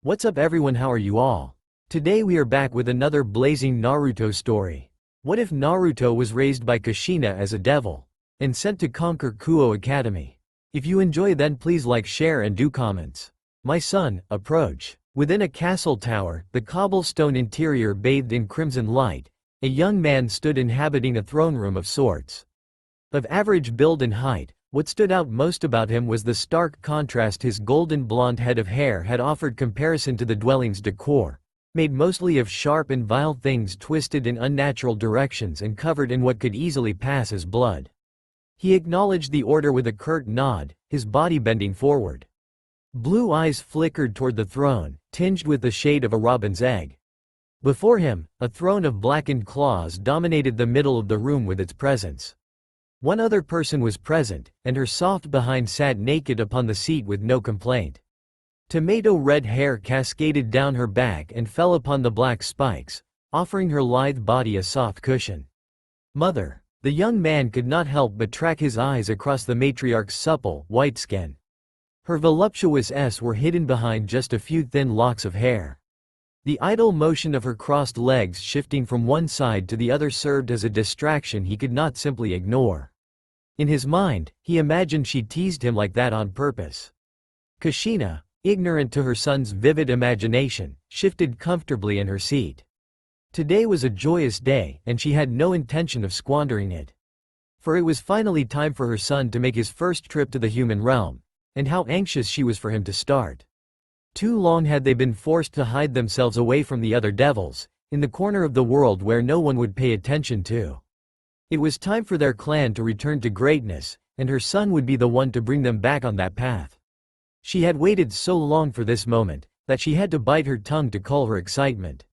What's up everyone, how are you all? Today we are back with another blazing Naruto story. What if Naruto was raised by Kushina as a devil and sent to conquer Kuoh Academy? If you enjoy, then please like, share and do comments. My son, approach. Within a castle tower, the cobblestone interior bathed in crimson light, a young man stood inhabiting a throne room of sorts. Of average build and height, what stood out most about him was the stark contrast his golden blonde head of hair had offered comparison to the dwelling's decor, made mostly of sharp and vile things twisted in unnatural directions and covered in what could easily pass as blood. He acknowledged the order with a curt nod, his body bending forward. Blue eyes flickered toward the throne, tinged with the shade of a robin's egg. Before him, a throne of blackened claws dominated the middle of the room with its presence. One other person was present, and her soft behind sat naked upon the seat with no complaint. Tomato red hair cascaded down her back and fell upon the black spikes, offering her lithe body a soft cushion. Mother. The young man could not help but track his eyes across the matriarch's supple, white skin. Her voluptuous S were hidden behind just a few thin locks of hair. The idle motion of her crossed legs shifting from one side to the other served as a distraction he could not simply ignore. In his mind, he imagined she teased him like that on purpose. Kushina, ignorant to her son's vivid imagination, shifted comfortably in her seat. Today was a joyous day, and she had no intention of squandering it. For it was finally time for her son to make his first trip to the human realm, and how anxious she was for him to start. Too long had they been forced to hide themselves away from the other devils, in the corner of the world where no one would pay attention to. It was time for their clan to return to greatness, and her son would be the one to bring them back on that path. She had waited so long for this moment, that she had to bite her tongue to cull her excitement.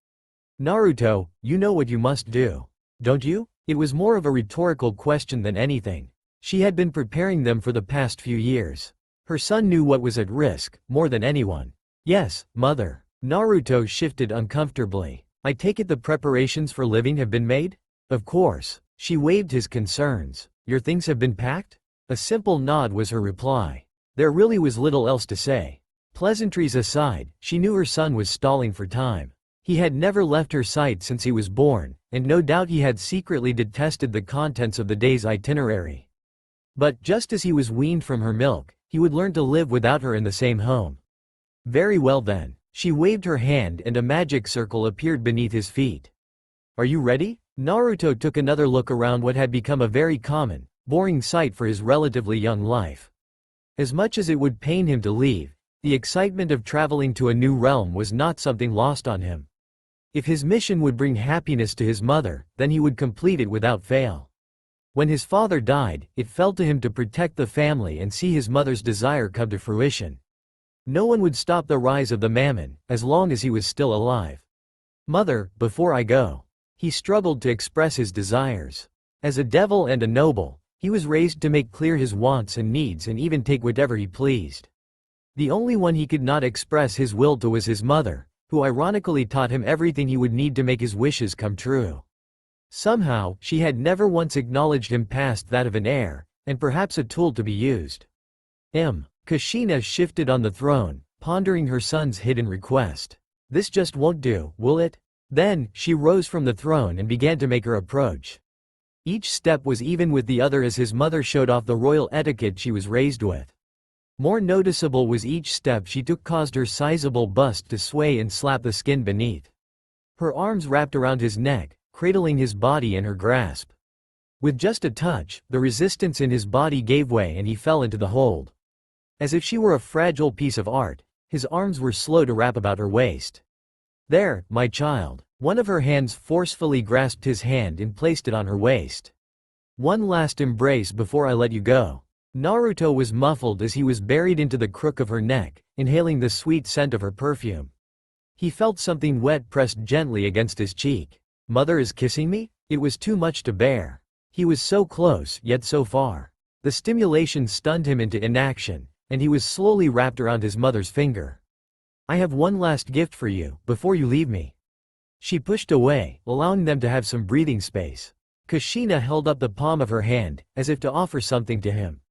Naruto, you know what you must do, don't you? It was more of a rhetorical question than anything. She had been preparing them for the past few years. Her son knew what was at risk, more than anyone. Yes, mother. Naruto shifted uncomfortably. I take it the preparations for living have been made? Of course. She waved his concerns. Your things have been packed? A simple nod was her reply. There really was little else to say. Pleasantries aside, she knew her son was stalling for time. He had never left her sight since he was born, and no doubt he had secretly detested the contents of the day's itinerary. But just as he was weaned from her milk, he would learn to live without her in the same home. Very well then. She waved her hand and a magic circle appeared beneath his feet. Are you ready? Naruto took another look around what had become a very common, boring sight for his relatively young life. As much as it would pain him to leave, the excitement of traveling to a new realm was not something lost on him. If his mission would bring happiness to his mother, then he would complete it without fail. When his father died, it fell to him to protect the family and see his mother's desire come to fruition. No one would stop the rise of the mammon, as long as he was still alive. Mother, before I go. He struggled to express his desires. As a devil and a noble, he was raised to make clear his wants and needs and even take whatever he pleased. The only one he could not express his will to was his mother, who ironically taught him everything he would need to make his wishes come true. Somehow, she had never once acknowledged him past that of an heir, and perhaps a tool to be used. Kushina shifted on the throne, pondering her son's hidden request. This just won't do, will it? Then, she rose from the throne and began to make her approach. Each step was even with the other as his mother showed off the royal etiquette she was raised with. More noticeable was each step she took caused her sizable bust to sway and slap the skin beneath. Her arms wrapped around his neck, cradling his body in her grasp. With just a touch, the resistance in his body gave way and he fell into the hold. As if she were a fragile piece of art, his arms were slow to wrap about her waist. There, my child. One of her hands forcefully grasped his hand and placed it on her waist. One last embrace before I let you go. Naruto was muffled as he was buried into the crook of her neck, inhaling the sweet scent of her perfume. He felt something wet pressed gently against his cheek. Mother is kissing me? It was too much to bear. He was so close, yet so far. The stimulation stunned him into inaction, and he was slowly wrapped around his mother's finger. I have one last gift for you, before you leave me. She pushed away, allowing them to have some breathing space. Kushina held up the palm of her hand, as if to offer something to him.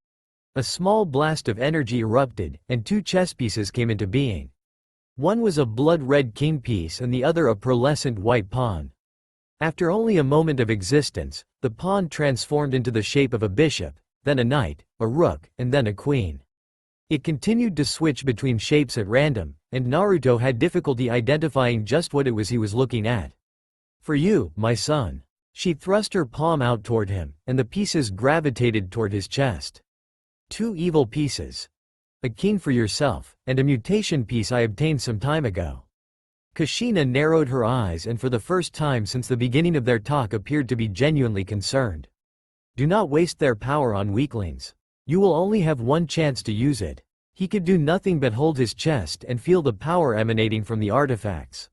A small blast of energy erupted, and two chess pieces came into being. One was a blood-red king piece and the other a pearlescent white pawn. After only a moment of existence, the pawn transformed into the shape of a bishop, then a knight, a rook, and then a queen. It continued to switch between shapes at random, and Naruto had difficulty identifying just what it was he was looking at. "For you, my son." She thrust her palm out toward him, and the pieces gravitated toward his chest. "Two evil pieces. A king for yourself, and a mutation piece I obtained some time ago." Kushina narrowed her eyes and for the first time since the beginning of their talk appeared to be genuinely concerned. "Do not waste their power on weaklings. You will only have one chance to use it." He could do nothing but hold his chest and feel the power emanating from the artifacts.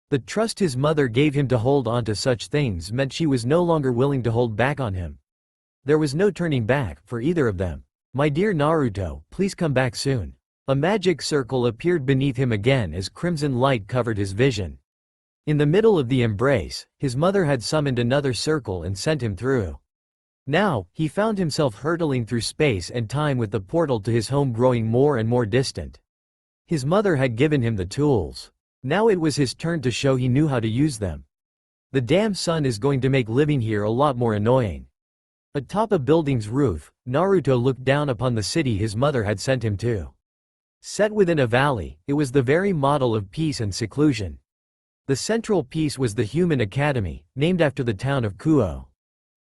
The trust his mother gave him to hold on to such things meant she was no longer willing to hold back on him. There was no turning back for either of them. "My dear Naruto, please come back soon." A magic circle appeared beneath him again as crimson light covered his vision. In the middle of the embrace, his mother had summoned another circle and sent him through. Now, he found himself hurtling through space and time with the portal to his home growing more and more distant. His mother had given him the tools. Now it was his turn to show he knew how to use them. The damn sun is going to make living here a lot more annoying. Atop a building's roof, Naruto looked down upon the city his mother had sent him to. Set within a valley, it was the very model of peace and seclusion. The central piece was the Human Academy, named after the town of Kuoh.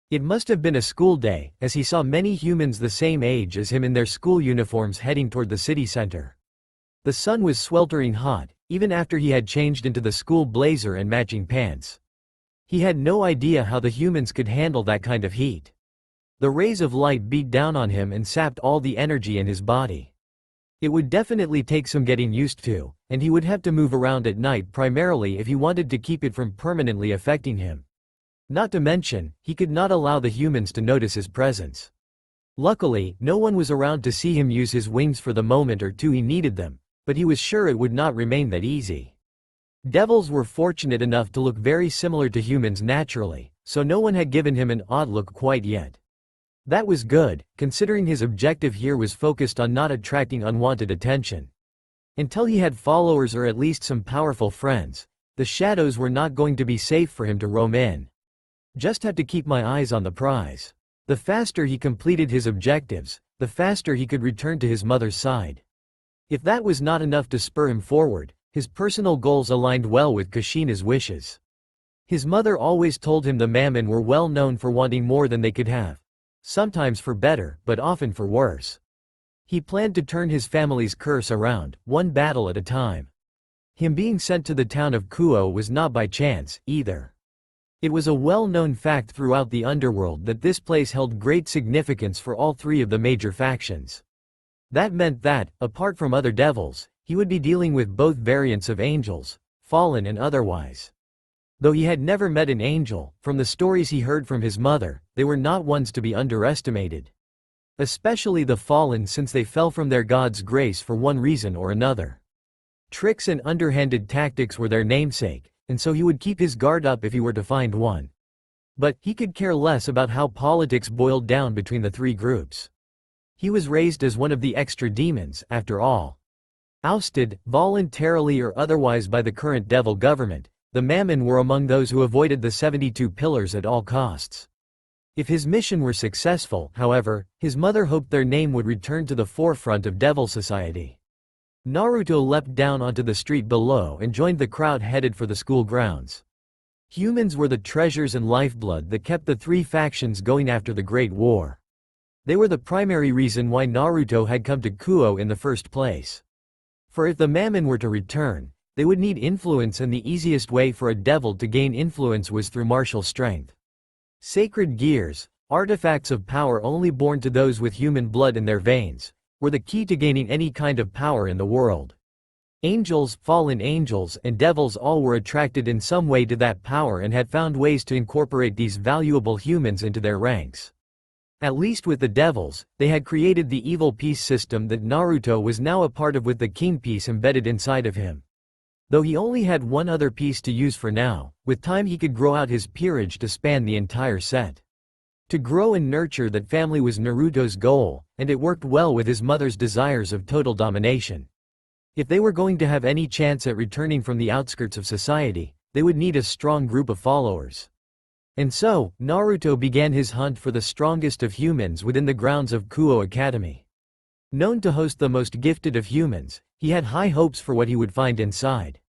It must have been a school day, as he saw many humans the same age as him in their school uniforms heading toward the city center. The sun was sweltering hot, even after he had changed into the school blazer and matching pants. He had no idea how the humans could handle that kind of heat. The rays of light beat down on him and sapped all the energy in his body. It would definitely take some getting used to, and he would have to move around at night primarily if he wanted to keep it from permanently affecting him. Not to mention, he could not allow the humans to notice his presence. Luckily, no one was around to see him use his wings for the moment or two he needed them, but he was sure it would not remain that easy. Devils were fortunate enough to look very similar to humans naturally, so no one had given him an odd look quite yet. That was good, considering his objective here was focused on not attracting unwanted attention. Until he had followers or at least some powerful friends, the shadows were not going to be safe for him to roam in. Just have to keep my eyes on the prize. The faster he completed his objectives, the faster he could return to his mother's side. If that was not enough to spur him forward, his personal goals aligned well with Kushina's wishes. His mother always told him the Mammon were well known for wanting more than they could have. Sometimes for better, but often for worse. He planned to turn his family's curse around, one battle at a time. Him being sent to the town of Kuoh was not by chance, either. It was a well-known fact throughout the underworld that this place held great significance for all three of the major factions. That meant that, apart from other devils, he would be dealing with both variants of angels, fallen and otherwise. Though he had never met an angel, from the stories he heard from his mother, they were not ones to be underestimated. Especially the fallen, since they fell from their God's grace for one reason or another. Tricks and underhanded tactics were their namesake, and so he would keep his guard up if he were to find one. But he could care less about how politics boiled down between the three groups. He was raised as one of the extra demons, after all. Ousted, voluntarily or otherwise by the current devil government, the Mammon were among those who avoided the 72 pillars at all costs. If his mission were successful, however, his mother hoped their name would return to the forefront of devil society. Naruto leapt down onto the street below and joined the crowd headed for the school grounds. Humans were the treasures and lifeblood that kept the three factions going after the Great War. They were the primary reason why Naruto had come to Kuoh in the first place. For if the Mammon were to return, they would need influence, and the easiest way for a devil to gain influence was through martial strength. Sacred gears, artifacts of power only born to those with human blood in their veins, were the key to gaining any kind of power in the world. Angels, fallen angels, and devils all were attracted in some way to that power and had found ways to incorporate these valuable humans into their ranks. At least with the devils, they had created the evil peace system that Naruto was now a part of with the king piece embedded inside of him. Though he only had one other piece to use for now, with time he could grow out his peerage to span the entire set. To grow and nurture that family was Naruto's goal, and it worked well with his mother's desires of total domination. If they were going to have any chance at returning from the outskirts of society, they would need a strong group of followers. And so, Naruto began his hunt for the strongest of humans within the grounds of Kuoh Academy. Known to host the most gifted of humans, he had high hopes for what he would find inside.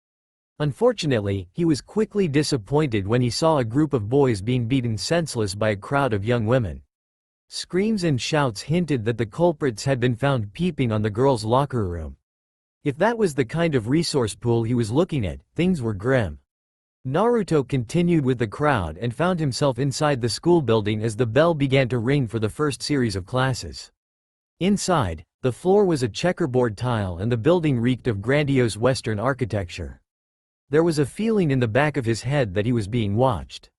Unfortunately, he was quickly disappointed when he saw a group of boys being beaten senseless by a crowd of young women. Screams and shouts hinted that the culprits had been found peeping on the girls' locker room. If that was the kind of resource pool he was looking at, things were grim. Naruto continued with the crowd and found himself inside the school building as the bell began to ring for the first series of classes. Inside, the floor was a checkerboard tile and the building reeked of grandiose Western architecture. There was a feeling in the back of his head that he was being watched.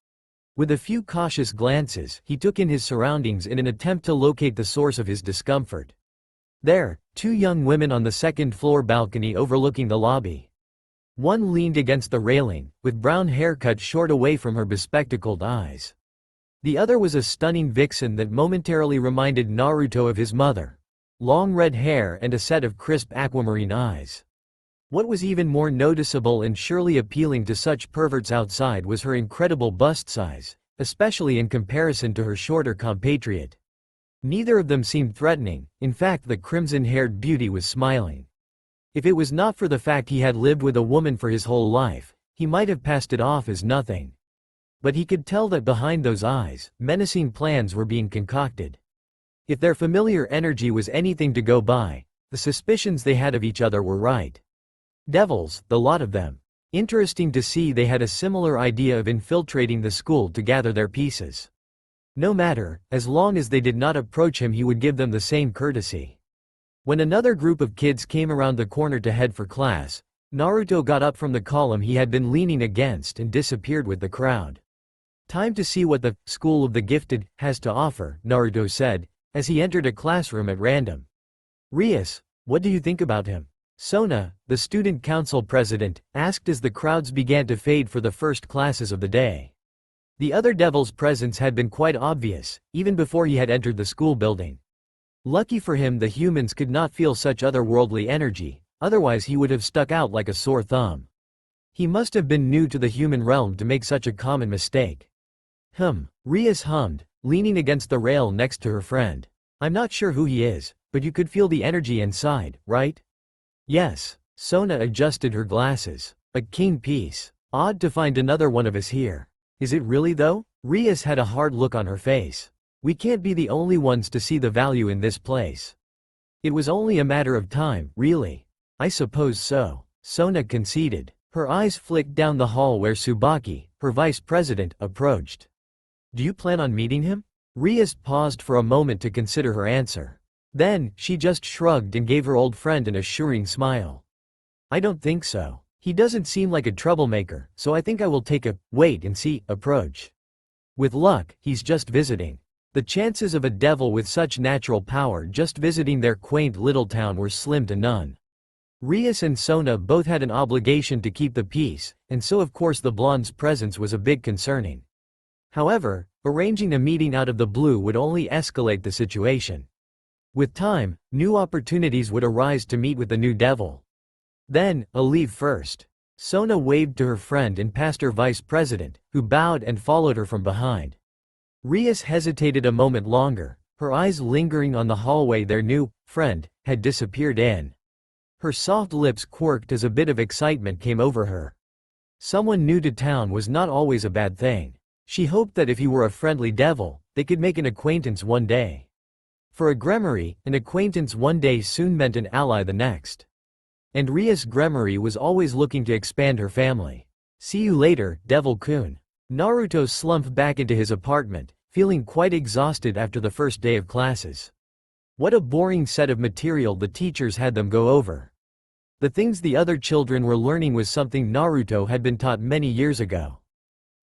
With a few cautious glances, he took in his surroundings in an attempt to locate the source of his discomfort. There, two young women on the second-floor balcony overlooking the lobby. One leaned against the railing, with brown hair cut short away from her bespectacled eyes. The other was a stunning vixen that momentarily reminded Naruto of his mother. Long red hair and a set of crisp aquamarine eyes. What was even more noticeable and surely appealing to such perverts outside was her incredible bust size, especially in comparison to her shorter compatriot. Neither of them seemed threatening, in fact the crimson-haired beauty was smiling. If it was not for the fact he had lived with a woman for his whole life, he might have passed it off as nothing. But he could tell that behind those eyes, menacing plans were being concocted. If their familiar energy was anything to go by, the suspicions they had of each other were right. Devils, the lot of them. Interesting to see they had a similar idea of infiltrating the school to gather their pieces. No matter, as long as they did not approach him he would give them the same courtesy. When another group of kids came around the corner to head for class, Naruto got up from the column he had been leaning against and disappeared with the crowd. Time to see what the School of the Gifted has to offer, Naruto said, as he entered a classroom at random. Rias, what do you think about him? Sona, the student council president, asked as the crowds began to fade for the first classes of the day. The other devil's presence had been quite obvious, even before he had entered the school building. Lucky for him the humans could not feel such otherworldly energy, otherwise he would have stuck out like a sore thumb. He must have been new to the human realm to make such a common mistake. Rias hummed, leaning against the rail next to her friend. I'm not sure who he is, but you could feel the energy inside, right? Yes. Sona adjusted her glasses. A king piece. Odd to find another one of us here. Is it really though? Rias had a hard look on her face. We can't be the only ones to see the value in this place. It was only a matter of time, really. I suppose so. Sona conceded. Her eyes flicked down the hall where Tsubaki, her vice president, approached. Do you plan on meeting him? Rias paused for a moment to consider her answer. Then, she just shrugged and gave her old friend an assuring smile. I don't think so. He doesn't seem like a troublemaker, so I think I will take a wait-and-see approach. With luck, he's just visiting. The chances of a devil with such natural power just visiting their quaint little town were slim to none. Rias and Sona both had an obligation to keep the peace, and so of course the blonde's presence was a bit concerning. However, arranging a meeting out of the blue would only escalate the situation. With time, new opportunities would arise to meet with the new devil. Then, I'll leave first. Sona waved to her friend and past her vice president, who bowed and followed her from behind. Rias hesitated a moment longer, her eyes lingering on the hallway their new friend had disappeared in. Her soft lips quirked as a bit of excitement came over her. Someone new to town was not always a bad thing. She hoped that if he were a friendly devil, they could make an acquaintance one day. For a Gremory, an acquaintance one day soon meant an ally the next. And Rias Gremory was always looking to expand her family. See you later, Devil-kun. Naruto slumped back into his apartment, feeling quite exhausted after the first day of classes. What a boring set of material the teachers had them go over. The things the other children were learning was something Naruto had been taught many years ago.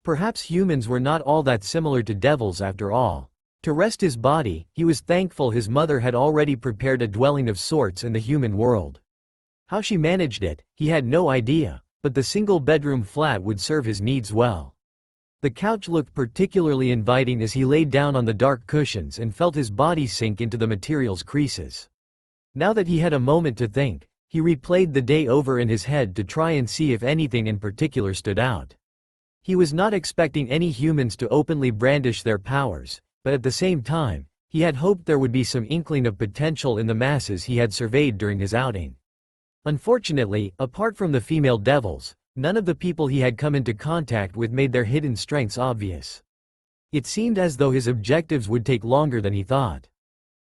Perhaps humans were not all that similar to devils after all. To rest his body, he was thankful his mother had already prepared a dwelling of sorts in the human world. How she managed it, he had no idea, but the single-bedroom flat would serve his needs well. The couch looked particularly inviting as he laid down on the dark cushions and felt his body sink into the material's creases. Now that he had a moment to think, He replayed the day over in his head to try and see if anything in particular stood out. He was not expecting any humans to openly brandish their powers, but at the same time, he had hoped there would be some inkling of potential in the masses he had surveyed during his outing. Unfortunately, apart from the female devils, none of the people he had come into contact with made their hidden strengths obvious. It seemed as though his objectives would take longer than he thought.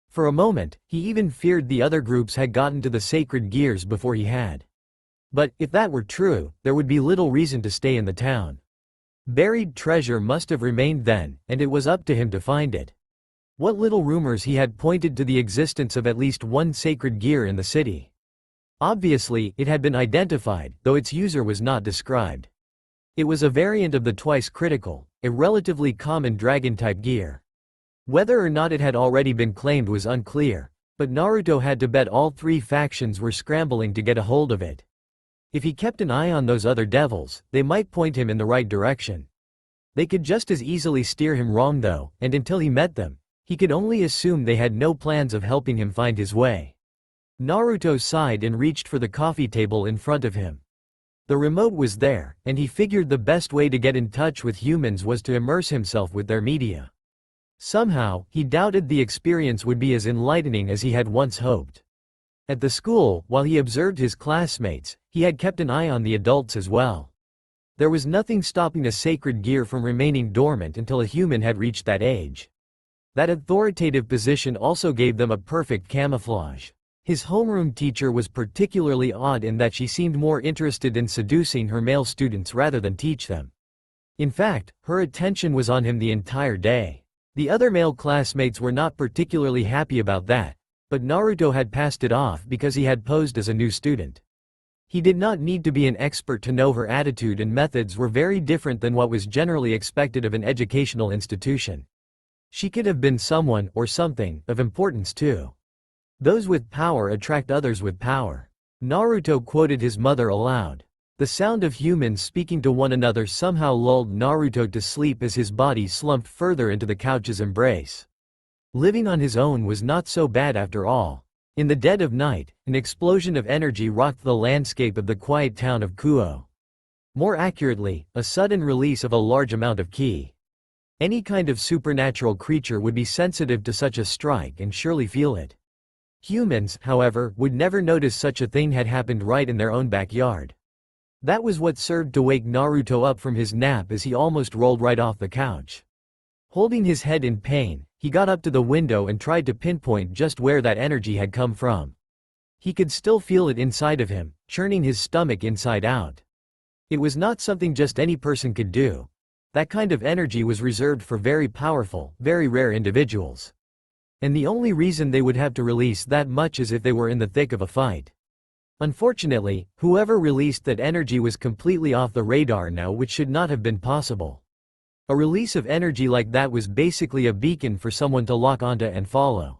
For a moment, he even feared the other groups had gotten to the sacred gears before he had. But, if that were true, there would be little reason to stay in the town. Buried treasure must have remained then, and it was up to him to find it. What little rumors he had pointed to the existence of at least one sacred gear in the city. Obviously, it had been identified, though its user was not described. It was a variant of the twice critical, a relatively common dragon-type gear. Whether or not it had already been claimed was unclear, but Naruto had to bet all three factions were scrambling to get a hold of it. If he kept an eye on those other devils, they might point him in the right direction. They could just as easily steer him wrong though, and until he met them, he could only assume they had no plans of helping him find his way. Naruto sighed and reached for the coffee table in front of him. The remote was there, and he figured the best way to get in touch with humans was to immerse himself with their media. Somehow, he doubted the experience would be as enlightening as he had once hoped. At the school, while he observed his classmates, he had kept an eye on the adults as well. There was nothing stopping a sacred gear from remaining dormant until a human had reached that age. That authoritative position also gave them a perfect camouflage. His homeroom teacher was particularly odd in that she seemed more interested in seducing her male students rather than teach them. In fact, her attention was on him the entire day. The other male classmates were not particularly happy about that, but Naruto had passed it off because he had posed as a new student. He did not need to be an expert to know her attitude and methods were very different than what was generally expected of an educational institution. She could have been someone, or something, of importance too. Those with power attract others with power. Naruto quoted his mother aloud. The sound of humans speaking to one another somehow lulled Naruto to sleep as his body slumped further into the couch's embrace. Living on his own was not so bad after all. In the dead of night, an explosion of energy rocked the landscape of the quiet town of Kuoh. More accurately, a sudden release of a large amount of ki. Any kind of supernatural creature would be sensitive to such a strike and surely feel it. Humans, however, would never notice such a thing had happened right in their own backyard. That was what served to wake Naruto up from his nap as he almost rolled right off the couch. Holding his head in pain, he got up to the window and tried to pinpoint just where that energy had come from. He could still feel it inside of him, churning his stomach inside out. It was not something just any person could do. That kind of energy was reserved for very powerful, very rare individuals. And the only reason they would have to release that much is if they were in the thick of a fight. Unfortunately, whoever released that energy was completely off the radar now, which should not have been possible. A release of energy like that was basically a beacon for someone to lock onto and follow.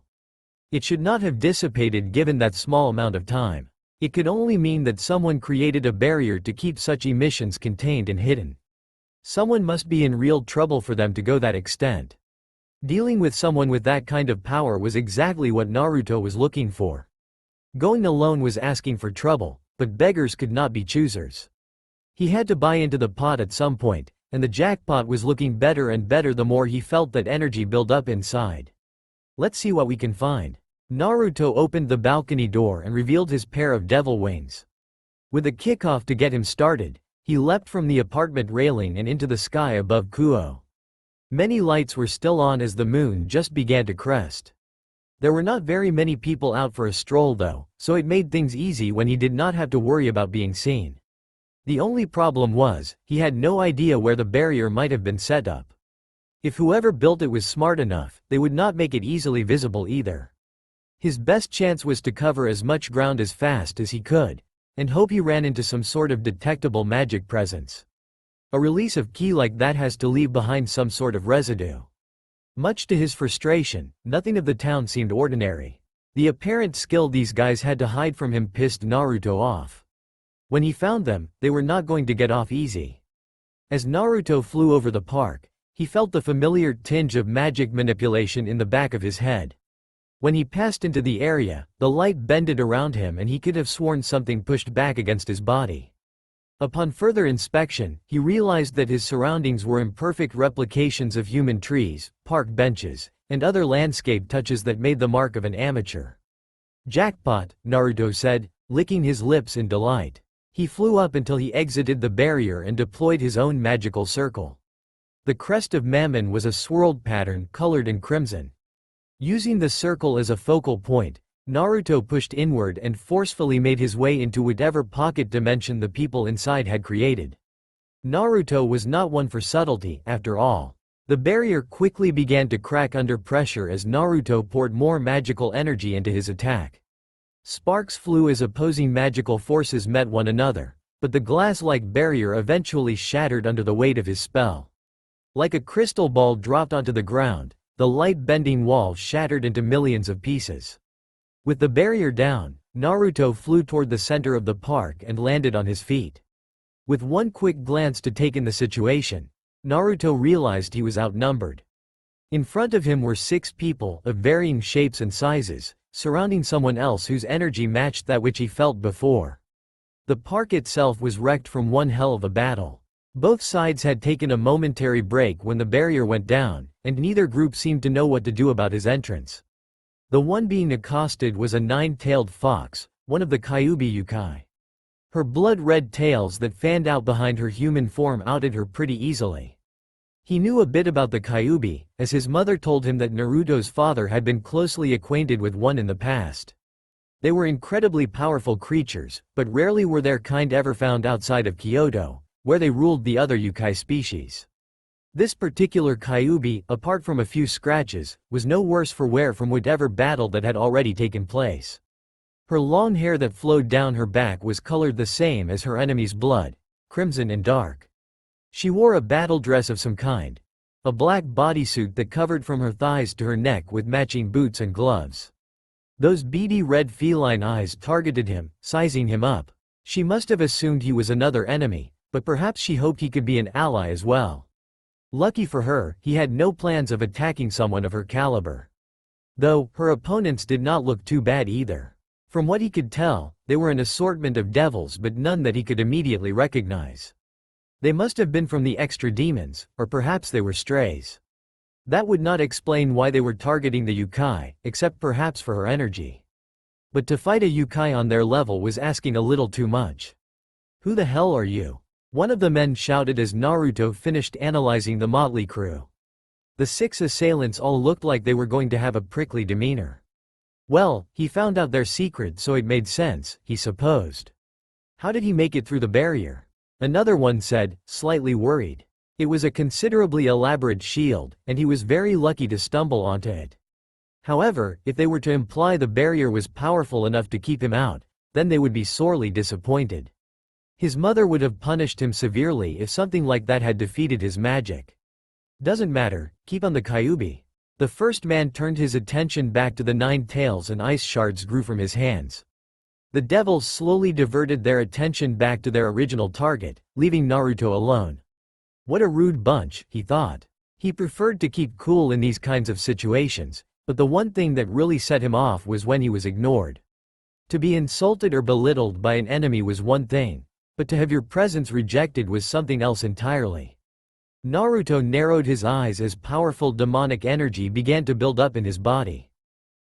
It should not have dissipated given that small amount of time. It could only mean that someone created a barrier to keep such emissions contained and hidden. Someone must be in real trouble for them to go that extent. Dealing with someone with that kind of power was exactly what Naruto was looking for. Going alone was asking for trouble, but beggars could not be choosers. He had to buy into the pot at some point, and the jackpot was looking better and better the more he felt that energy build up inside. Let's see what we can find. Naruto opened the balcony door and revealed his pair of devil wings. With a kickoff to get him started, he leapt from the apartment railing and into the sky above Kuoh. Many lights were still on as the moon just began to crest. There were not very many people out for a stroll though, so it made things easy when he did not have to worry about being seen. The only problem was, he had no idea where the barrier might have been set up. If whoever built it was smart enough, they would not make it easily visible either. His best chance was to cover as much ground as fast as he could, and hope he ran into some sort of detectable magic presence. A release of ki like that has to leave behind some sort of residue. Much to his frustration, nothing of the town seemed ordinary. The apparent skill these guys had to hide from him pissed Naruto off. When he found them, they were not going to get off easy. As Naruto flew over the park, he felt the familiar tinge of magic manipulation in the back of his head. When he passed into the area, the light bended around him and he could have sworn something pushed back against his body. Upon further inspection, he realized that his surroundings were imperfect replications of human trees, park benches, and other landscape touches that made the mark of an amateur. "Jackpot," Naruto said, licking his lips in delight. He flew up until he exited the barrier and deployed his own magical circle. The crest of Mammon was a swirled pattern colored in crimson. Using the circle as a focal point, Naruto pushed inward and forcefully made his way into whatever pocket dimension the people inside had created. Naruto was not one for subtlety, after all. The barrier quickly began to crack under pressure as Naruto poured more magical energy into his attack. Sparks flew as opposing magical forces met one another, but the glass-like barrier eventually shattered under the weight of his spell. Like a crystal ball dropped onto the ground, the light-bending wall shattered into millions of pieces. With the barrier down, Naruto flew toward the center of the park and landed on his feet. With one quick glance to take in the situation, Naruto realized he was outnumbered. In front of him were 6 people of varying shapes and sizes, surrounding someone else whose energy matched that which he felt before. The park itself was wrecked from one hell of a battle. Both sides had taken a momentary break when the barrier went down, and neither group seemed to know what to do about his entrance. The one being accosted was a 9-tailed fox, one of the Kyuubi yokai. Her blood-red tails that fanned out behind her human form outed her pretty easily. He knew a bit about the Kyuubi, as his mother told him that Naruto's father had been closely acquainted with one in the past. They were incredibly powerful creatures, but rarely were their kind ever found outside of Kyoto, where they ruled the other yokai species. This particular Kyuubi, apart from a few scratches, was no worse for wear from whatever battle that had already taken place. Her long hair that flowed down her back was colored the same as her enemy's blood, crimson and dark. She wore a battle dress of some kind, a black bodysuit that covered from her thighs to her neck with matching boots and gloves. Those beady red feline eyes targeted him, sizing him up. She must have assumed he was another enemy, but perhaps she hoped he could be an ally as well. Lucky for her, he had no plans of attacking someone of her caliber. Though, her opponents did not look too bad either. From what he could tell, they were an assortment of devils but none that he could immediately recognize. They must have been from the extra demons, or perhaps they were strays. That would not explain why they were targeting the yokai, except perhaps for her energy. But to fight a yokai on their level was asking a little too much. "Who the hell are you?" one of the men shouted as Naruto finished analyzing the motley crew. The 6 assailants all looked like they were going to have a prickly demeanor. Well, he found out their secret, so it made sense, he supposed. How did he make it through the barrier? Another one said, slightly worried. It was a considerably elaborate shield, and he was very lucky to stumble onto it. However, if they were to imply the barrier was powerful enough to keep him out, then they would be sorely disappointed. His mother would have punished him severely if something like that had defeated his magic. Doesn't matter, keep on the Kyuubi. The first man turned his attention back to the 9 tails and ice shards grew from his hands. The devils slowly diverted their attention back to their original target, leaving Naruto alone. What a rude bunch, he thought. He preferred to keep cool in these kinds of situations, but the one thing that really set him off was when he was ignored. To be insulted or belittled by an enemy was one thing, but to have your presence rejected was something else entirely. Naruto narrowed his eyes as powerful demonic energy began to build up in his body.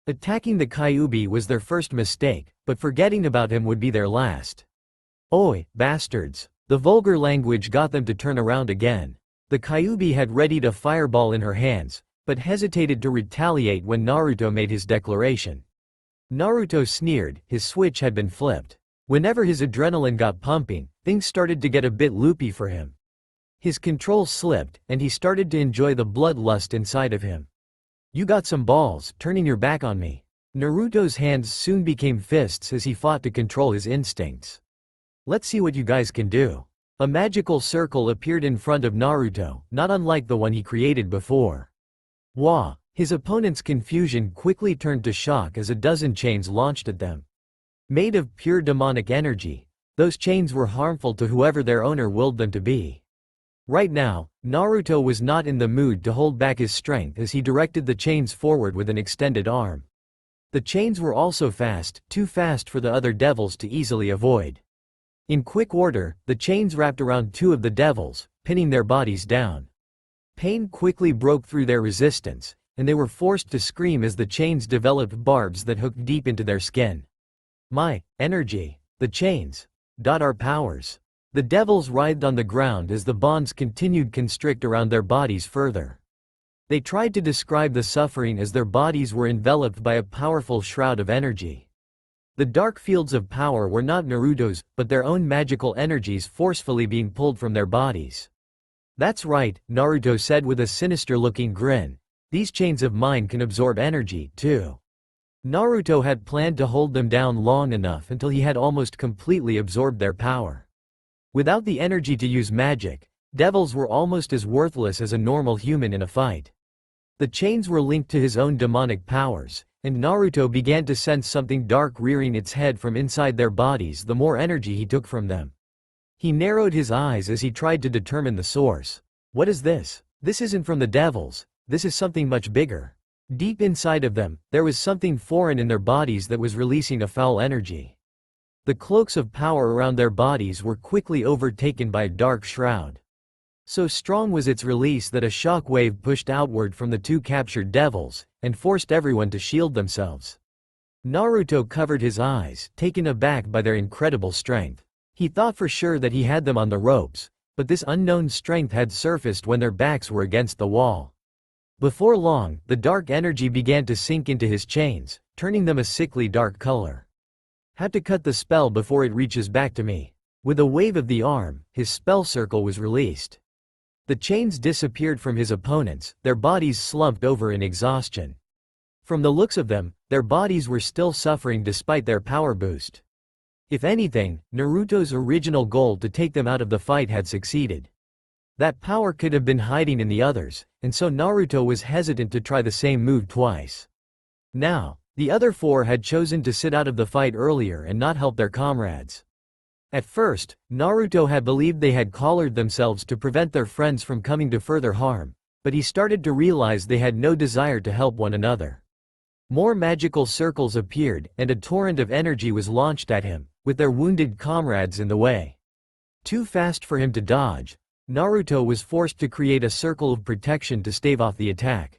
Attacking the Kyuubi was their first mistake, but forgetting about him would be their last. Oi, bastards! The vulgar language got them to turn around again. The Kyuubi had readied a fireball in her hands, but hesitated to retaliate when Naruto made his declaration. Naruto sneered, his switch had been flipped. Whenever his adrenaline got pumping, things started to get a bit loopy for him. His control slipped, and he started to enjoy the bloodlust inside of him. You got some balls, turning your back on me. Naruto's hands soon became fists as he fought to control his instincts. Let's see what you guys can do. A magical circle appeared in front of Naruto, not unlike the one he created before. Wah! His opponent's confusion quickly turned to shock as a dozen chains launched at them. Made of pure demonic energy, those chains were harmful to whoever their owner willed them to be. Right now, Naruto was not in the mood to hold back his strength as he directed the chains forward with an extended arm. The chains were also fast, too fast for the other devils to easily avoid. In quick order, the chains wrapped around 2 of the devils, pinning their bodies down. Pain quickly broke through their resistance, and they were forced to scream as the chains developed barbs that hooked deep into their skin. My energy. The chains. Our powers. The devils writhed on the ground as the bonds continued constrict around their bodies further. They tried to describe the suffering as their bodies were enveloped by a powerful shroud of energy. The dark fields of power were not Naruto's, but their own magical energies forcefully being pulled from their bodies. That's right, Naruto said with a sinister-looking grin. These chains of mine can absorb energy, too. Naruto had planned to hold them down long enough until he had almost completely absorbed their power. Without the energy to use magic, devils were almost as worthless as a normal human in a fight. The chains were linked to his own demonic powers, and Naruto began to sense something dark rearing its head from inside their bodies the more energy he took from them. He narrowed his eyes as he tried to determine the source. What is this? This isn't from the devils, this is something much bigger. Deep inside of them, there was something foreign in their bodies that was releasing a foul energy. The cloaks of power around their bodies were quickly overtaken by a dark shroud. So strong was its release that a shock wave pushed outward from the 2 captured devils, and forced everyone to shield themselves. Naruto covered his eyes, taken aback by their incredible strength. He thought for sure that he had them on the ropes, but this unknown strength had surfaced when their backs were against the wall. Before long, the dark energy began to sink into his chains, turning them a sickly dark color. Had to cut the spell before it reaches back to me. With a wave of the arm, his spell circle was released. The chains disappeared from his opponents, their bodies slumped over in exhaustion. From the looks of them, their bodies were still suffering despite their power boost. If anything, Naruto's original goal to take them out of the fight had succeeded. That power could have been hiding in the others, and so Naruto was hesitant to try the same move twice. Now, the other 4 had chosen to sit out of the fight earlier and not help their comrades. At first, Naruto had believed they had collared themselves to prevent their friends from coming to further harm, but he started to realize they had no desire to help one another. More magical circles appeared, and a torrent of energy was launched at him, with their wounded comrades in the way. Too fast for him to dodge, Naruto was forced to create a circle of protection to stave off the attack.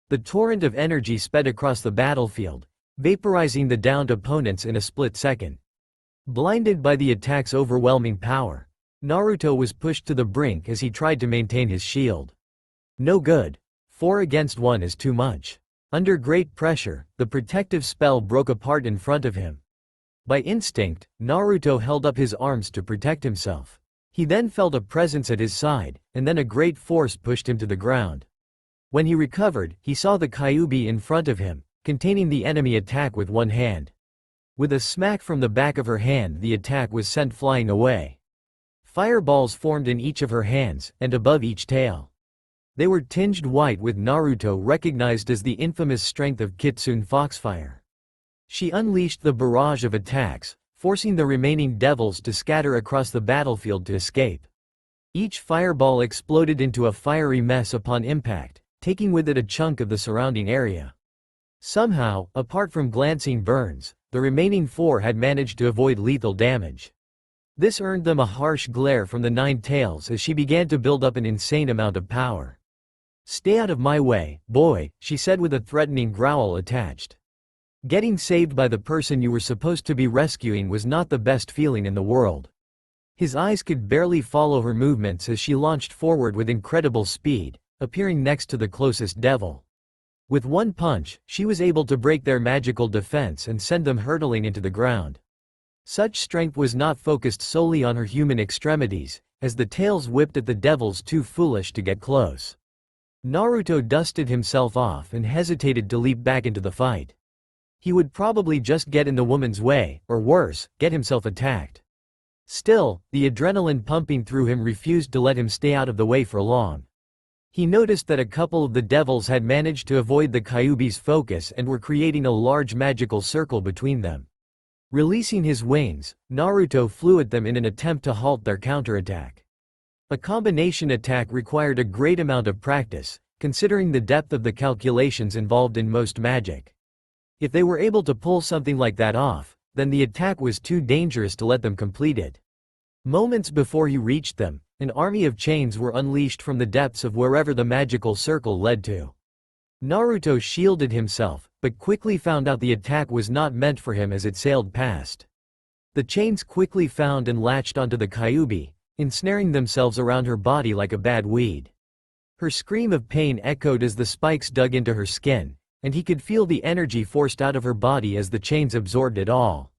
The torrent of energy sped across the battlefield, vaporizing the downed opponents in a split second. Blinded by the attack's overwhelming power, Naruto was pushed to the brink as he tried to maintain his shield. No good. 4 against 1 is too much. Under great pressure, the protective spell broke apart in front of him. By instinct, Naruto held up his arms to protect himself. He then felt a presence at his side, and then a great force pushed him to the ground. When he recovered, he saw the Kyuubi in front of him, containing the enemy attack with one hand. With a smack from the back of her hand, the attack was sent flying away. Fireballs formed in each of her hands, and above each tail. They were tinged white with Naruto recognized as the infamous strength of Kitsune Foxfire. She unleashed the barrage of attacks, forcing the remaining devils to scatter across the battlefield to escape. Each fireball exploded into a fiery mess upon impact, taking with it a chunk of the surrounding area. Somehow, apart from glancing burns, the remaining 4 had managed to avoid lethal damage. This earned them a harsh glare from the 9 tails as she began to build up an insane amount of power. "Stay out of my way, boy," she said with a threatening growl attached. Getting saved by the person you were supposed to be rescuing was not the best feeling in the world. His eyes could barely follow her movements as she launched forward with incredible speed, appearing next to the closest devil. With one punch, she was able to break their magical defense and send them hurtling into the ground. Such strength was not focused solely on her human extremities, as the tails whipped at the devils too foolish to get close. Naruto dusted himself off and hesitated to leap back into the fight. He would probably just get in the woman's way, or worse, get himself attacked. Still, the adrenaline pumping through him refused to let him stay out of the way for long. He noticed that a couple of the devils had managed to avoid the Kyuubi's focus and were creating a large magical circle between them. Releasing his wings, Naruto flew at them in an attempt to halt their counterattack. A combination attack required a great amount of practice, considering the depth of the calculations involved in most magic. If they were able to pull something like that off, then the attack was too dangerous to let them complete it. Moments before he reached them, an army of chains were unleashed from the depths of wherever the magical circle led to. Naruto shielded himself, but quickly found out the attack was not meant for him as it sailed past. The chains quickly found and latched onto the Kyuubi, ensnaring themselves around her body like a bad weed. Her scream of pain echoed as the spikes dug into her skin, and he could feel the energy forced out of her body as the chains absorbed it all.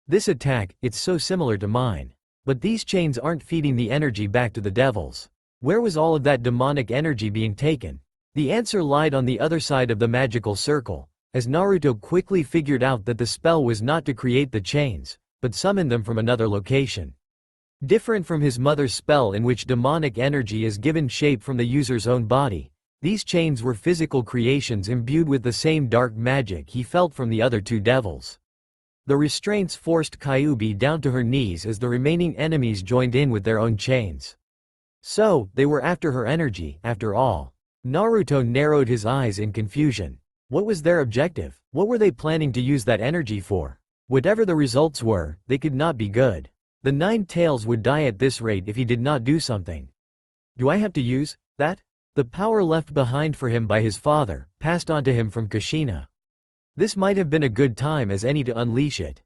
This attack, it's so similar to mine. But these chains aren't feeding the energy back to the devils. Where was all of that demonic energy being taken? The answer lied on the other side of the magical circle, as Naruto quickly figured out that the spell was not to create the chains, but summon them from another location. Different from his mother's spell in which demonic energy is given shape from the user's own body, these chains were physical creations imbued with the same dark magic he felt from the other two devils. The restraints forced Kyuubi down to her knees as the remaining enemies joined in with their own chains. So, they were after her energy, after all. Naruto narrowed his eyes in confusion. What was their objective? What were they planning to use that energy for? Whatever the results were, they could not be good. The Nine Tails would die at this rate if he did not do something. Do I have to use that? The power left behind for him by his father, passed on to him from Kushina. This might have been a good time as any to unleash it.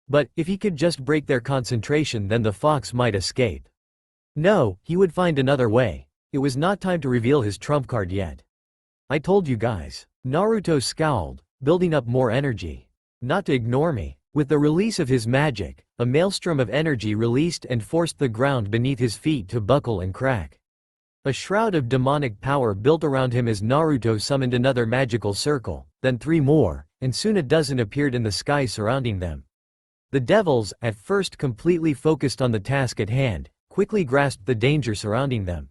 But, if he could just break their concentration, then the fox might escape. No, he would find another way. It was not time to reveal his trump card yet. I told you guys. Naruto scowled, building up more energy. Not to ignore me. With the release of his magic, a maelstrom of energy released and forced the ground beneath his feet to buckle and crack. A shroud of demonic power built around him as Naruto summoned another magical circle, then 3 more, and soon a dozen appeared in the sky surrounding them. The devils, at first completely focused on the task at hand, quickly grasped the danger surrounding them.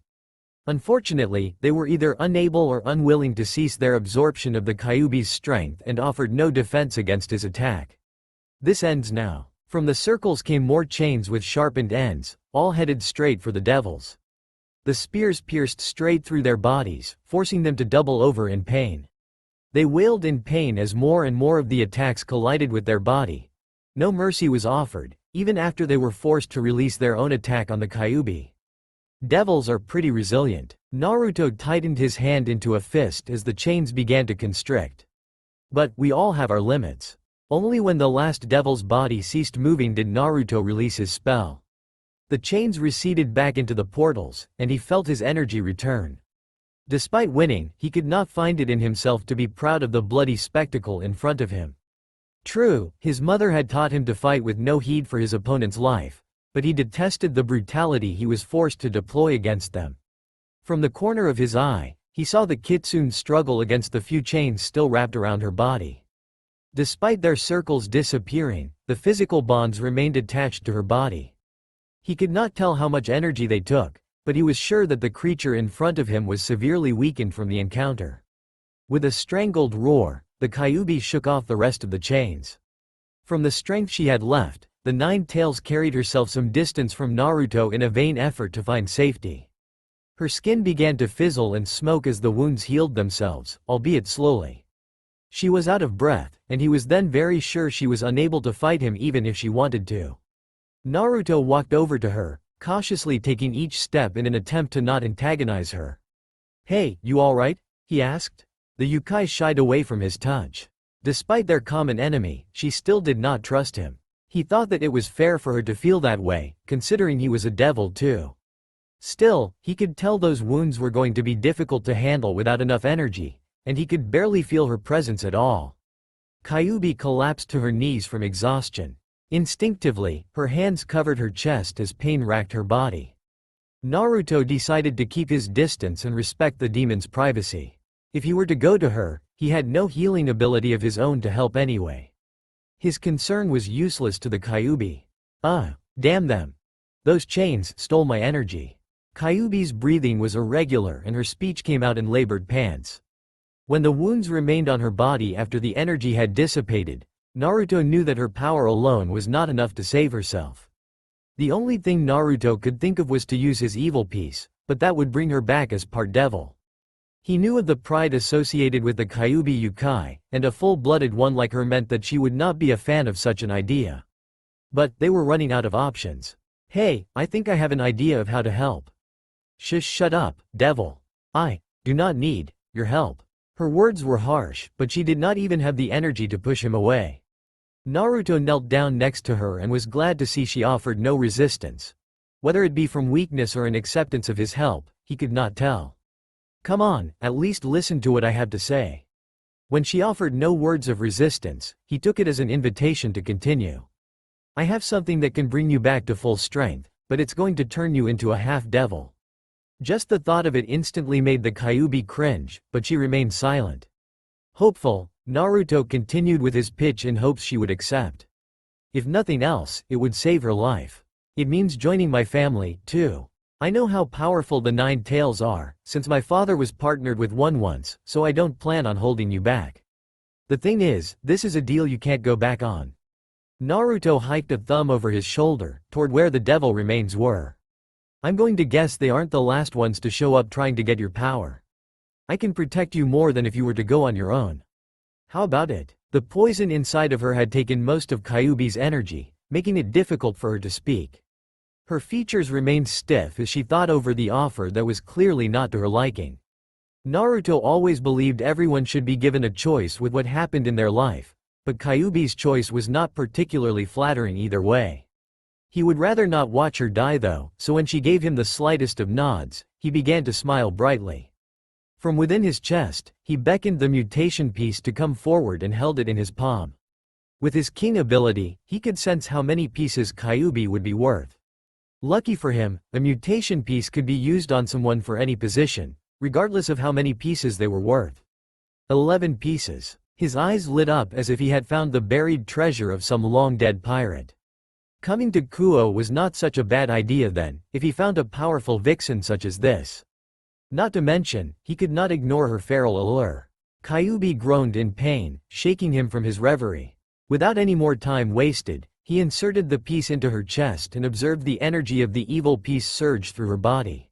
Unfortunately, they were either unable or unwilling to cease their absorption of the Kyuubi's strength and offered no defense against his attack. This ends now. From the circles came more chains with sharpened ends, all headed straight for the devils. The spears pierced straight through their bodies, forcing them to double over in pain. They wailed in pain as more and more of the attacks collided with their body. No mercy was offered, even after they were forced to release their own attack on the Kyuubi. Devils are pretty resilient. Naruto tightened his hand into a fist as the chains began to constrict. But, we all have our limits. Only when the last devil's body ceased moving did Naruto release his spell. The chains receded back into the portals, and he felt his energy return. Despite winning, he could not find it in himself to be proud of the bloody spectacle in front of him. True, his mother had taught him to fight with no heed for his opponent's life, but he detested the brutality he was forced to deploy against them. From the corner of his eye, he saw the kitsune struggle against the few chains still wrapped around her body. Despite their circles disappearing, the physical bonds remained attached to her body. He could not tell how much energy they took, but he was sure that the creature in front of him was severely weakened from the encounter. With a strangled roar, the Kyuubi shook off the rest of the chains. From the strength she had left, the Nine Tails carried herself some distance from Naruto in a vain effort to find safety. Her skin began to fizzle and smoke as the wounds healed themselves, albeit slowly. She was out of breath, and he was then very sure she was unable to fight him even if she wanted to. Naruto walked over to her, cautiously taking each step in an attempt to not antagonize her. "Hey, you alright?" he asked. The yokai shied away from his touch. Despite their common enemy, she still did not trust him. He thought that it was fair for her to feel that way, considering he was a devil too. Still, he could tell those wounds were going to be difficult to handle without enough energy, and he could barely feel her presence at all. Kyuubi collapsed to her knees from exhaustion. Instinctively, her hands covered her chest as pain racked her body. Naruto decided to keep his distance and respect the demon's privacy. If he were to go to her, he had no healing ability of his own to help anyway. His concern was useless to the Kyuubi. Damn them. Those chains stole my energy. Kyuubi's breathing was irregular and her speech came out in labored pants. When the wounds remained on her body after the energy had dissipated, Naruto knew that her power alone was not enough to save herself. The only thing Naruto could think of was to use his evil piece, but that would bring her back as part devil. He knew of the pride associated with the Kyuubi Yukai, and a full-blooded one like her meant that she would not be a fan of such an idea. But they were running out of options. Hey, I think I have an idea of how to help. Shut up, devil. I do not need your help. Her words were harsh, but she did not even have the energy to push him away. Naruto knelt down next to her and was glad to see she offered no resistance. Whether it be from weakness or an acceptance of his help, he could not tell. Come on, at least listen to what I have to say. When she offered no words of resistance, he took it as an invitation to continue. I have something that can bring you back to full strength, but it's going to turn you into a half-devil. Just the thought of it instantly made the Kyuubi cringe, but she remained silent. Hopeful, Naruto continued with his pitch in hopes she would accept. If nothing else, it would save her life. It means joining my family, too. I know how powerful the Nine Tails are, since my father was partnered with one once, so I don't plan on holding you back. The thing is, this is a deal you can't go back on. Naruto hiked a thumb over his shoulder, toward where the devil remains were. I'm going to guess they aren't the last ones to show up trying to get your power. I can protect you more than if you were to go on your own. How about it? The poison inside of her had taken most of Kyuubi's energy, making it difficult for her to speak. Her features remained stiff as she thought over the offer that was clearly not to her liking. Naruto always believed everyone should be given a choice with what happened in their life, but Kyuubi's choice was not particularly flattering either way. He would rather not watch her die though, so when she gave him the slightest of nods, he began to smile brightly. From within his chest, he beckoned the mutation piece to come forward and held it in his palm. With his king ability, he could sense how many pieces Kyuubi would be worth. Lucky for him, a mutation piece could be used on someone for any position, regardless of how many pieces they were worth. 11 pieces. His eyes lit up as if he had found the buried treasure of some long-dead pirate. Coming to Kuoh was not such a bad idea then, if he found a powerful vixen such as this. Not to mention, he could not ignore her feral allure. Kyuubi groaned in pain, shaking him from his reverie. Without any more time wasted, he inserted the piece into her chest and observed the energy of the evil piece surge through her body.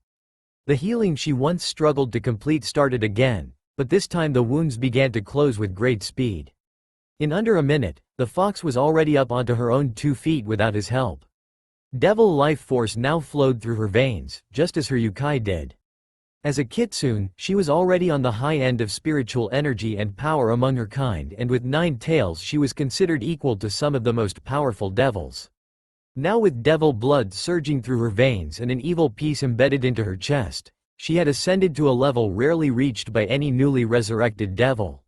The healing she once struggled to complete started again, but this time the wounds began to close with great speed. In under a minute, the fox was already up onto her own 2 feet without his help. Devil life force now flowed through her veins, just as her Yukai did. As a kitsune, she was already on the high end of spiritual energy and power among her kind, and with 9 tails she was considered equal to some of the most powerful devils. Now with devil blood surging through her veins and an evil piece embedded into her chest, she had ascended to a level rarely reached by any newly resurrected devil.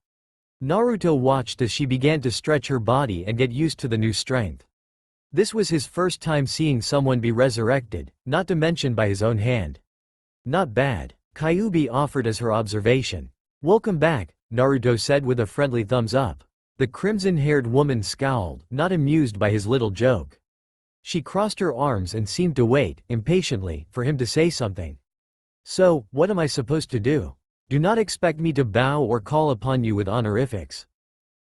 Naruto watched as she began to stretch her body and get used to the new strength. This was his first time seeing someone be resurrected, not to mention by his own hand. Not bad. Kyuubi offered as her observation. Welcome back, Naruto said with a friendly thumbs up. The crimson-haired woman scowled, not amused by his little joke. She crossed her arms and seemed to wait, impatiently, for him to say something. So, what am I supposed to do? Do not expect me to bow or call upon you with honorifics.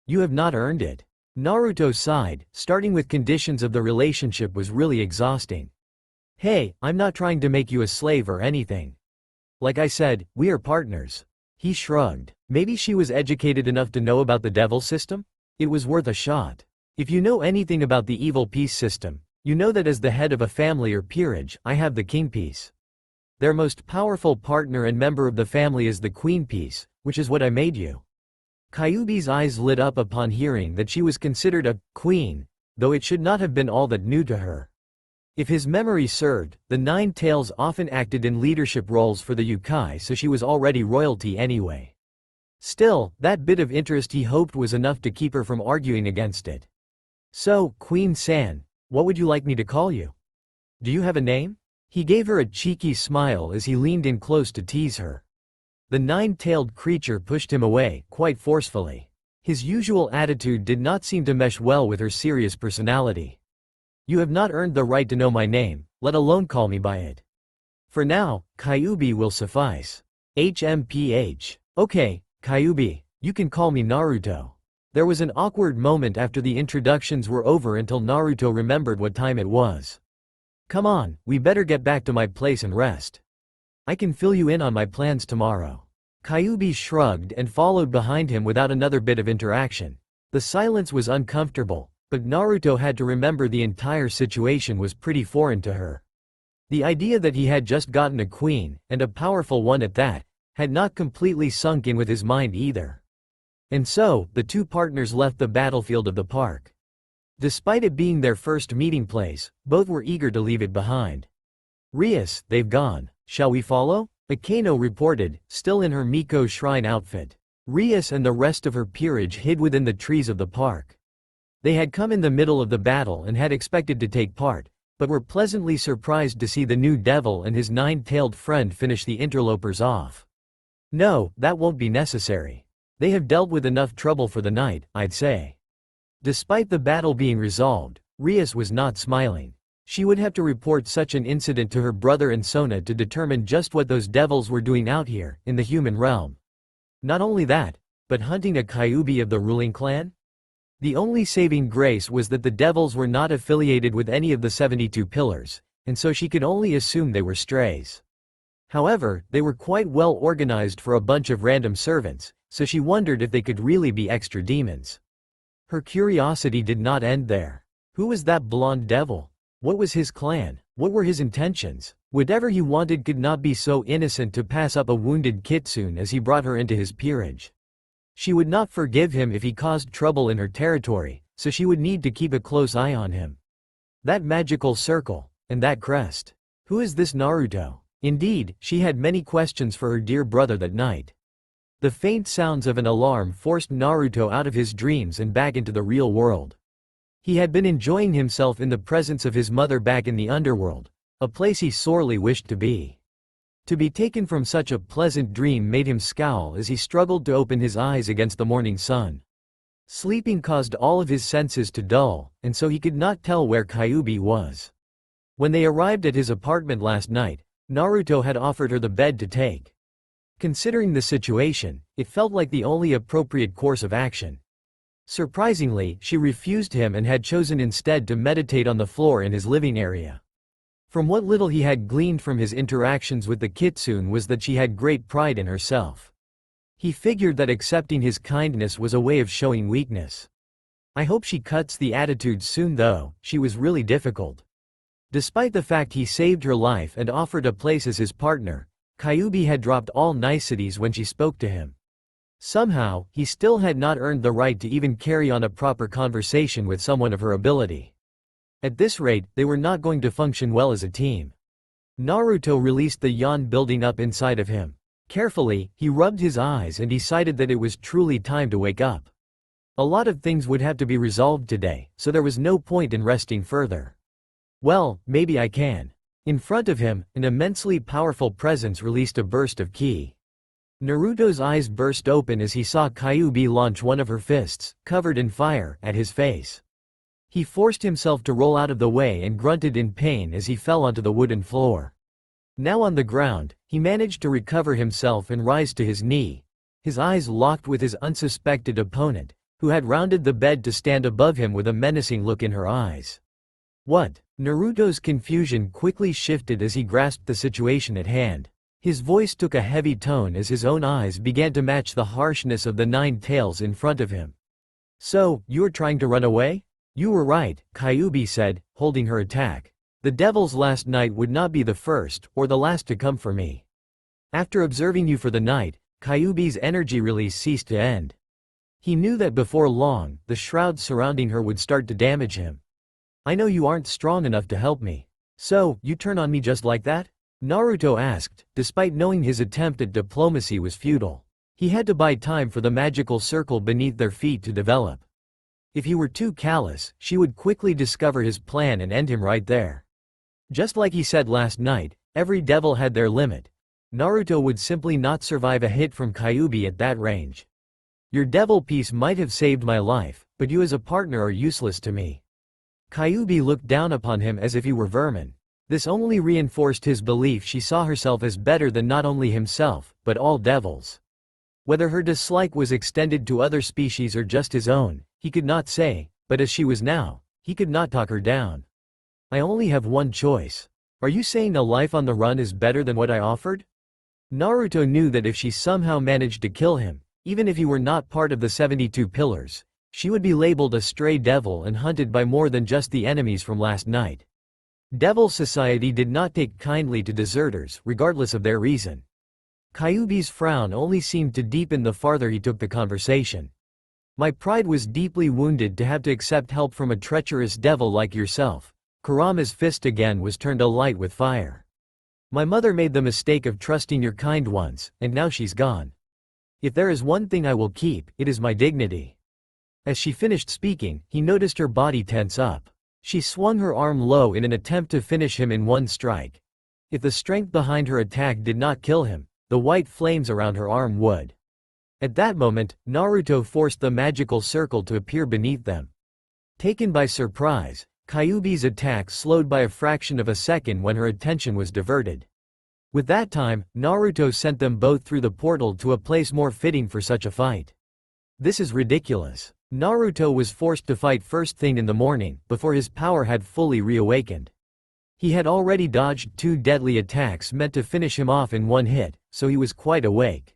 You have not earned it. Naruto sighed, starting with conditions of the relationship was really exhausting. Hey, I'm not trying to make you a slave or anything. Like I said, we are partners. He shrugged. Maybe she was educated enough to know about the devil system? It was worth a shot. If you know anything about the evil piece system, you know that as the head of a family or peerage, I have the king piece. Their most powerful partner and member of the family is the queen piece, which is what I made you. Kyuubi's eyes lit up upon hearing that she was considered a queen, though it should not have been all that new to her. If his memory served, the 9 tails often acted in leadership roles for the Yukai, so she was already royalty anyway. Still, that bit of interest he hoped was enough to keep her from arguing against it. So, Queen San, what would you like me to call you? Do you have a name? He gave her a cheeky smile as he leaned in close to tease her. The 9-tailed creature pushed him away, quite forcefully. His usual attitude did not seem to mesh well with her serious personality. You have not earned the right to know my name, let alone call me by it. For now, Kyuubi will suffice. HMPH. Okay, Kyuubi, you can call me Naruto. There was an awkward moment after the introductions were over until Naruto remembered what time it was. Come on, we better get back to my place and rest. I can fill you in on my plans tomorrow. Kyuubi shrugged and followed behind him without another bit of interaction. The silence was uncomfortable, but Naruto had to remember the entire situation was pretty foreign to her. The idea that he had just gotten a queen, and a powerful one at that, had not completely sunk in with his mind either. And so, the two partners left the battlefield of the park. Despite it being their first meeting place, both were eager to leave it behind. "Rias, they've gone. Shall we follow?" Akeno reported, still in her Miko shrine outfit. Rias and the rest of her peerage hid within the trees of the park. They had come in the middle of the battle and had expected to take part, but were pleasantly surprised to see the new devil and his nine-tailed friend finish the interlopers off. "No, that won't be necessary. They have dealt with enough trouble for the night, I'd say." Despite the battle being resolved, Rias was not smiling. She would have to report such an incident to her brother and Sona to determine just what those devils were doing out here, in the human realm. Not only that, but hunting a Kyuubi of the ruling clan? The only saving grace was that the devils were not affiliated with any of the 72 pillars, and so she could only assume they were strays. However, they were quite well organized for a bunch of random servants, so she wondered if they could really be extra demons. Her curiosity did not end there. Who was that blonde devil? What was his clan? What were his intentions? Whatever he wanted could not be so innocent to pass up a wounded kitsune as he brought her into his peerage. She would not forgive him if he caused trouble in her territory, so she would need to keep a close eye on him. That magical circle, and that crest. Who is this Naruto? Indeed, she had many questions for her dear brother that night. The faint sounds of an alarm forced Naruto out of his dreams and back into the real world. He had been enjoying himself in the presence of his mother back in the underworld, a place he sorely wished to be. To be taken from such a pleasant dream made him scowl as he struggled to open his eyes against the morning sun. Sleeping caused all of his senses to dull, and so he could not tell where Kyuubi was. When they arrived at his apartment last night, Naruto had offered her the bed to take. Considering the situation, it felt like the only appropriate course of action. Surprisingly, she refused him and had chosen instead to meditate on the floor in his living area. From what little he had gleaned from his interactions with the kitsune was that she had great pride in herself. He figured that accepting his kindness was a way of showing weakness. I hope she cuts the attitude soon though, she was really difficult. Despite the fact he saved her life and offered a place as his partner, Kyuubi had dropped all niceties when she spoke to him. Somehow, he still had not earned the right to even carry on a proper conversation with someone of her ability. At this rate, they were not going to function well as a team. Naruto released the yawn building up inside of him. Carefully, he rubbed his eyes and decided that it was truly time to wake up. A lot of things would have to be resolved today, so there was no point in resting further. Well, maybe I can. In front of him, an immensely powerful presence released a burst of ki. Naruto's eyes burst open as he saw Kyuubi launch one of her fists, covered in fire, at his face. He forced himself to roll out of the way and grunted in pain as he fell onto the wooden floor. Now on the ground, he managed to recover himself and rise to his knee, his eyes locked with his unsuspected opponent, who had rounded the bed to stand above him with a menacing look in her eyes. What? Naruto's confusion quickly shifted as he grasped the situation at hand. His voice took a heavy tone as his own eyes began to match the harshness of the 9 tails in front of him. So, you were trying to run away? You were right, Kyuubi said, holding her attack. The devils last night would not be the first, or the last to come for me. After observing you for the night, Kyuubi's energy release ceased to end. He knew that before long, the shrouds surrounding her would start to damage him. I know you aren't strong enough to help me. So, you turn on me just like that? Naruto asked, despite knowing his attempt at diplomacy was futile. He had to buy time for the magical circle beneath their feet to develop. If he were too callous, she would quickly discover his plan and end him right there. Just like he said last night, every devil had their limit. Naruto would simply not survive a hit from Kyuubi at that range. Your devil piece might have saved my life, but you as a partner are useless to me. Kyuubi looked down upon him as if he were vermin. This only reinforced his belief she saw herself as better than not only himself, but all devils. Whether her dislike was extended to other species or just his own, he could not say, but as she was now, he could not talk her down. I only have one choice. Are you saying a life on the run is better than what I offered? Naruto knew that if she somehow managed to kill him, even if he were not part of the 72 pillars, she would be labeled a stray devil and hunted by more than just the enemies from last night. Devil society did not take kindly to deserters, regardless of their reason. Kyuubi's frown only seemed to deepen the farther he took the conversation. My pride was deeply wounded to have to accept help from a treacherous devil like yourself. Kurama's fist again was turned alight with fire. My mother made the mistake of trusting your kind once, and now she's gone. If there is one thing I will keep, it is my dignity. As she finished speaking, he noticed her body tense up. She swung her arm low in an attempt to finish him in one strike. If the strength behind her attack did not kill him, the white flames around her arm would. At that moment, Naruto forced the magical circle to appear beneath them. Taken by surprise, Kyuubi's attack slowed by a fraction of a second when her attention was diverted. With that time, Naruto sent them both through the portal to a place more fitting for such a fight. This is ridiculous. Naruto was forced to fight first thing in the morning, before his power had fully reawakened. He had already dodged 2 deadly attacks meant to finish him off in one hit, so he was quite awake.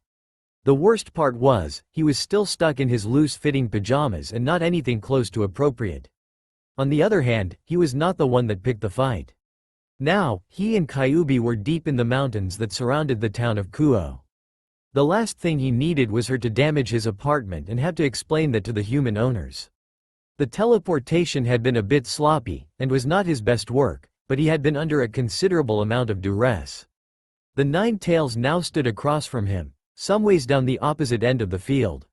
The worst part was, he was still stuck in his loose-fitting pajamas and not anything close to appropriate. On the other hand, he was not the one that picked the fight. Now, he and Kyuubi were deep in the mountains that surrounded the town of Kuoh. The last thing he needed was her to damage his apartment and have to explain that to the human owners. The teleportation had been a bit sloppy, and was not his best work, but he had been under a considerable amount of duress. The 9 tails now stood across from him, some ways down the opposite end of the field.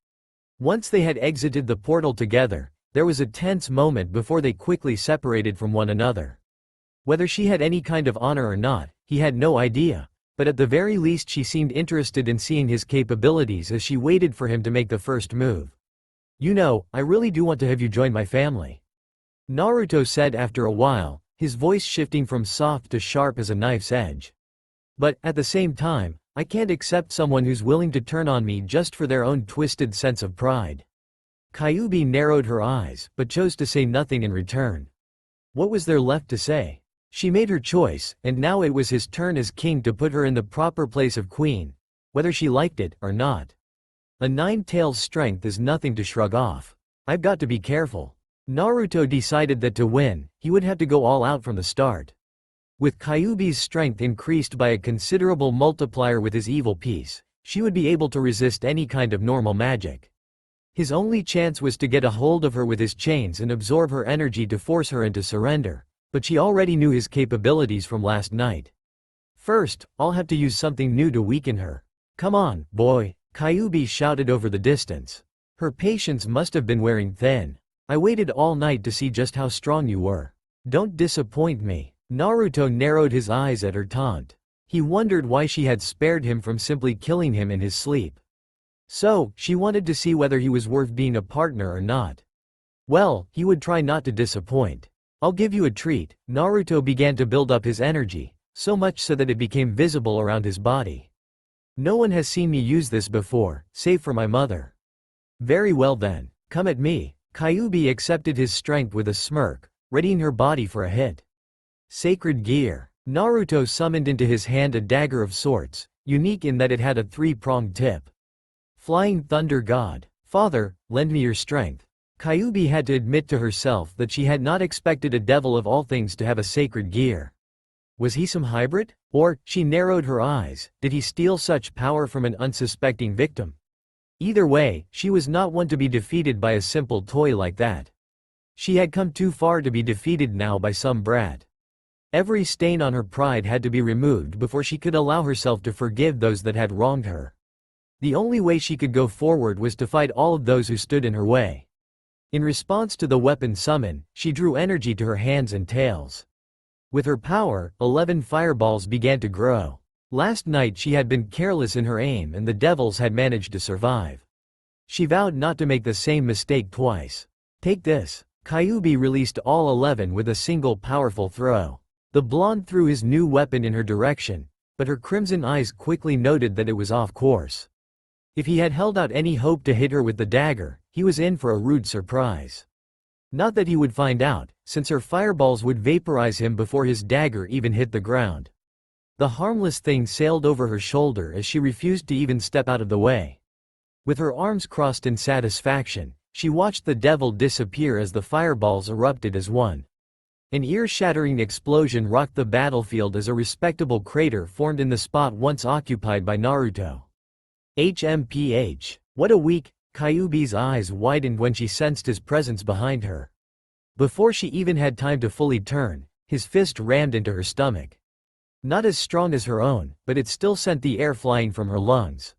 Once they had exited the portal together, there was a tense moment before they quickly separated from one another. Whether she had any kind of honor or not, he had no idea, but at the very least she seemed interested in seeing his capabilities as she waited for him to make the first move. You know, I really do want to have you join my family. Naruto said after a while, his voice shifting from soft to sharp as a knife's edge. But, at the same time, I can't accept someone who's willing to turn on me just for their own twisted sense of pride. Kyuubi narrowed her eyes, but chose to say nothing in return. What was there left to say? She made her choice, and now it was his turn as king to put her in the proper place of queen, whether she liked it or not. A 9 tails strength is nothing to shrug off. I've got to be careful. Naruto decided that to win, he would have to go all out from the start. With Kyuubi's strength increased by a considerable multiplier with his evil piece, she would be able to resist any kind of normal magic. His only chance was to get a hold of her with his chains and absorb her energy to force her into surrender, but she already knew his capabilities from last night. First, I'll have to use something new to weaken her. Come on, boy, Kyuubi shouted over the distance. Her patience must have been wearing thin. I waited all night to see just how strong you were. Don't disappoint me. Naruto narrowed his eyes at her taunt. He wondered why she had spared him from simply killing him in his sleep. So, she wanted to see whether he was worth being a partner or not. Well, he would try not to disappoint. I'll give you a treat. Naruto began to build up his energy, so much so that it became visible around his body. No one has seen me use this before, save for my mother. Very well then, come at me. Kyuubi accepted his strength with a smirk, readying her body for a hit. Sacred gear. Naruto summoned into his hand a dagger of sorts, unique in that it had a 3-pronged tip. Flying Thunder God. Father, lend me your strength. Kyuubi had to admit to herself that she had not expected a devil of all things to have a sacred gear. Was he some hybrid? Or, she narrowed her eyes, did he steal such power from an unsuspecting victim? Either way, she was not one to be defeated by a simple toy like that. She had come too far to be defeated now by some brat. Every stain on her pride had to be removed before she could allow herself to forgive those that had wronged her. The only way she could go forward was to fight all of those who stood in her way. In response to the weapon summon, she drew energy to her hands and tails. With her power, 11 fireballs began to grow. Last night she had been careless in her aim and the devils had managed to survive. She vowed not to make the same mistake twice. Take this. Kyuubi released all 11 with a single powerful throw. The blonde threw his new weapon in her direction, but her crimson eyes quickly noted that it was off course. If he had held out any hope to hit her with the dagger, he was in for a rude surprise. Not that he would find out, since her fireballs would vaporize him before his dagger even hit the ground. The harmless thing sailed over her shoulder as she refused to even step out of the way. With her arms crossed in satisfaction, she watched the devil disappear as the fireballs erupted as one. An ear-shattering explosion rocked the battlefield as a respectable crater formed in the spot once occupied by Naruto. HMPH. What a week! Kyuubi's eyes widened when she sensed his presence behind her. Before she even had time to fully turn, his fist rammed into her stomach. Not as strong as her own, but it still sent the air flying from her lungs.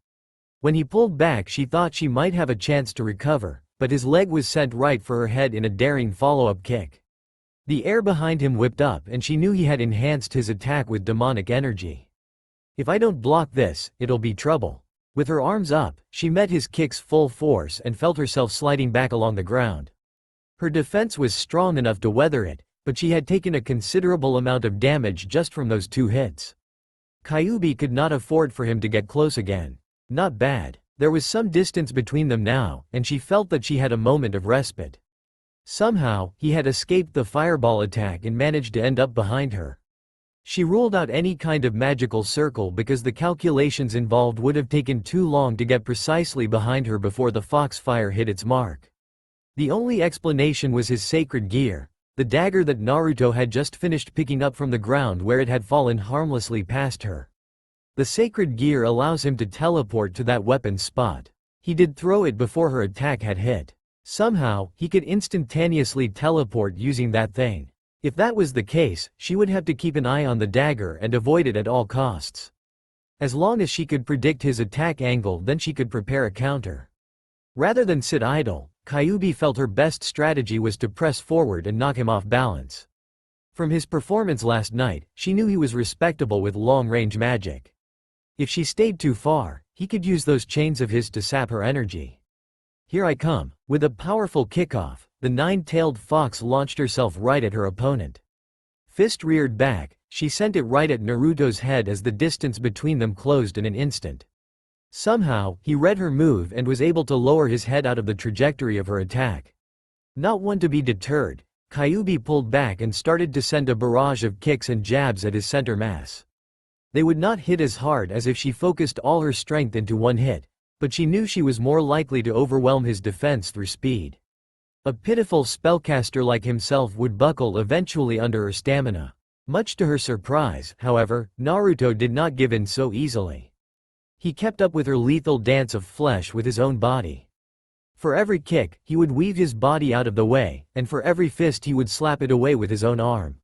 When he pulled back, she thought she might have a chance to recover, but his leg was sent right for her head in a daring follow-up kick. The air behind him whipped up and she knew he had enhanced his attack with demonic energy. If I don't block this, it'll be trouble. With her arms up, she met his kicks full force and felt herself sliding back along the ground. Her defense was strong enough to weather it, but she had taken a considerable amount of damage just from those 2 hits. Kyuubi could not afford for him to get close again. Not bad. There was some distance between them now, and she felt that she had a moment of respite. Somehow, he had escaped the fireball attack and managed to end up behind her. She ruled out any kind of magical circle because the calculations involved would have taken too long to get precisely behind her before the foxfire hit its mark. The only explanation was his sacred gear, the dagger that Naruto had just finished picking up from the ground where it had fallen harmlessly past her. The sacred gear allows him to teleport to that weapon's spot. He did throw it before her attack had hit. Somehow, he could instantaneously teleport using that thing. If that was the case, she would have to keep an eye on the dagger and avoid it at all costs. As long as she could predict his attack angle, then she could prepare a counter. Rather than sit idle, Kyuubi felt her best strategy was to press forward and knock him off balance. From his performance last night, she knew he was respectable with long-range magic. If she stayed too far, he could use those chains of his to sap her energy. Here I come. With a powerful kickoff, the 9-tailed fox launched herself right at her opponent. Fist reared back, she sent it right at Naruto's head as the distance between them closed in an instant. Somehow, he read her move and was able to lower his head out of the trajectory of her attack. Not one to be deterred, Kyuubi pulled back and started to send a barrage of kicks and jabs at his center mass. They would not hit as hard as if she focused all her strength into one hit, but she knew she was more likely to overwhelm his defense through speed. A pitiful spellcaster like himself would buckle eventually under her stamina. Much to her surprise, however, Naruto did not give in so easily. He kept up with her lethal dance of flesh with his own body. For every kick, he would weave his body out of the way, and for every fist he would slap it away with his own arm.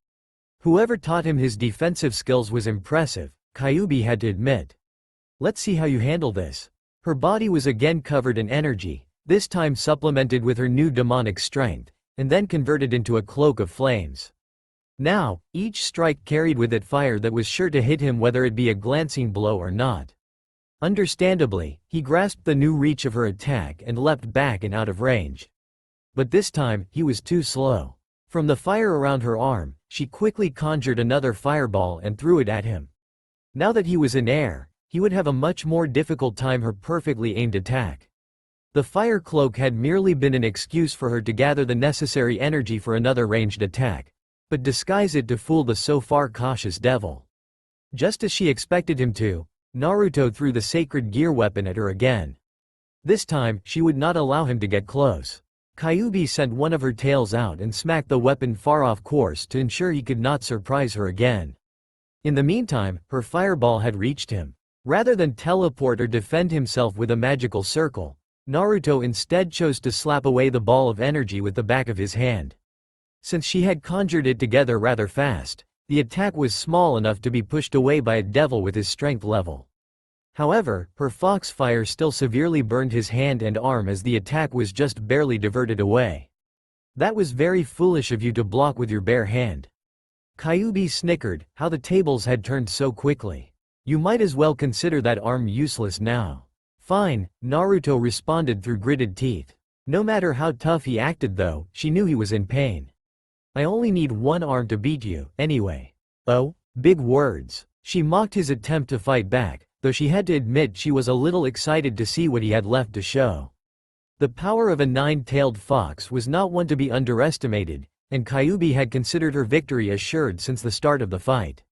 Whoever taught him his defensive skills was impressive, Kyuubi had to admit. Let's see how you handle this. Her body was again covered in energy, this time supplemented with her new demonic strength, and then converted into a cloak of flames. Now, each strike carried with it fire that was sure to hit him whether it be a glancing blow or not. Understandably, he grasped the new reach of her attack and leapt back and out of range. But this time, he was too slow. From the fire around her arm, she quickly conjured another fireball and threw it at him. Now that he was in air, he would have a much more difficult time her perfectly aimed attack. The fire cloak had merely been an excuse for her to gather the necessary energy for another ranged attack, but disguise it to fool the so far cautious devil. Just as she expected him to, Naruto threw the sacred gear weapon at her again. This time, she would not allow him to get close. Kyuubi sent one of her tails out and smacked the weapon far off course to ensure he could not surprise her again. In the meantime, her fireball had reached him. Rather than teleport or defend himself with a magical circle, Naruto instead chose to slap away the ball of energy with the back of his hand. Since she had conjured it together rather fast, the attack was small enough to be pushed away by a devil with his strength level. However, her foxfire still severely burned his hand and arm as the attack was just barely diverted away. That was very foolish of you to block with your bare hand. Kyuubi snickered, how the tables had turned so quickly. You might as well consider that arm useless now. Fine, Naruto responded through gritted teeth. No matter how tough he acted though, she knew he was in pain. I only need one arm to beat you, anyway. Oh? Big words. She mocked his attempt to fight back, though she had to admit she was a little excited to see what he had left to show. The power of a 9-tailed fox was not one to be underestimated, and Kyuubi had considered her victory assured since the start of the fight.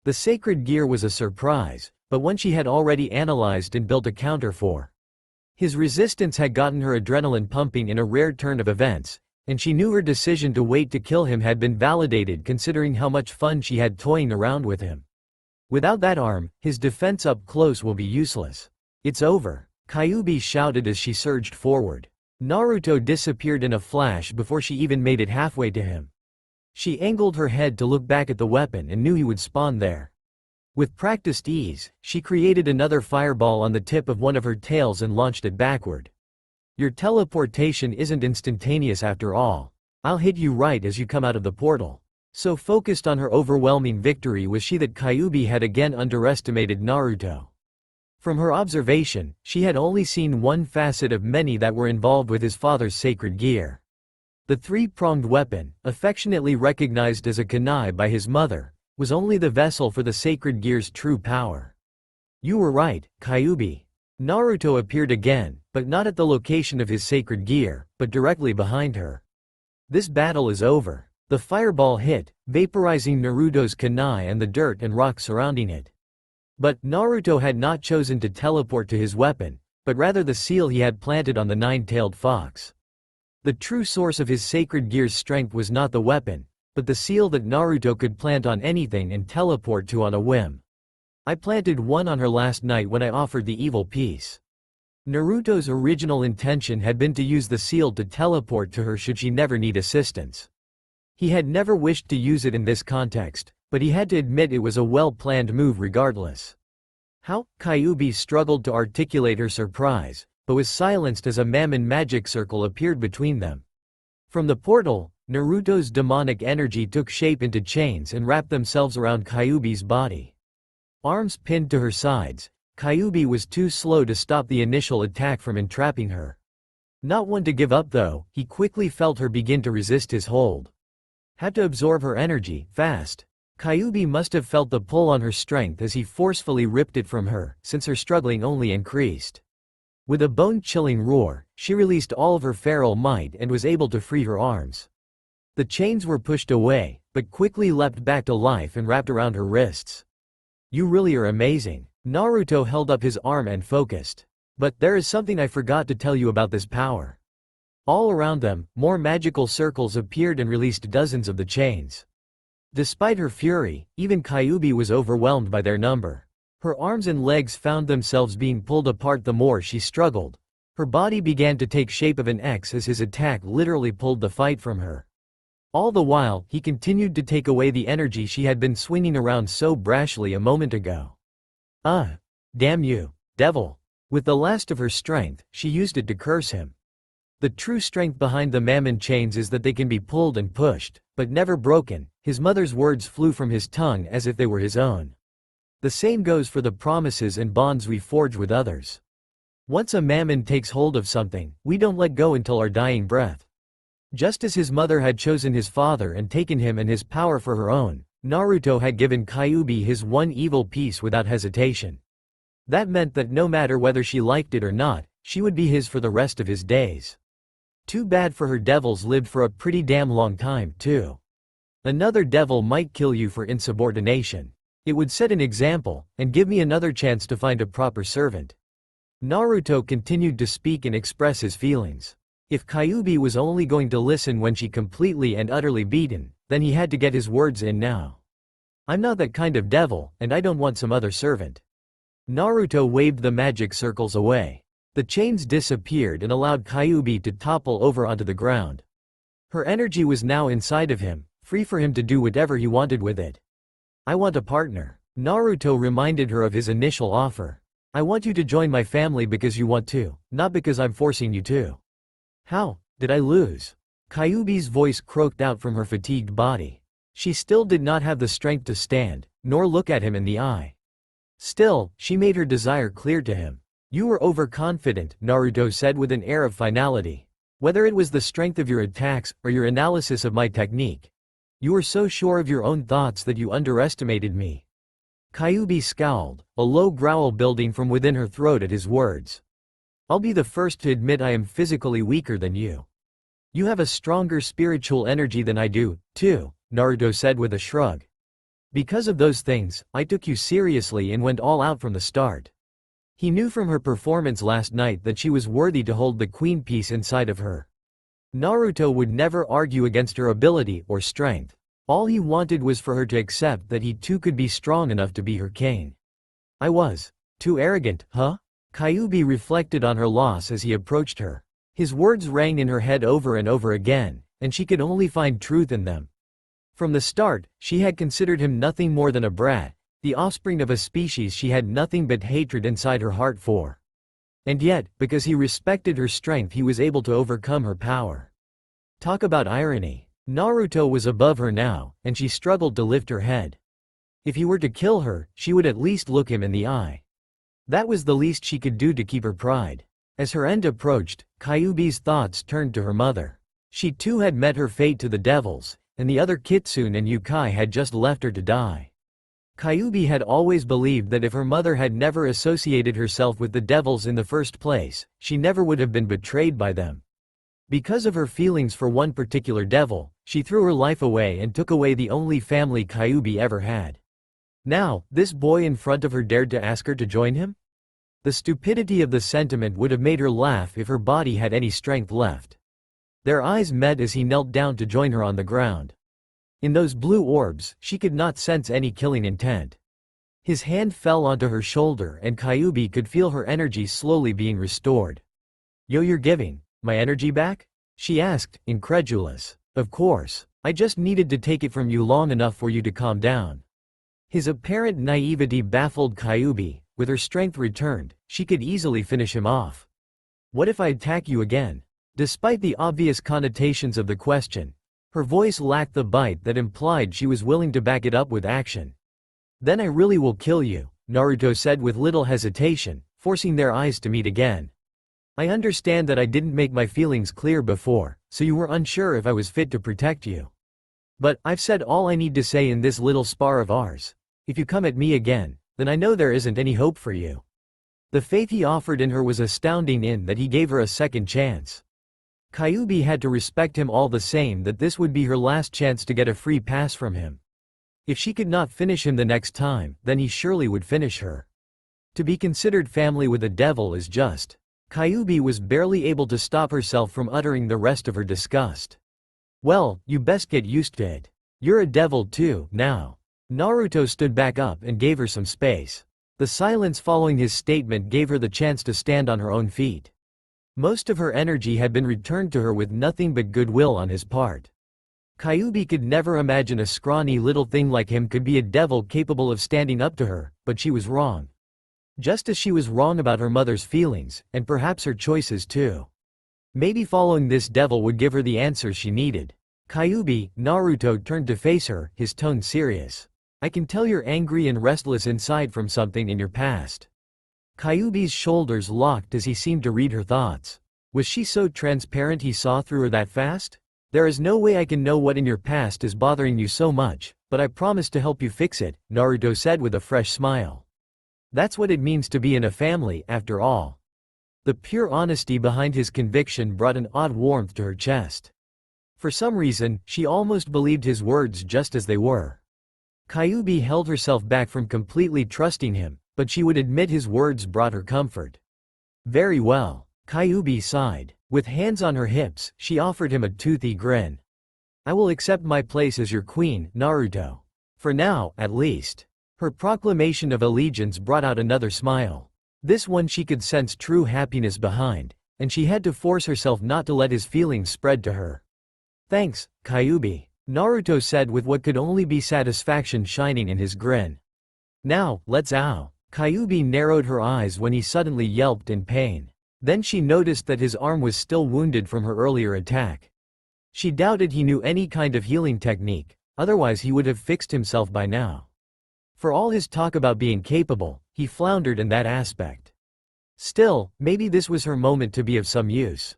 The sacred gear was a surprise, but one she had already analyzed and built a counter for. His resistance had gotten her adrenaline pumping in a rare turn of events, and she knew her decision to wait to kill him had been validated considering how much fun she had toying around with him. Without that arm, his defense up close will be useless. It's over, Kyuubi shouted as she surged forward. Naruto disappeared in a flash before she even made it halfway to him. She angled her head to look back at the weapon and knew he would spawn there. With practiced ease, she created another fireball on the tip of one of her tails and launched it backward. Your teleportation isn't instantaneous after all. I'll hit you right as you come out of the portal. So focused on her overwhelming victory was she that Kyuubi had again underestimated Naruto. From her observation, she had only seen one facet of many that were involved with his father's sacred gear. The three-pronged weapon, affectionately recognized as a kunai by his mother, was only the vessel for the sacred gear's true power. You were right, Kyuubi. Naruto appeared again, but not at the location of his sacred gear, but directly behind her. This battle is over. The fireball hit, vaporizing Naruto's kunai and the dirt and rock surrounding it. But Naruto had not chosen to teleport to his weapon, but rather the seal he had planted on the nine-tailed fox. The true source of his sacred gear's strength was not the weapon, but the seal that Naruto could plant on anything and teleport to on a whim. I planted one on her last night when I offered the evil piece. Naruto's original intention had been to use the seal to teleport to her should she never need assistance. He had never wished to use it in this context, but he had to admit it was a well-planned move regardless. How? Kyuubi struggled to articulate her surprise, but was silenced as a mammon magic circle appeared between them. From the portal, Naruto's demonic energy took shape into chains and wrapped themselves around Kyuubi's body. Arms pinned to her sides, Kyuubi was too slow to stop the initial attack from entrapping her. Not one to give up though, he quickly felt her begin to resist his hold. Had to absorb her energy, fast. Kyuubi must have felt the pull on her strength as he forcefully ripped it from her, since her struggling only increased. With a bone-chilling roar, she released all of her feral might and was able to free her arms. The chains were pushed away, but quickly leapt back to life and wrapped around her wrists. You really are amazing. Naruto held up his arm and focused. But there is something I forgot to tell you about this power. All around them, more magical circles appeared and released dozens of the chains. Despite her fury, even Kyuubi was overwhelmed by their number. Her arms and legs found themselves being pulled apart the more she struggled. Her body began to take shape of an X as his attack literally pulled the fight from her. All the while, he continued to take away the energy she had been swinging around so brashly a moment ago. Damn you, devil. With the last of her strength, she used it to curse him. The true strength behind the mammon chains is that they can be pulled and pushed, but never broken. His mother's words flew from his tongue as if they were his own. The same goes for the promises and bonds we forge with others. Once a mammon takes hold of something, we don't let go until our dying breath. Just as his mother had chosen his father and taken him and his power for her own, Naruto had given Kyuubi his one evil piece without hesitation. That meant that no matter whether she liked it or not, she would be his for the rest of his days. Too bad for her devils lived for a pretty damn long time, too. Another devil might kill you for insubordination. It would set an example, and give me another chance to find a proper servant. Naruto continued to speak and express his feelings. If Kyuubi was only going to listen when she completely and utterly beaten, then he had to get his words in now. I'm not that kind of devil, and I don't want some other servant. Naruto waved the magic circles away. The chains disappeared and allowed Kyuubi to topple over onto the ground. Her energy was now inside of him, free for him to do whatever he wanted with it. I want a partner. Naruto reminded her of his initial offer. I want you to join my family because you want to, not because I'm forcing you to. How? Did I lose? Kyuubi's voice croaked out from her fatigued body. She still did not have the strength to stand, nor look at him in the eye. Still, she made her desire clear to him. You were overconfident, Naruto said with an air of finality. Whether it was the strength of your attacks, or your analysis of my technique. You were so sure of your own thoughts that you underestimated me. Kyuubi scowled, a low growl building from within her throat at his words. I'll be the first to admit I am physically weaker than you. You have a stronger spiritual energy than I do, too, Naruto said with a shrug. Because of those things, I took you seriously and went all out from the start. He knew from her performance last night that she was worthy to hold the queen piece inside of her. Naruto would never argue against her ability or strength. All he wanted was for her to accept that he too could be strong enough to be her king. I was too arrogant, huh? Kyuubi reflected on her loss as he approached her. His words rang in her head over and over again, and she could only find truth in them. From the start, she had considered him nothing more than a brat, the offspring of a species she had nothing but hatred inside her heart for. And yet, because he respected her strength, he was able to overcome her power. Talk about irony. Naruto was above her now, and she struggled to lift her head. If he were to kill her, she would at least look him in the eye. That was the least she could do to keep her pride. As her end approached, Kyuubi's thoughts turned to her mother. She too had met her fate to the devils, and the other kitsune and yokai had just left her to die. Kyuubi had always believed that if her mother had never associated herself with the devils in the first place, she never would have been betrayed by them. Because of her feelings for one particular devil, she threw her life away and took away the only family Kyuubi ever had. Now, this boy in front of her dared to ask her to join him? The stupidity of the sentiment would have made her laugh if her body had any strength left. Their eyes met as he knelt down to join her on the ground. In those blue orbs, she could not sense any killing intent. His hand fell onto her shoulder and Kyuubi could feel her energy slowly being restored. Yo, you're giving my energy back? She asked, incredulous. Of course. I just needed to take it from you long enough for you to calm down. His apparent naivety baffled Kyuubi. With her strength returned, she could easily finish him off. What if I attack you again? Despite the obvious connotations of the question, her voice lacked the bite that implied she was willing to back it up with action. Then I really will kill you, Naruto said with little hesitation, forcing their eyes to meet again. I understand that I didn't make my feelings clear before, so you were unsure if I was fit to protect you. But I've said all I need to say in this little spar of ours. If you come at me again, then I know there isn't any hope for you. The faith he offered in her was astounding in that he gave her a second chance. Kyuubi had to respect him all the same that this would be her last chance to get a free pass from him. If she could not finish him the next time, then he surely would finish her. To be considered family with a devil is just. Kyuubi was barely able to stop herself from uttering the rest of her disgust. Well, you best get used to it. You're a devil too, now. Naruto stood back up and gave her some space. The silence following his statement gave her the chance to stand on her own feet. Most of her energy had been returned to her with nothing but goodwill on his part. Kyuubi could never imagine a scrawny little thing like him could be a devil capable of standing up to her, but she was wrong. Just as she was wrong about her mother's feelings, and perhaps her choices too. Maybe following this devil would give her the answers she needed. Kyuubi, Naruto turned to face her, his tone serious. I can tell you're angry and restless inside from something in your past. Kyuubi's shoulders locked as he seemed to read her thoughts. Was she so transparent he saw through her that fast? There is no way I can know what in your past is bothering you so much, but I promise to help you fix it, Naruto said with a fresh smile. That's what it means to be in a family, after all. The pure honesty behind his conviction brought an odd warmth to her chest. For some reason, she almost believed his words just as they were. Kyuubi held herself back from completely trusting him, but she would admit his words brought her comfort. Very well. Kyuubi sighed. With hands on her hips, she offered him a toothy grin. I will accept my place as your queen, Naruto. For now, at least. Her proclamation of allegiance brought out another smile. This one she could sense true happiness behind, and she had to force herself not to let his feelings spread to her. Thanks, Kyuubi, Naruto said with what could only be satisfaction shining in his grin. Now, let's ow. Kyuubi narrowed her eyes when he suddenly yelped in pain. Then she noticed that his arm was still wounded from her earlier attack. She doubted he knew any kind of healing technique, otherwise he would have fixed himself by now. For all his talk about being capable, he floundered in that aspect. Still, maybe this was her moment to be of some use.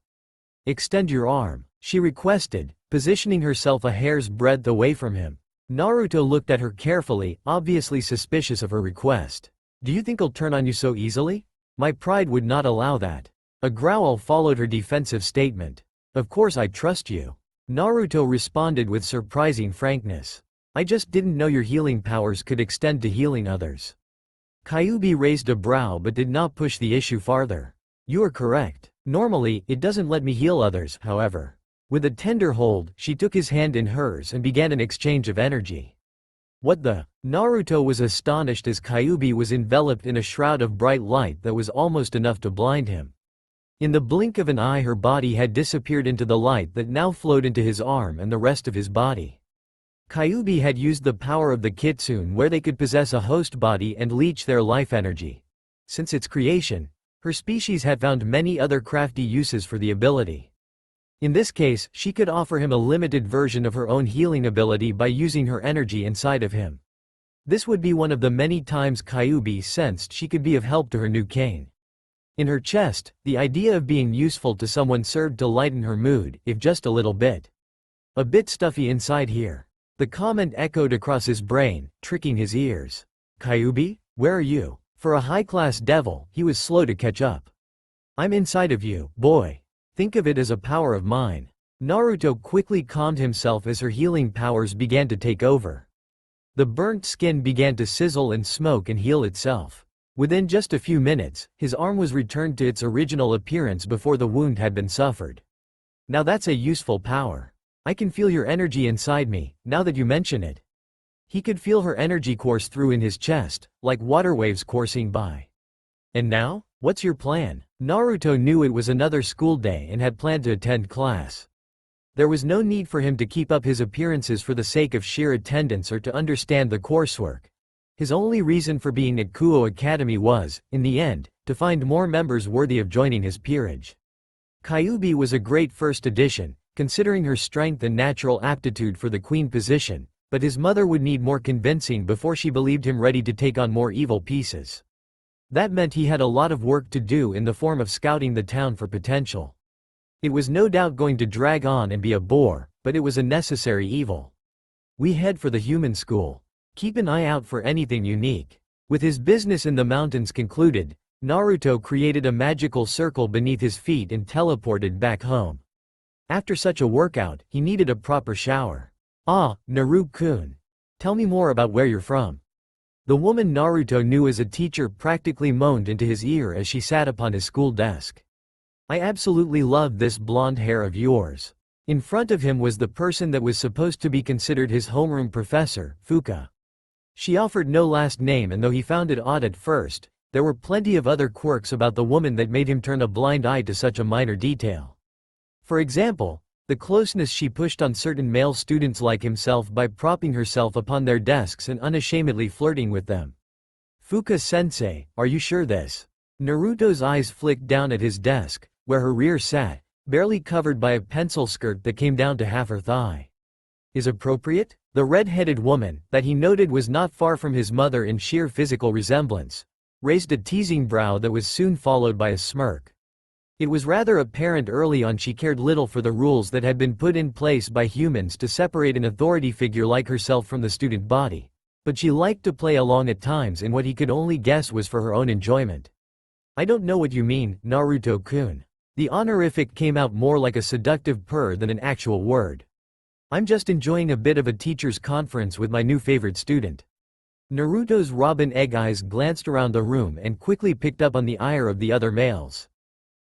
Extend your arm, she requested, positioning herself a hair's breadth away from him. Naruto looked at her carefully, obviously suspicious of her request. Do you think I'll turn on you so easily? My pride would not allow that. A growl followed her defensive statement. Of course I trust you. Naruto responded with surprising frankness. I just didn't know your healing powers could extend to healing others. Kyuubi raised a brow but did not push the issue farther. You are correct. Normally, it doesn't let me heal others, however. With a tender hold, she took his hand in hers and began an exchange of energy. What the? Naruto was astonished as Kyuubi was enveloped in a shroud of bright light that was almost enough to blind him. In the blink of an eye her body had disappeared into the light that now flowed into his arm and the rest of his body. Kyuubi had used the power of the kitsune where they could possess a host body and leech their life energy. Since its creation, her species had found many other crafty uses for the ability. In this case, she could offer him a limited version of her own healing ability by using her energy inside of him. This would be one of the many times Kyuubi sensed she could be of help to her new Kane. In her chest, the idea of being useful to someone served to lighten her mood, if just a little bit. A bit stuffy inside here. The comment echoed across his brain, tricking his ears. Kyuubi, where are you? For a high-class devil, he was slow to catch up. I'm inside of you, boy. Think of it as a power of mine. Naruto quickly calmed himself as her healing powers began to take over. The burnt skin began to sizzle and smoke and heal itself. Within just a few minutes, his arm was returned to its original appearance before the wound had been suffered. Now that's a useful power. I can feel your energy inside me, now that you mention it. He could feel her energy course through in his chest, like water waves coursing by. And now? What's your plan? Naruto knew it was another school day and had planned to attend class. There was no need for him to keep up his appearances for the sake of sheer attendance or to understand the coursework. His only reason for being at Kuoh Academy was, in the end, to find more members worthy of joining his peerage. Kyuubi was a great first addition, considering her strength and natural aptitude for the queen position, but his mother would need more convincing before she believed him ready to take on more evil pieces. That meant he had a lot of work to do in the form of scouting the town for potential. It was no doubt going to drag on and be a bore, but it was a necessary evil. We head for the human school. Keep an eye out for anything unique. With his business in the mountains concluded, Naruto created a magical circle beneath his feet and teleported back home. After such a workout, he needed a proper shower. Ah, Naru-kun. Tell me more about where you're from. The woman Naruto knew as a teacher practically moaned into his ear as she sat upon his school desk. I absolutely love this blonde hair of yours. In front of him was the person that was supposed to be considered his homeroom professor, Fuka. She offered no last name, and though he found it odd at first, there were plenty of other quirks about the woman that made him turn a blind eye to such a minor detail. For example, the closeness she pushed on certain male students like himself by propping herself upon their desks and unashamedly flirting with them. Fuka-sensei, are you sure this? Naruto's eyes flicked down at his desk, where her rear sat, barely covered by a pencil skirt that came down to half her thigh. Is appropriate? The red-headed woman, that he noted was not far from his mother in sheer physical resemblance, raised a teasing brow that was soon followed by a smirk. It was rather apparent early on she cared little for the rules that had been put in place by humans to separate an authority figure like herself from the student body. But she liked to play along at times in what he could only guess was for her own enjoyment. I don't know what you mean, Naruto-kun. The honorific came out more like a seductive purr than an actual word. I'm just enjoying a bit of a teacher's conference with my new favorite student. Naruto's robin egg eyes glanced around the room and quickly picked up on the ire of the other males.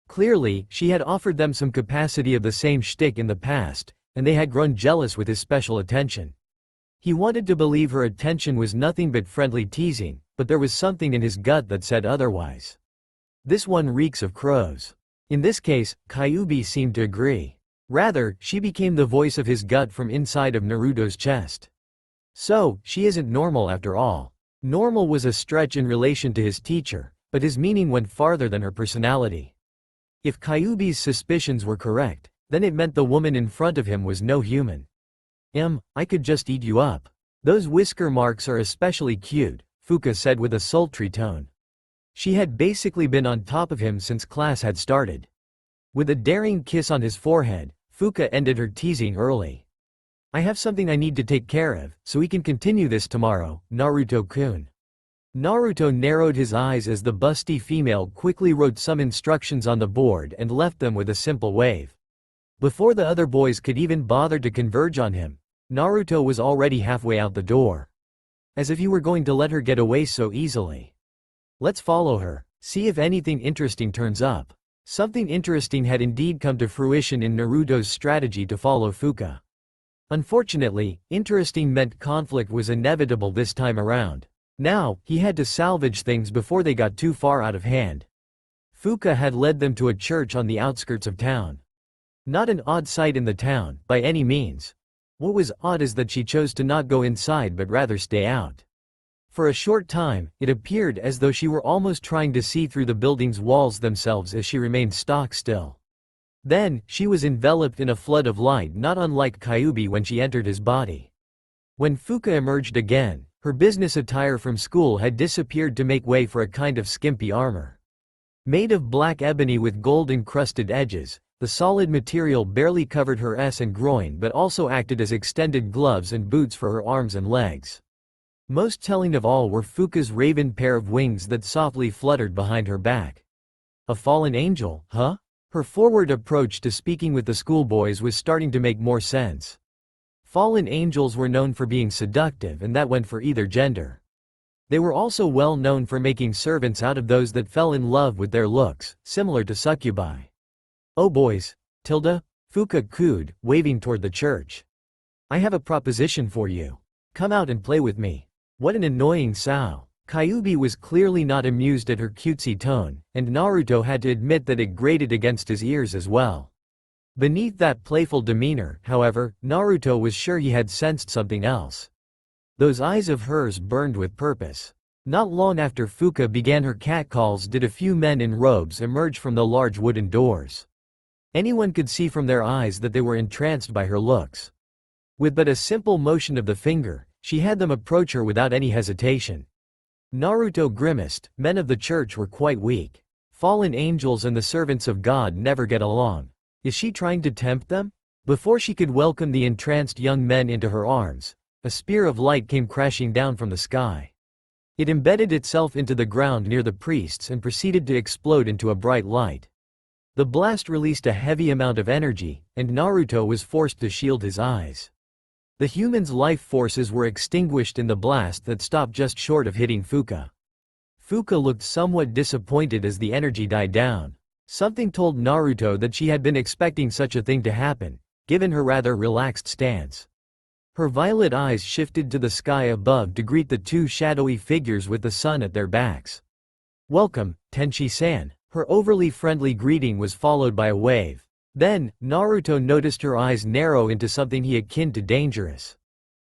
Clearly, she had offered them some capacity of the same shtick in the past, and they had grown jealous with his special attention. He wanted to believe her attention was nothing but friendly teasing, but there was something in his gut that said otherwise. This one reeks of crows. In this case, Kyuubi seemed to agree. Rather, she became the voice of his gut from inside of Naruto's chest. So, she isn't normal after all. Normal was a stretch in relation to his teacher, but his meaning went farther than her personality. If Kyuubi's suspicions were correct, then it meant the woman in front of him was no human. I could just eat you up. Those whisker marks are especially cute, Fuka said with a sultry tone. She had basically been on top of him since class had started. With a daring kiss on his forehead, Fuka ended her teasing early. I have something I need to take care of, so we can continue this tomorrow, Naruto-kun. Naruto narrowed his eyes as the busty female quickly wrote some instructions on the board and left them with a simple wave. Before the other boys could even bother to converge on him, Naruto was already halfway out the door. As if you were going to let her get away so easily. Let's follow her, see if anything interesting turns up. Something interesting had indeed come to fruition in Naruto's strategy to follow Fuka. Unfortunately, interesting meant conflict was inevitable this time around. Now, he had to salvage things before they got too far out of hand. Fuka had led them to a church on the outskirts of town. Not an odd sight in the town, by any means. What was odd is that she chose to not go inside but rather stay out. For a short time, it appeared as though she were almost trying to see through the building's walls themselves as she remained stock still. Then, she was enveloped in a flood of light not unlike Kyuubi when she entered his body. When Fuka emerged again, her business attire from school had disappeared to make way for a kind of skimpy armor. Made of black ebony with gold-encrusted edges, the solid material barely covered her ass and groin but also acted as extended gloves and boots for her arms and legs. Most telling of all were Fuka's raven pair of wings that softly fluttered behind her back. A fallen angel, huh? Her forward approach to speaking with the schoolboys was starting to make more sense. Fallen angels were known for being seductive, and that went for either gender. They were also well known for making servants out of those that fell in love with their looks, similar to succubi. Oh boys, Tilda, Fuka cooed, waving toward the church. I have a proposition for you. Come out and play with me. What an annoying sow. Kyuubi was clearly not amused at her cutesy tone, and Naruto had to admit that it grated against his ears as well. Beneath that playful demeanor, however, Naruto was sure he had sensed something else. Those eyes of hers burned with purpose. Not long after Fuka began her catcalls did a few men in robes emerge from the large wooden doors. Anyone could see from their eyes that they were entranced by her looks. With but a simple motion of the finger, she had them approach her without any hesitation. Naruto grimaced. Men of the church were quite weak. Fallen angels and the servants of God never get along. Is she trying to tempt them? Before she could welcome the entranced young men into her arms, a spear of light came crashing down from the sky. It embedded itself into the ground near the priests and proceeded to explode into a bright light. The blast released a heavy amount of energy, and Naruto was forced to shield his eyes. The human's life forces were extinguished in the blast that stopped just short of hitting Fuka. Fuka looked somewhat disappointed as the energy died down. Something told Naruto that she had been expecting such a thing to happen, given her rather relaxed stance. Her violet eyes shifted to the sky above to greet the two shadowy figures with the sun at their backs. Welcome, Tenchi-san. Her overly friendly greeting was followed by a wave. Then, Naruto noticed her eyes narrow into something he akin to dangerous.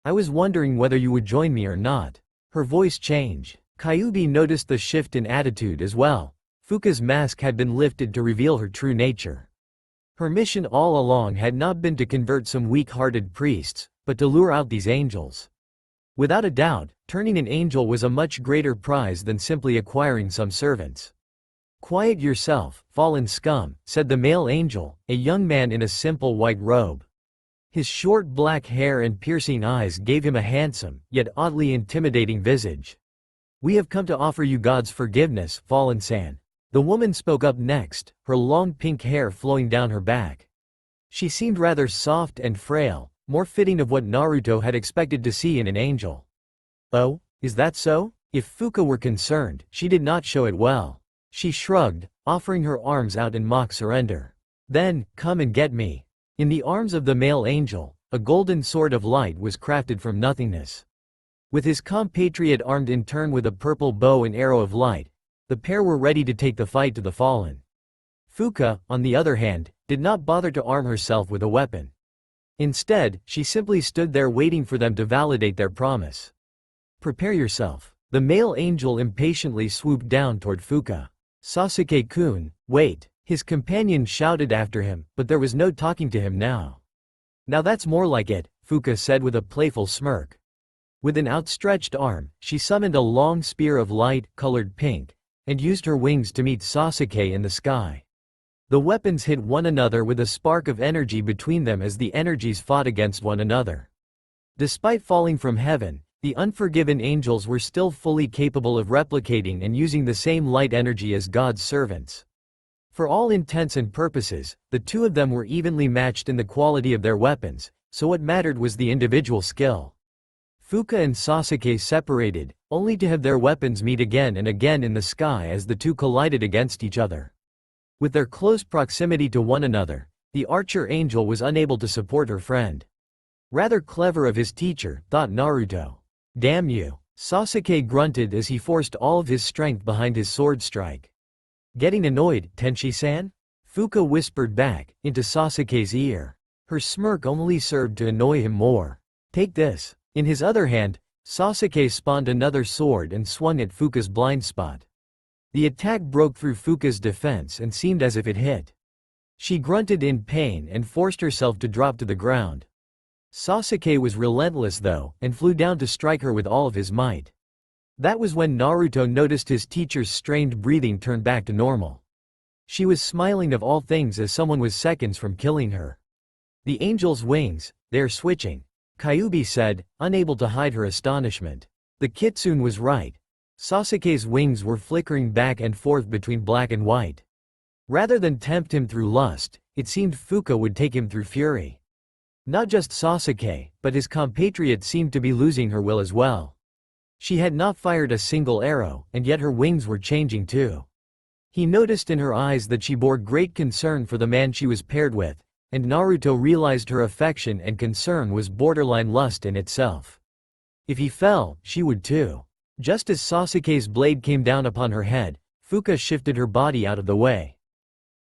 I was wondering whether you would join me or not. Her voice changed. Kyuubi noticed the shift in attitude as well. Fuka's mask had been lifted to reveal her true nature. Her mission all along had not been to convert some weak-hearted priests, but to lure out these angels. Without a doubt, turning an angel was a much greater prize than simply acquiring some servants. Quiet yourself, fallen scum, said the male angel, a young man in a simple white robe. His short black hair and piercing eyes gave him a handsome, yet oddly intimidating visage. We have come to offer you God's forgiveness, fallen-san. The woman spoke up next, her long pink hair flowing down her back. She seemed rather soft and frail, more fitting of what Naruto had expected to see in an angel. Oh, is that so? If Fuka were concerned, she did not show it well. She shrugged, offering her arms out in mock surrender. Then, come and get me. In the arms of the male angel, a golden sword of light was crafted from nothingness. With his compatriot armed in turn with a purple bow and arrow of light, the pair were ready to take the fight to the fallen. Fuka, on the other hand, did not bother to arm herself with a weapon. Instead, she simply stood there waiting for them to validate their promise. Prepare yourself. The male angel impatiently swooped down toward Fuka. Sasuke-kun, wait, his companion shouted after him, but there was no talking to him now. Now that's more like it, Fuka said with a playful smirk. With an outstretched arm, she summoned a long spear of light, colored pink, and used her wings to meet Sasuke in the sky. The weapons hit one another with a spark of energy between them as the energies fought against one another. Despite falling from heaven, the unforgiven angels were still fully capable of replicating and using the same light energy as God's servants. For all intents and purposes, the two of them were evenly matched in the quality of their weapons, so what mattered was the individual skill. Fuka and Sasuke separated, only to have their weapons meet again and again in the sky as the two collided against each other. With their close proximity to one another, the archer angel was unable to support her friend. Rather clever of his teacher, thought Naruto. Damn you. Sasuke grunted as he forced all of his strength behind his sword strike. Getting annoyed, Tenshi-san? Fuka whispered back, into Sasuke's ear. Her smirk only served to annoy him more. Take this. In his other hand, Sasuke spawned another sword and swung at Fuka's blind spot. The attack broke through Fuka's defense and seemed as if it hit. She grunted in pain and forced herself to drop to the ground. Sasuke was relentless though, and flew down to strike her with all of his might. That was when Naruto noticed his teacher's strained breathing turn back to normal. She was smiling of all things as someone was seconds from killing her. The angel's wings, they're switching. Kyuubi said, unable to hide her astonishment. The kitsune was right. Sasuke's wings were flickering back and forth between black and white. Rather than tempt him through lust, it seemed Fuka would take him through fury. Not just Sasuke, but his compatriot seemed to be losing her will as well. She had not fired a single arrow, and yet her wings were changing too. He noticed in her eyes that she bore great concern for the man she was paired with, and Naruto realized her affection and concern was borderline lust in itself. If he fell, she would too. Just as Sasuke's blade came down upon her head, Fuka shifted her body out of the way.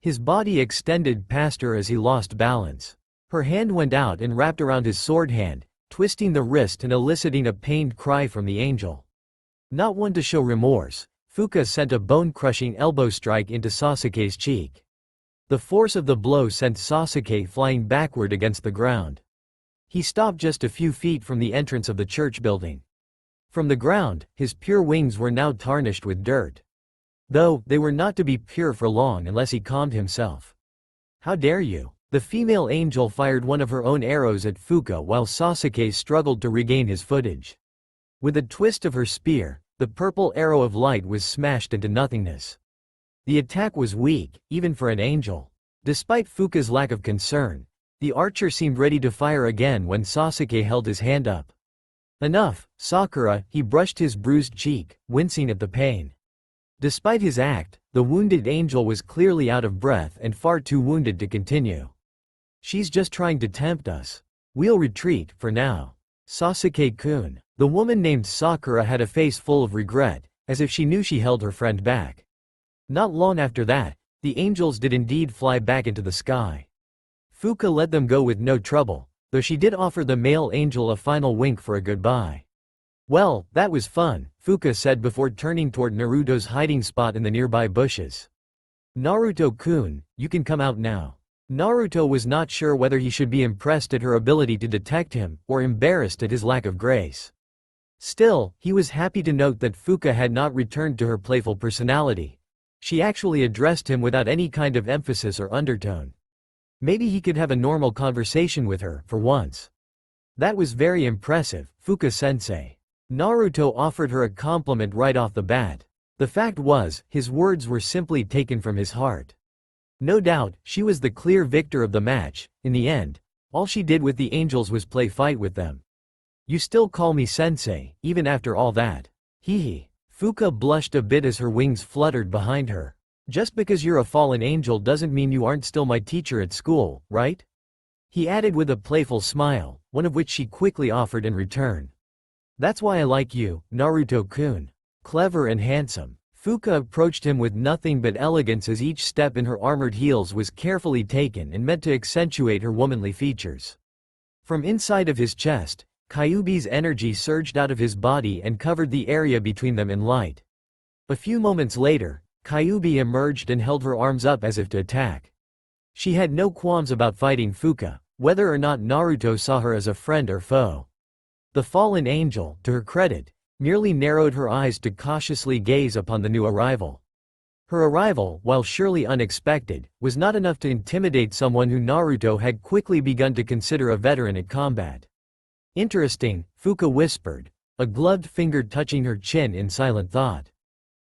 His body extended past her as he lost balance. Her hand went out and wrapped around his sword hand, twisting the wrist and eliciting a pained cry from the angel. Not one to show remorse, Fuka sent a bone-crushing elbow strike into Sasuke's cheek. The force of the blow sent Sasuke flying backward against the ground. He stopped just a few feet from the entrance of the church building. From the ground, his pure wings were now tarnished with dirt. Though, they were not to be pure for long unless he calmed himself. How dare you? The female angel fired one of her own arrows at Fuka while Sasuke struggled to regain his footage. With a twist of her spear, the purple arrow of light was smashed into nothingness. The attack was weak, even for an angel. Despite Fuka's lack of concern, the archer seemed ready to fire again when Sasuke held his hand up. Enough, Sakura, he brushed his bruised cheek, wincing at the pain. Despite his act, the wounded angel was clearly out of breath and far too wounded to continue. She's just trying to tempt us. We'll retreat, for now. Sasuke-kun. The woman named Sakura had a face full of regret, as if she knew she held her friend back. Not long after that, the angels did indeed fly back into the sky. Fuka let them go with no trouble, though she did offer the male angel a final wink for a goodbye. Well, that was fun, Fuka said before turning toward Naruto's hiding spot in the nearby bushes. Naruto-kun, you can come out now. Naruto was not sure whether he should be impressed at her ability to detect him, or embarrassed at his lack of grace. Still, he was happy to note that Fuka had not returned to her playful personality. She actually addressed him without any kind of emphasis or undertone. Maybe he could have a normal conversation with her, for once. That was very impressive, Fuka-sensei. Naruto offered her a compliment right off the bat. The fact was, his words were simply taken from his heart. No doubt, she was the clear victor of the match. In the end, all she did with the angels was play fight with them. You still call me sensei, even after all that. Hee. Fuka blushed a bit as her wings fluttered behind her. Just because you're a fallen angel doesn't mean you aren't still my teacher at school, right? He added with a playful smile, one of which she quickly offered in return. That's why I like you, Naruto-kun. Clever and handsome. Fuka approached him with nothing but elegance as each step in her armored heels was carefully taken and meant to accentuate her womanly features. From inside of his chest, Kyuubi's energy surged out of his body and covered the area between them in light. A few moments later, Kyuubi emerged and held her arms up as if to attack. She had no qualms about fighting Fuka, whether or not Naruto saw her as a friend or foe. The fallen angel, to her credit, merely narrowed her eyes to cautiously gaze upon the new arrival. Her arrival, while surely unexpected, was not enough to intimidate someone who Naruto had quickly begun to consider a veteran at combat. Interesting, Fuka whispered, a gloved finger touching her chin in silent thought.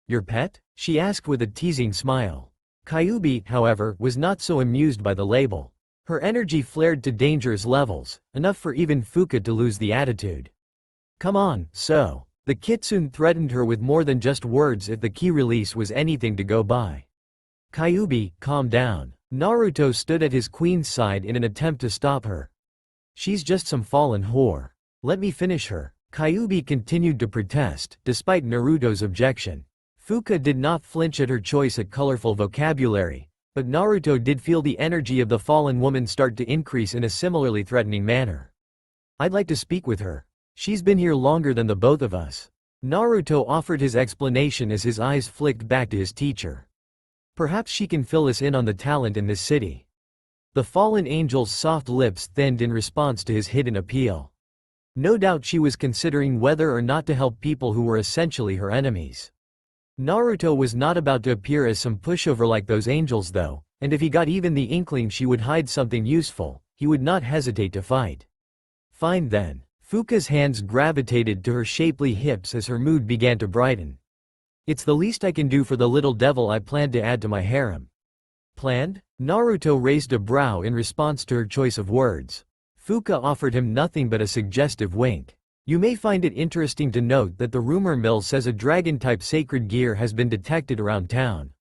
Your pet? She asked with a teasing smile. Kyuubi, however, was not so amused by the label. Her energy flared to dangerous levels, enough for even Fuka to lose the attitude. Come on, so. The kitsune threatened her with more than just words if the key release was anything to go by. Kyuubi, calm down. Naruto stood at his queen's side in an attempt to stop her. She's just some fallen whore. Let me finish her. Kyuubi continued to protest, despite Naruto's objection. Fuka did not flinch at her choice at colorful vocabulary, but Naruto did feel the energy of the fallen woman start to increase in a similarly threatening manner. I'd like to speak with her. She's been here longer than the both of us. Naruto offered his explanation as his eyes flicked back to his teacher. Perhaps she can fill us in on the talent in this city. The fallen angel's soft lips thinned in response to his hidden appeal. No doubt she was considering whether or not to help people who were essentially her enemies. Naruto was not about to appear as some pushover like those angels though, and if he got even the inkling she would hide something useful, he would not hesitate to fight. Fine then. Fuka's hands gravitated to her shapely hips as her mood began to brighten. It's the least I can do for the little devil I planned to add to my harem. Planned? Naruto raised a brow in response to her choice of words. Fuka offered him nothing but a suggestive wink. You may find it interesting to note that the rumor mill says a dragon-type sacred gear has been detected around town.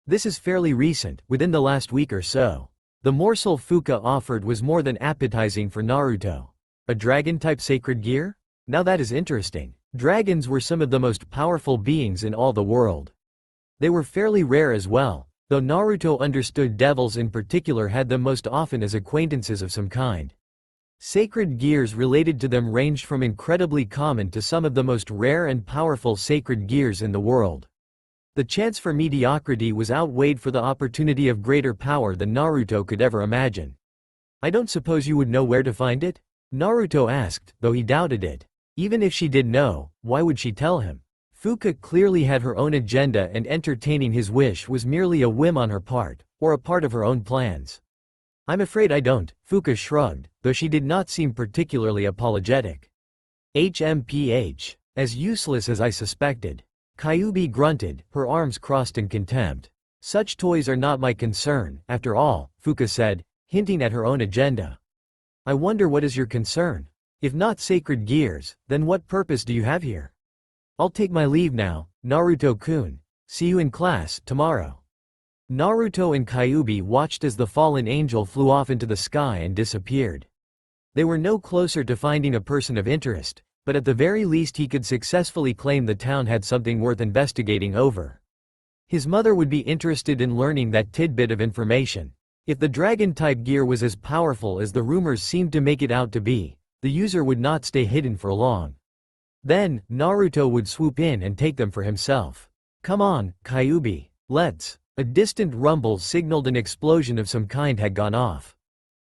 This is fairly recent, within the last week or so. The morsel Fuka offered was more than appetizing for Naruto. A dragon-type sacred gear? Now that is interesting. Dragons were some of the most powerful beings in all the world. They were fairly rare as well, though Naruto understood devils in particular had them most often as acquaintances of some kind. Sacred gears related to them ranged from incredibly common to some of the most rare and powerful sacred gears in the world. The chance for mediocrity was outweighed for the opportunity of greater power than Naruto could ever imagine. I don't suppose you would know where to find it? Naruto asked, though he doubted it. Even if she did know, why would she tell him? Fuka clearly had her own agenda and entertaining his wish was merely a whim on her part, or a part of her own plans. I'm afraid I don't, Fuka shrugged, though she did not seem particularly apologetic. HMPH. As useless as I suspected. Kyuubi grunted, her arms crossed in contempt. Such toys are not my concern, after all, Fuka said, hinting at her own agenda. I wonder what is your concern? If not sacred gears, then what purpose do you have here? I'll take my leave now, Naruto-kun. See you in class, tomorrow. Naruto and Kyuubi watched as the fallen angel flew off into the sky and disappeared. They were no closer to finding a person of interest, but at the very least he could successfully claim the town had something worth investigating over. His mother would be interested in learning that tidbit of information. If the dragon-type gear was as powerful as the rumors seemed to make it out to be, the user would not stay hidden for long. Then, Naruto would swoop in and take them for himself. Come on, Kyuubi, let's. A distant rumble signaled an explosion of some kind had gone off.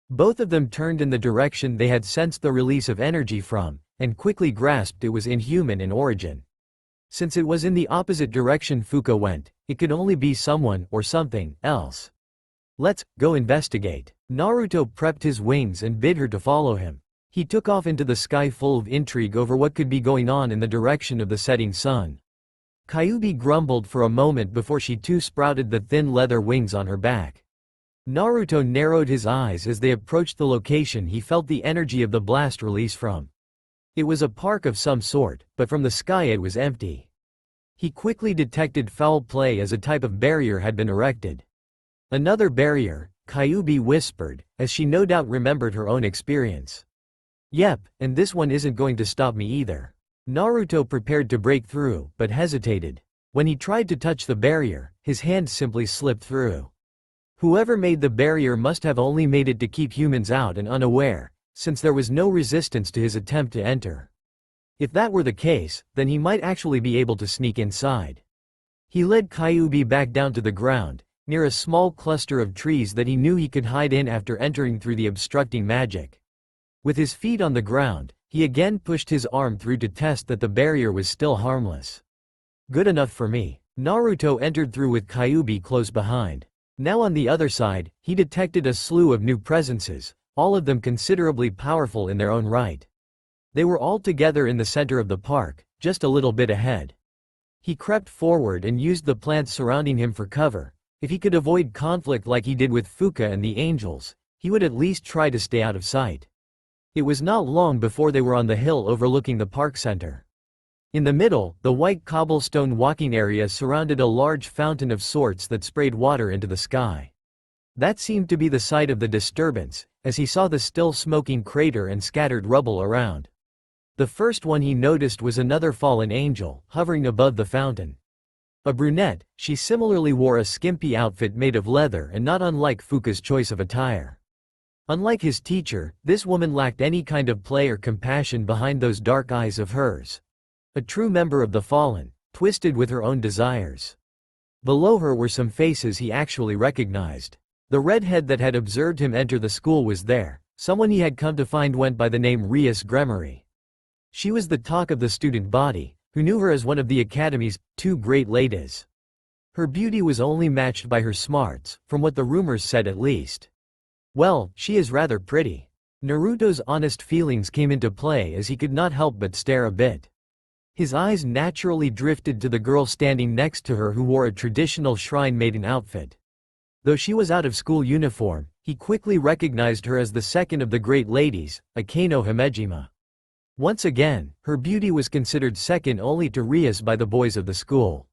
Both of them turned in the direction they had sensed the release of energy from, and quickly grasped it was inhuman in origin. Since it was in the opposite direction Fuka went, it could only be someone or something else. Let's go investigate. Naruto prepped his wings and bid her to follow him. He took off into the sky full of intrigue over what could be going on in the direction of the setting sun. Kyuubi grumbled for a moment before she too sprouted the thin leather wings on her back. Naruto narrowed his eyes as they approached the location he felt the energy of the blast release from. It was a park of some sort, but from the sky it was empty. He quickly detected foul play as a type of barrier had been erected. Another barrier, Kyuubi whispered, as she no doubt remembered her own experience. Yep, and this one isn't going to stop me either. Naruto prepared to break through, but hesitated. When he tried to touch the barrier, his hand simply slipped through. Whoever made the barrier must have only made it to keep humans out and unaware, since there was no resistance to his attempt to enter. If that were the case, then he might actually be able to sneak inside. He led Kyuubi back down to the ground, near a small cluster of trees that he knew he could hide in after entering through the obstructing magic. With his feet on the ground, he again pushed his arm through to test that the barrier was still harmless. Good enough for me. Naruto entered through with Kyuubi close behind. Now on the other side, he detected a slew of new presences, all of them considerably powerful in their own right. They were all together in the center of the park, just a little bit ahead. He crept forward and used the plants surrounding him for cover. If he could avoid conflict like he did with Fuka and the angels, he would at least try to stay out of sight. It was not long before they were on the hill overlooking the park center. In the middle, the white cobblestone walking area surrounded a large fountain of sorts that sprayed water into the sky. That seemed to be the site of the disturbance, as he saw the still smoking crater and scattered rubble around. The first one he noticed was another fallen angel, hovering above the fountain. A brunette, she similarly wore a skimpy outfit made of leather and not unlike Fuka's choice of attire. Unlike his teacher, this woman lacked any kind of play or compassion behind those dark eyes of hers. A true member of the fallen, twisted with her own desires. Below her were some faces he actually recognized. The redhead that had observed him enter the school was there, someone he had come to find went by the name Rias Gremory. She was the talk of the student body, who knew her as one of the academy's two great ladies. Her beauty was only matched by her smarts, from what the rumors said at least. Well, she is rather pretty. Naruto's honest feelings came into play as he could not help but stare a bit. His eyes naturally drifted to the girl standing next to her who wore a traditional shrine maiden outfit. Though she was out of school uniform, he quickly recognized her as the second of the great ladies, Akeno Himejima. Once again, her beauty was considered second only to Rias by the boys of the school.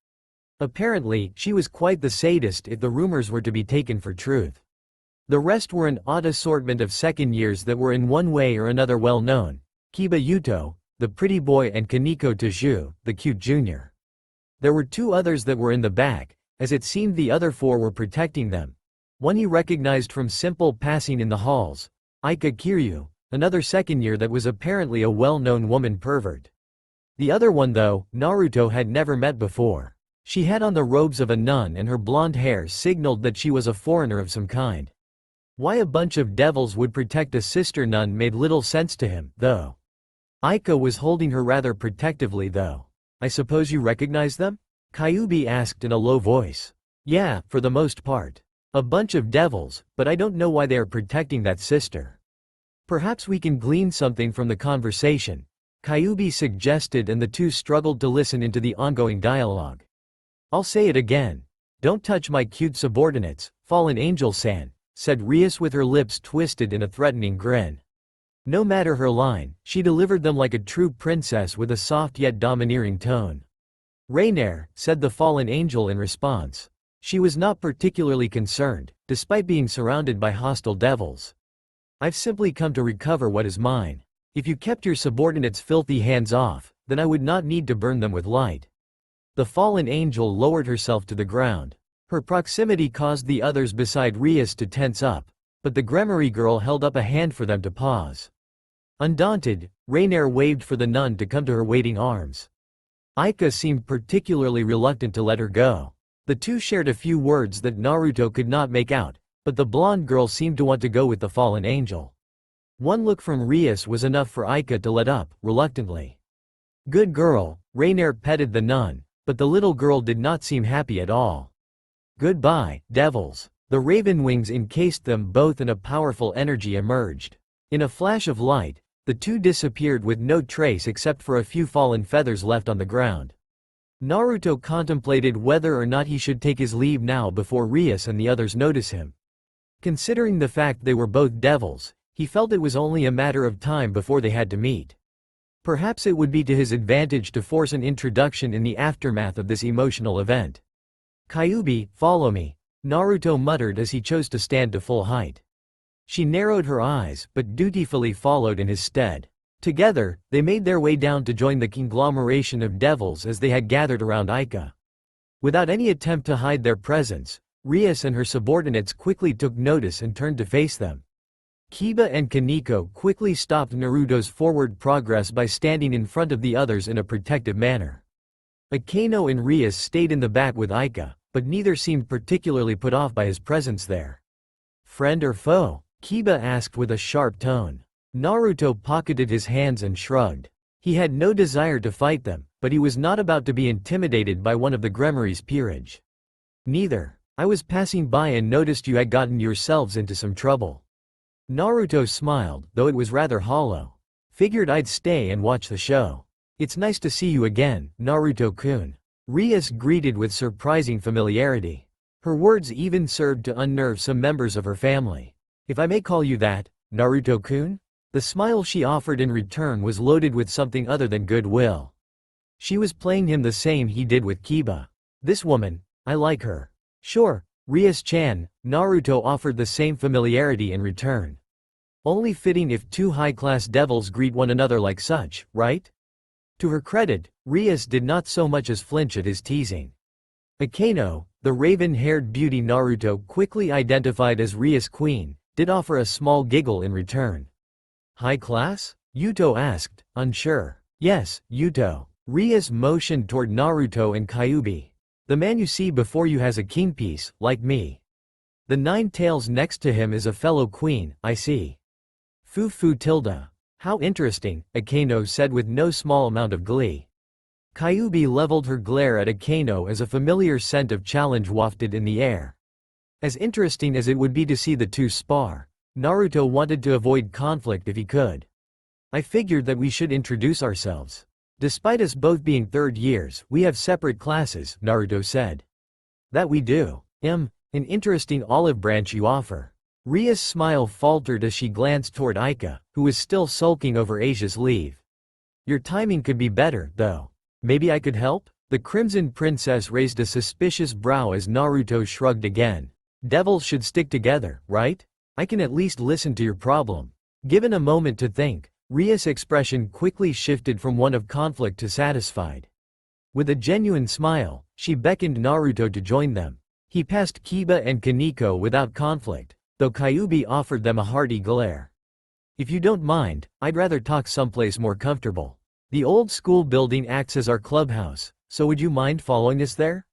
Apparently, she was quite the sadist if the rumors were to be taken for truth. The rest were an odd assortment of second years that were in one way or another well known: Kiba Yuto, the pretty boy, and Kaneko Taju, the cute junior. There were two others that were in the back, as it seemed the other four were protecting them. One he recognized from simple passing in the halls: Ika Kiryu, another second year that was apparently a well-known woman pervert. The other one though, Naruto had never met before. She had on the robes of a nun and her blonde hair signaled that she was a foreigner of some kind. Why a bunch of devils would protect a sister nun made little sense to him, though. Ika was holding her rather protectively though. "I suppose you recognize them?" Kyuubi asked in a low voice. "Yeah, for the most part. A bunch of devils, but I don't know why they are protecting that sister." "Perhaps we can glean something from the conversation," Kyuubi suggested, and the two struggled to listen into the ongoing dialogue. "I'll say it again. Don't touch my cute subordinates, fallen angel-san," said Rias with her lips twisted in a threatening grin. No matter her line, she delivered them like a true princess with a soft yet domineering tone. "Rainier," said the fallen angel in response. She was not particularly concerned, despite being surrounded by hostile devils. "I've simply come to recover what is mine. If you kept your subordinates' filthy hands off, then I would not need to burn them with light." The fallen angel lowered herself to the ground. Her proximity caused the others beside Rias to tense up, but the Gremory girl held up a hand for them to pause. Undaunted, Rainier waved for the nun to come to her waiting arms. Ika seemed particularly reluctant to let her go. The two shared a few words that Naruto could not make out, but the blonde girl seemed to want to go with the fallen angel. One look from Rias was enough for Ika to let up, reluctantly. "Good girl," Rainier petted the nun, but the little girl did not seem happy at all. "Goodbye, devils." The raven wings encased them both and a powerful energy emerged. In a flash of light, the two disappeared with no trace except for a few fallen feathers left on the ground. Naruto contemplated whether or not he should take his leave now before Rias and the others notice him. Considering the fact they were both devils, he felt it was only a matter of time before they had to meet. Perhaps it would be to his advantage to force an introduction in the aftermath of this emotional event. "Kyuubi, follow me," Naruto muttered as he chose to stand to full height. She narrowed her eyes, but dutifully followed in his stead. Together, they made their way down to join the conglomeration of devils as they had gathered around Ika. Without any attempt to hide their presence, Rias and her subordinates quickly took notice and turned to face them. Kiba and Kaneko quickly stopped Naruto's forward progress by standing in front of the others in a protective manner. Akeno and Rias stayed in the back with Ika, but neither seemed particularly put off by his presence there. "Friend or foe?" Kiba asked with a sharp tone. Naruto pocketed his hands and shrugged. He had no desire to fight them, but he was not about to be intimidated by one of the Gremory's peerage. "Neither. I was passing by and noticed you had gotten yourselves into some trouble." Naruto smiled, though it was rather hollow. "Figured I'd stay and watch the show." "It's nice to see you again, Naruto-kun," Rias greeted with surprising familiarity. Her words even served to unnerve some members of her family. If I may call you that, Naruto-kun? The smile she offered in return was loaded with something other than goodwill. She was playing him the same he did with Kiba. This woman, I like her. Sure, Rias-chan, Naruto offered the same familiarity in return. Only fitting if two high-class devils greet one another like such, right? To her credit, Rias did not so much as flinch at his teasing. Akeno, the raven-haired beauty Naruto quickly identified as Rias' queen, did offer a small giggle in return. High class? Yuto asked, unsure. Yes, Yuto. Rias motioned toward Naruto and Kyuubi. The man you see before you has a king piece, like me. The 9 tails next to him is a fellow queen, I see. Fu tilde. How interesting, Akeno said with no small amount of glee. Kyuubi leveled her glare at Akeno as a familiar scent of challenge wafted in the air. As interesting as it would be to see the two spar, Naruto wanted to avoid conflict if he could. I figured that we should introduce ourselves. Despite us both being third years, we have separate classes, Naruto said. That we do. An interesting olive branch you offer. Ria's smile faltered as she glanced toward Aika, who was still sulking over Asia's leave. Your timing could be better, though. Maybe I could help? The Crimson Princess raised a suspicious brow as Naruto shrugged again. Devils should stick together, right? I can at least listen to your problem. Given a moment to think, Ria's expression quickly shifted from one of conflict to satisfied. With a genuine smile, she beckoned Naruto to join them. He passed Kiba and Kaneko without conflict, though Kyuubi offered them a hearty glare. If you don't mind, I'd rather talk someplace more comfortable. The old school building acts as our clubhouse, so would you mind following us there?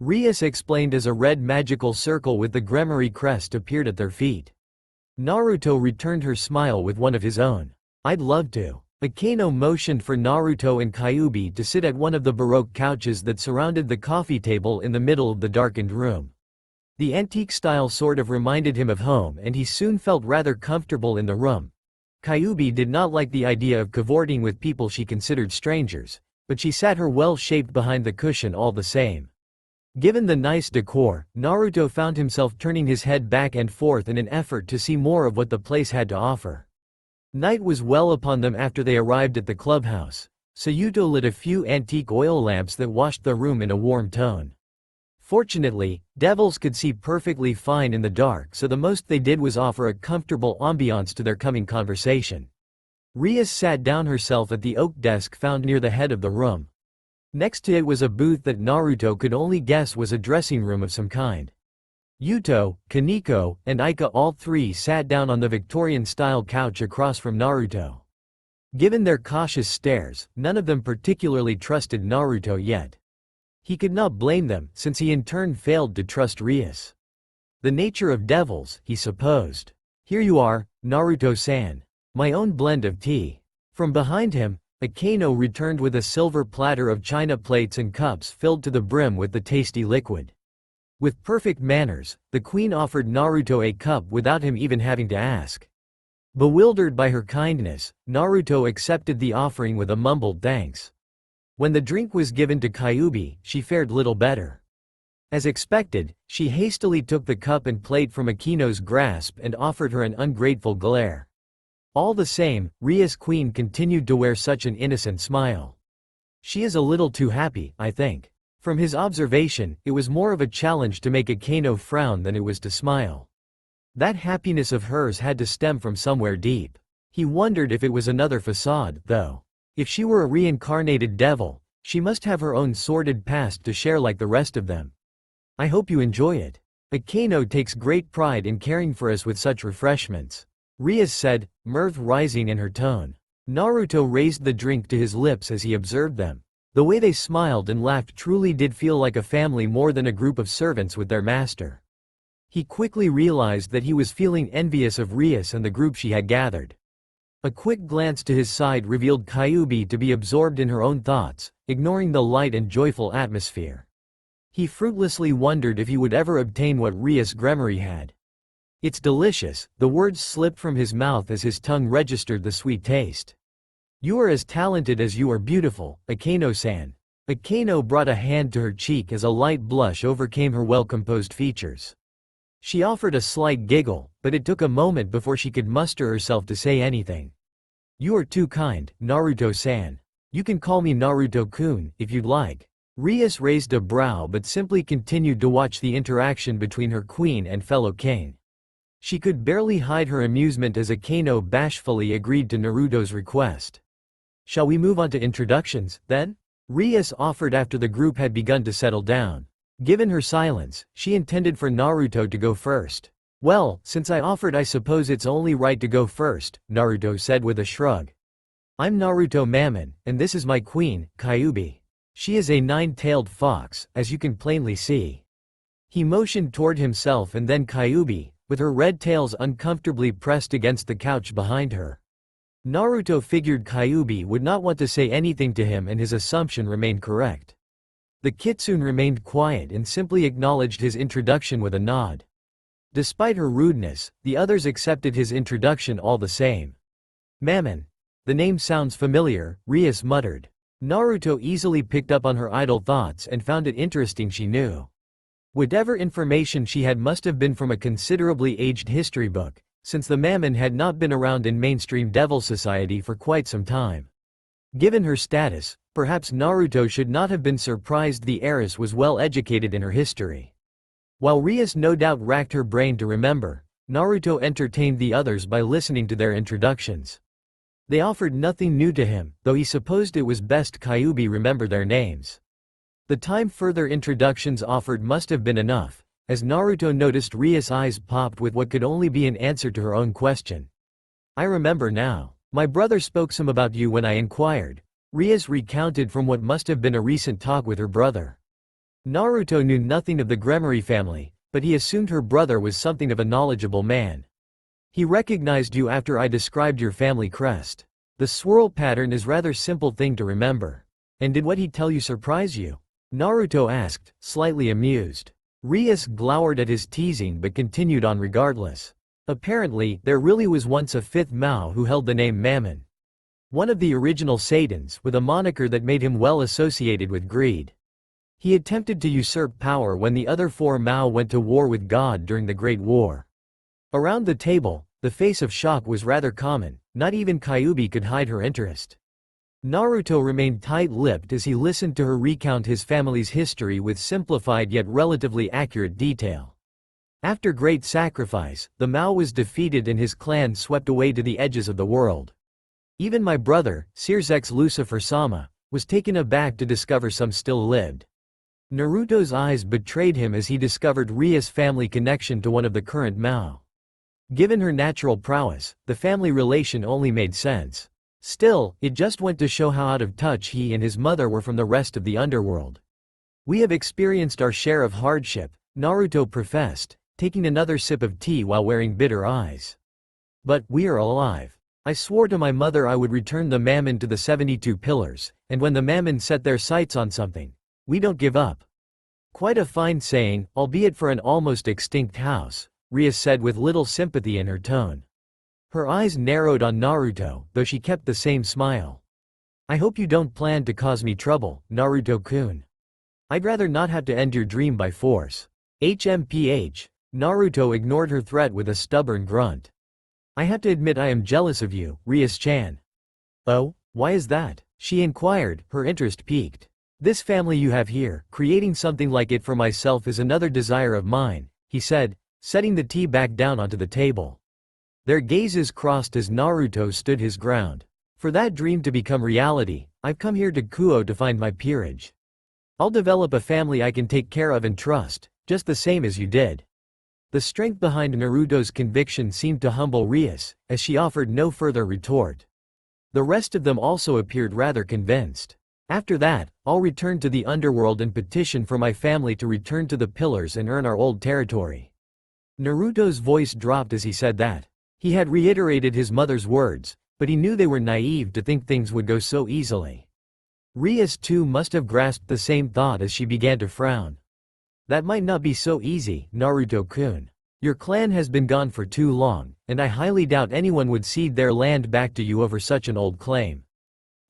Rias explained as a red magical circle with the Gremory crest appeared at their feet. Naruto returned her smile with one of his own. I'd love to. Akeno motioned for Naruto and Kyuubi to sit at one of the Baroque couches that surrounded the coffee table in the middle of the darkened room. The antique style sort of reminded him of home and he soon felt rather comfortable in the room. Kyuubi did not like the idea of cavorting with people she considered strangers, but she sat her well-shaped behind the cushion all the same. Given the nice decor, Naruto found himself turning his head back and forth in an effort to see more of what the place had to offer. Night was well upon them after they arrived at the clubhouse, so Yuto lit a few antique oil lamps that washed the room in a warm tone. Fortunately, devils could see perfectly fine in the dark, so the most they did was offer a comfortable ambiance to their coming conversation. Rias sat down herself at the oak desk found near the head of the room. Next to it was a booth that Naruto could only guess was a dressing room of some kind. Yuto, Kaneko, and Aika all three sat down on the Victorian-style couch across from Naruto. Given their cautious stares, none of them particularly trusted Naruto yet. He could not blame them, since he in turn failed to trust Rias. The nature of devils, he supposed. Here you are, Naruto-san. My own blend of tea. From behind him, Akeno returned with a silver platter of china plates and cups filled to the brim with the tasty liquid. With perfect manners, the queen offered Naruto a cup without him even having to ask. Bewildered by her kindness, Naruto accepted the offering with a mumbled thanks. When the drink was given to Kyuubi, she fared little better. As expected, she hastily took the cup and plate from Akeno's grasp and offered her an ungrateful glare. All the same, Ria's queen continued to wear such an innocent smile. She is a little too happy, I think. From his observation, it was more of a challenge to make Akeno frown than it was to smile. That happiness of hers had to stem from somewhere deep. He wondered if it was another facade, though. If she were a reincarnated devil, she must have her own sordid past to share like the rest of them. I hope you enjoy it. Akeno takes great pride in caring for us with such refreshments. Rias said, mirth rising in her tone. Naruto raised the drink to his lips as he observed them. The way they smiled and laughed truly did feel like a family more than a group of servants with their master. He quickly realized that he was feeling envious of Rias and the group she had gathered. A quick glance to his side revealed Kyuubi to be absorbed in her own thoughts, ignoring the light and joyful atmosphere. He fruitlessly wondered if he would ever obtain what Rias' Gremory had. It's delicious, the words slipped from his mouth as his tongue registered the sweet taste. You are as talented as you are beautiful, Akeno-san. Akeno brought a hand to her cheek as a light blush overcame her well-composed features. She offered a slight giggle, but it took a moment before she could muster herself to say anything. "You are too kind, Naruto-san. You can call me Naruto-kun, if you'd like." Rias raised a brow but simply continued to watch the interaction between her queen and fellow king. She could barely hide her amusement as Akano bashfully agreed to Naruto's request. "Shall we move on to introductions, then?" Rias offered after the group had begun to settle down. Given her silence, she intended for Naruto to go first. "Well, since I offered, I suppose it's only right to go first," Naruto said with a shrug. "I'm Naruto Mammon, and this is my queen, Kyuubi. She is a nine-tailed fox, as you can plainly see." He motioned toward himself and then Kyuubi, with her red tails uncomfortably pressed against the couch behind her. Naruto figured Kyuubi would not want to say anything to him, and his assumption remained correct. The kitsune remained quiet and simply acknowledged his introduction with a nod. Despite her rudeness, the others accepted his introduction all the same. "Mammon. The name sounds familiar," Rias muttered. Naruto easily picked up on her idle thoughts and found it interesting she knew. Whatever information she had must have been from a considerably aged history book, since the Mammon had not been around in mainstream Devil Society for quite some time. Given her status, perhaps Naruto should not have been surprised the heiress was well educated in her history. While Rias no doubt racked her brain to remember, Naruto entertained the others by listening to their introductions. They offered nothing new to him, though he supposed it was best Kyuubi remember their names. The time further introductions offered must have been enough, as Naruto noticed Rias' eyes popped with what could only be an answer to her own question. "I remember now. My brother spoke some about you when I inquired." Rias recounted from what must have been a recent talk with her brother. Naruto knew nothing of the Gremory family, but he assumed her brother was something of a knowledgeable man. "He recognized you after I described your family crest. The swirl pattern is rather simple thing to remember." "And did what he tell you surprise you?" Naruto asked, slightly amused. Rias glowered at his teasing but continued on regardless. "Apparently, there really was once a fifth Mao who held the name Mammon. One of the original Saiyans, with a moniker that made him well associated with greed. He attempted to usurp power when the other four Mao went to war with God during the Great War." Around the table, the face of shock was rather common, not even Kyuubi could hide her interest. Naruto remained tight-lipped as he listened to her recount his family's history with simplified yet relatively accurate detail. After great sacrifice, the Mao was defeated and his clan swept away to the edges of the world. Even my brother, Searsex's Lucifer-sama, was taken aback to discover some still lived. Naruto's eyes betrayed him as he discovered Ria's family connection to one of the current Mao. Given her natural prowess, the family relation only made sense. Still, it just went to show how out of touch he and his mother were from the rest of the underworld. "We have experienced our share of hardship," Naruto professed, taking another sip of tea while wearing bitter eyes. "But we are alive. I swore to my mother I would return the Mammon to the 72 pillars, and when the Mammon set their sights on something, we don't give up." "Quite a fine saying, albeit for an almost extinct house," Rias said with little sympathy in her tone. Her eyes narrowed on Naruto, though she kept the same smile. "I hope you don't plan to cause me trouble, Naruto-kun. I'd rather not have to end your dream by force." HMPH. Naruto ignored her threat with a stubborn grunt. "I have to admit I am jealous of you, Rias-chan." "Oh, why is that?" she inquired, her interest piqued. "This family you have here, creating something like it for myself is another desire of mine," he said, setting the tea back down onto the table. Their gazes crossed as Naruto stood his ground. "For that dream to become reality, I've come here to Kuoh to find my peerage. I'll develop a family I can take care of and trust, just the same as you did." The strength behind Naruto's conviction seemed to humble Rias, as she offered no further retort. The rest of them also appeared rather convinced. "After that, I'll return to the underworld and petition for my family to return to the pillars and earn our old territory." Naruto's voice dropped as he said that. He had reiterated his mother's words, but he knew they were naive to think things would go so easily. Rias too must have grasped the same thought as she began to frown. "That might not be so easy, Naruto-kun. Your clan has been gone for too long, and I highly doubt anyone would cede their land back to you over such an old claim."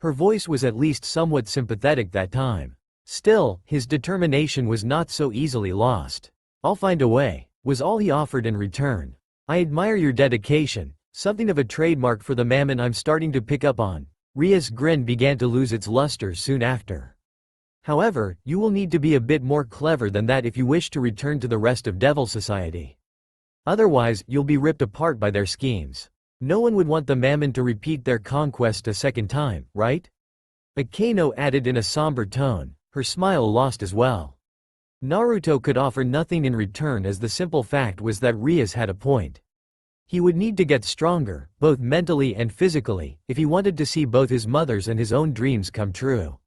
Her voice was at least somewhat sympathetic that time. Still, his determination was not so easily lost. "I'll find a way." was all he offered in return. I admire your dedication, something of a trademark for the mammon I'm starting to pick up on. Ria's grin began to lose its luster soon after. However, you will need to be a bit more clever than that if you wish to return to the rest of Devil Society. Otherwise, you'll be ripped apart by their schemes. No one would want the mammon to repeat their conquest a second time, right? Akeno added in a somber tone, her smile lost as well. Naruto could offer nothing in return as the simple fact was that Rias had a point. He would need to get stronger, both mentally and physically, if he wanted to see both his mother's and his own dreams come true.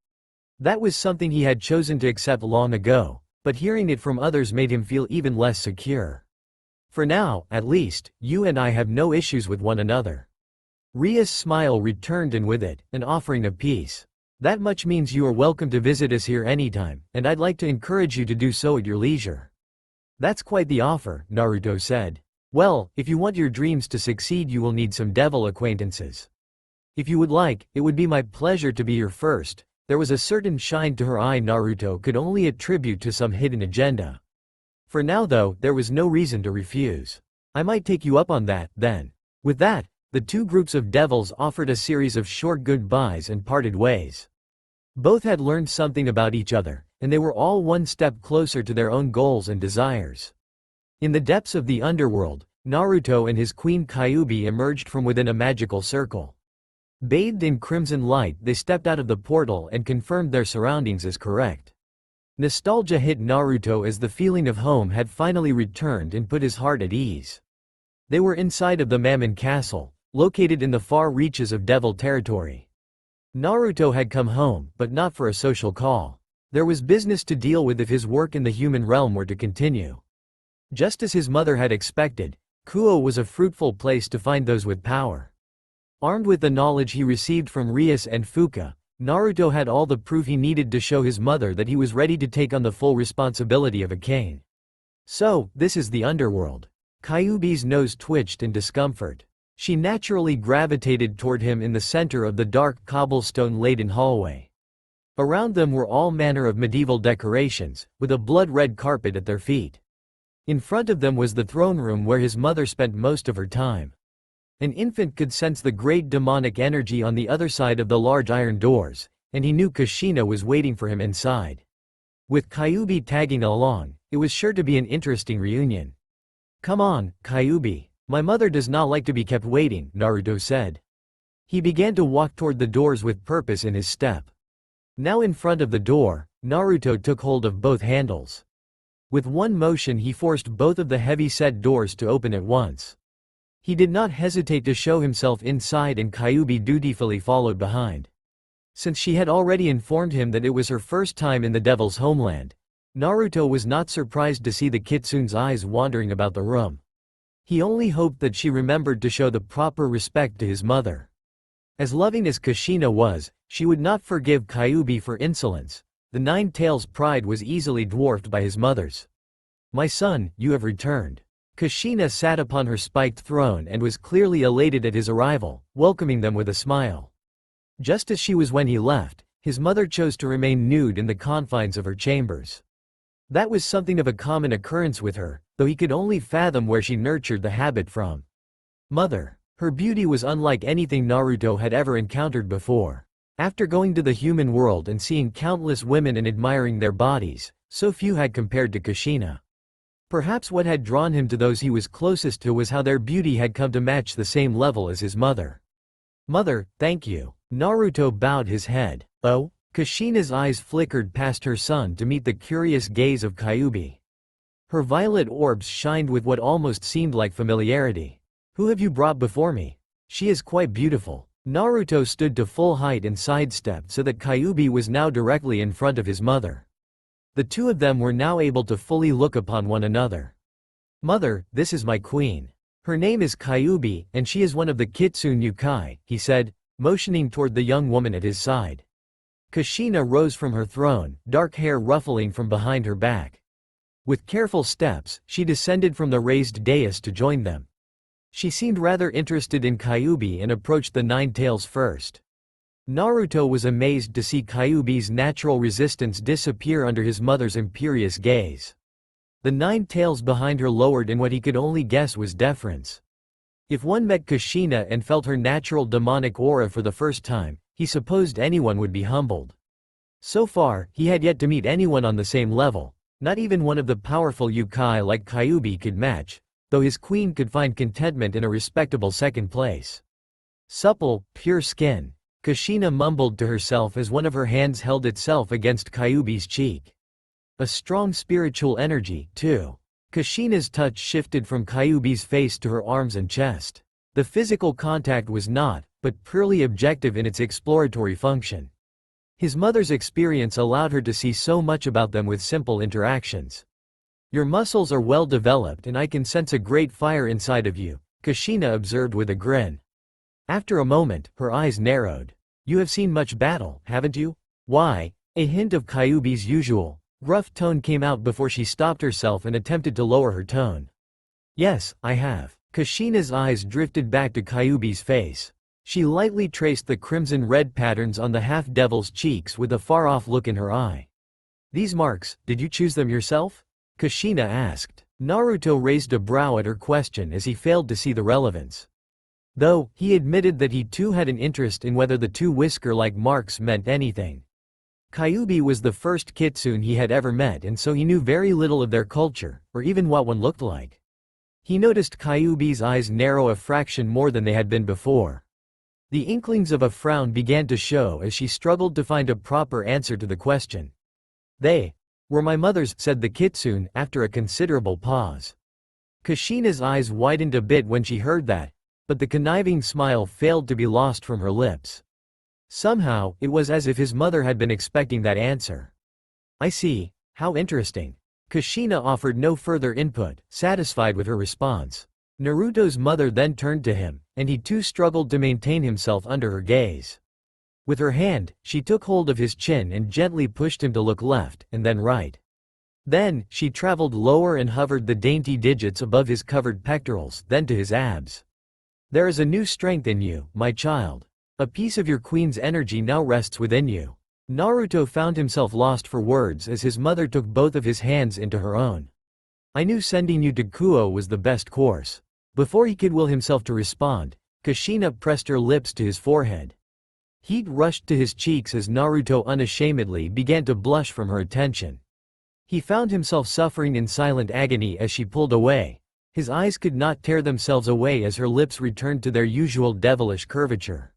That was something he had chosen to accept long ago, but hearing it from others made him feel even less secure. For now, at least, you and I have no issues with one another. Ria's smile returned and with it, an offering of peace. That much means you are welcome to visit us here anytime, and I'd like to encourage you to do so at your leisure. That's quite the offer, Naruto said. Well, if you want your dreams to succeed you will need some devil acquaintances. If you would like, it would be my pleasure to be your first. There was a certain shine to her eye Naruto could only attribute to some hidden agenda. For now though, there was no reason to refuse. I might take you up on that, then. With that, the two groups of devils offered a series of short goodbyes and parted ways. Both had learned something about each other, and they were all one step closer to their own goals and desires. In the depths of the underworld, Naruto and his queen Kyuubi emerged from within a magical circle. Bathed in crimson light they stepped out of the portal and confirmed their surroundings as correct. Nostalgia hit Naruto as the feeling of home had finally returned and put his heart at ease. They were inside of the Mammon Castle, located in the far reaches of Devil territory. Naruto had come home, but not for a social call. There was business to deal with if his work in the human realm were to continue. Just as his mother had expected, Kuoh was a fruitful place to find those with power. Armed with the knowledge he received from Rias and Fuka, Naruto had all the proof he needed to show his mother that he was ready to take on the full responsibility of a king. So, this is the underworld. Kyuubi's nose twitched in discomfort. She naturally gravitated toward him in the center of the dark cobblestone-laden hallway. Around them were all manner of medieval decorations, with a blood-red carpet at their feet. In front of them was the throne room where his mother spent most of her time. An infant could sense the great demonic energy on the other side of the large iron doors, and he knew Kushina was waiting for him inside. With Kyuubi tagging along, it was sure to be an interesting reunion. Come on, Kyuubi. My mother does not like to be kept waiting, Naruto said. He began to walk toward the doors with purpose in his step. Now in front of the door, Naruto took hold of both handles. With one motion he forced both of the heavy-set doors to open at once. He did not hesitate to show himself inside and Kyuubi dutifully followed behind. Since she had already informed him that it was her first time in the Devil's homeland, Naruto was not surprised to see the kitsune's eyes wandering about the room. He only hoped that she remembered to show the proper respect to his mother. As loving as Kushina was, she would not forgive Kyuubi for insolence. The Nine-Tails' pride was easily dwarfed by his mother's. My son, you have returned. Kushina sat upon her spiked throne and was clearly elated at his arrival, welcoming them with a smile. Just as she was when he left, his mother chose to remain nude in the confines of her chambers. That was something of a common occurrence with her, though he could only fathom where she nurtured the habit from. Mother. Her beauty was unlike anything Naruto had ever encountered before. After going to the human world and seeing countless women and admiring their bodies, so few had compared to Kushina. Perhaps what had drawn him to those he was closest to was how their beauty had come to match the same level as his mother. Mother, thank you. Naruto bowed his head. Oh? Kushina's eyes flickered past her son to meet the curious gaze of Kyuubi. Her violet orbs shined with what almost seemed like familiarity. Who have you brought before me? She is quite beautiful. Naruto stood to full height and sidestepped so that Kyuubi was now directly in front of his mother. The two of them were now able to fully look upon one another. Mother, this is my queen. Her name is Kyuubi, and she is one of the Kitsune Yukai, he said, motioning toward the young woman at his side. Kushina rose from her throne, dark hair ruffling from behind her back. With careful steps, she descended from the raised dais to join them. She seemed rather interested in Kyuubi and approached the Nine-Tails first. Naruto was amazed to see Kyuubi's natural resistance disappear under his mother's imperious gaze. The 9 tails behind her lowered in what he could only guess was deference. If one met Kushina and felt her natural demonic aura for the first time, he supposed anyone would be humbled. So far, he had yet to meet anyone on the same level. Not even one of the powerful yokai like Kyuubi could match, though his queen could find contentment in a respectable second place. Supple, pure skin. Kushina mumbled to herself as one of her hands held itself against Kyuubi's cheek. A strong spiritual energy, too. Kushina's touch shifted from Kyuubi's face to her arms and chest. The physical contact was not, but purely objective in its exploratory function. His mother's experience allowed her to see so much about them with simple interactions. Your muscles are well developed and I can sense a great fire inside of you, Kushina observed with a grin. After a moment, her eyes narrowed. You have seen much battle, haven't you? Why? A hint of Kyuubi's usual gruff tone came out before she stopped herself and attempted to lower her tone. Yes, I have. Kushina's eyes drifted back to Kyuubi's face. She lightly traced the crimson-red patterns on the half-devil's cheeks with a far-off look in her eye. These marks, did you choose them yourself? Kushina asked. Naruto raised a brow at her question as he failed to see the relevance. Though, he admitted that he too had an interest in whether the 2 whisker-like marks meant anything. Kyuubi was the first kitsune he had ever met and so he knew very little of their culture, or even what one looked like. He noticed Kyuubi's eyes narrow a fraction more than they had been before. The inklings of a frown began to show as she struggled to find a proper answer to the question. They were my mother's, said the kitsune, after a considerable pause. Kushina's eyes widened a bit when she heard that, but the conniving smile failed to be lost from her lips. Somehow, it was as if his mother had been expecting that answer. I see, how interesting. Kushina offered no further input, satisfied with her response. Naruto's mother then turned to him, and he too struggled to maintain himself under her gaze. With her hand, she took hold of his chin and gently pushed him to look left, and then right. Then, she traveled lower and hovered the dainty digits above his covered pectorals, then to his abs. There is a new strength in you, my child. A piece of your queen's energy now rests within you. Naruto found himself lost for words as his mother took both of his hands into her own. I knew sending you to Kuoh was the best course. Before he could will himself to respond, Kushina pressed her lips to his forehead. Heat rushed to his cheeks as Naruto unashamedly began to blush from her attention. He found himself suffering in silent agony as she pulled away. His eyes could not tear themselves away as her lips returned to their usual devilish curvature.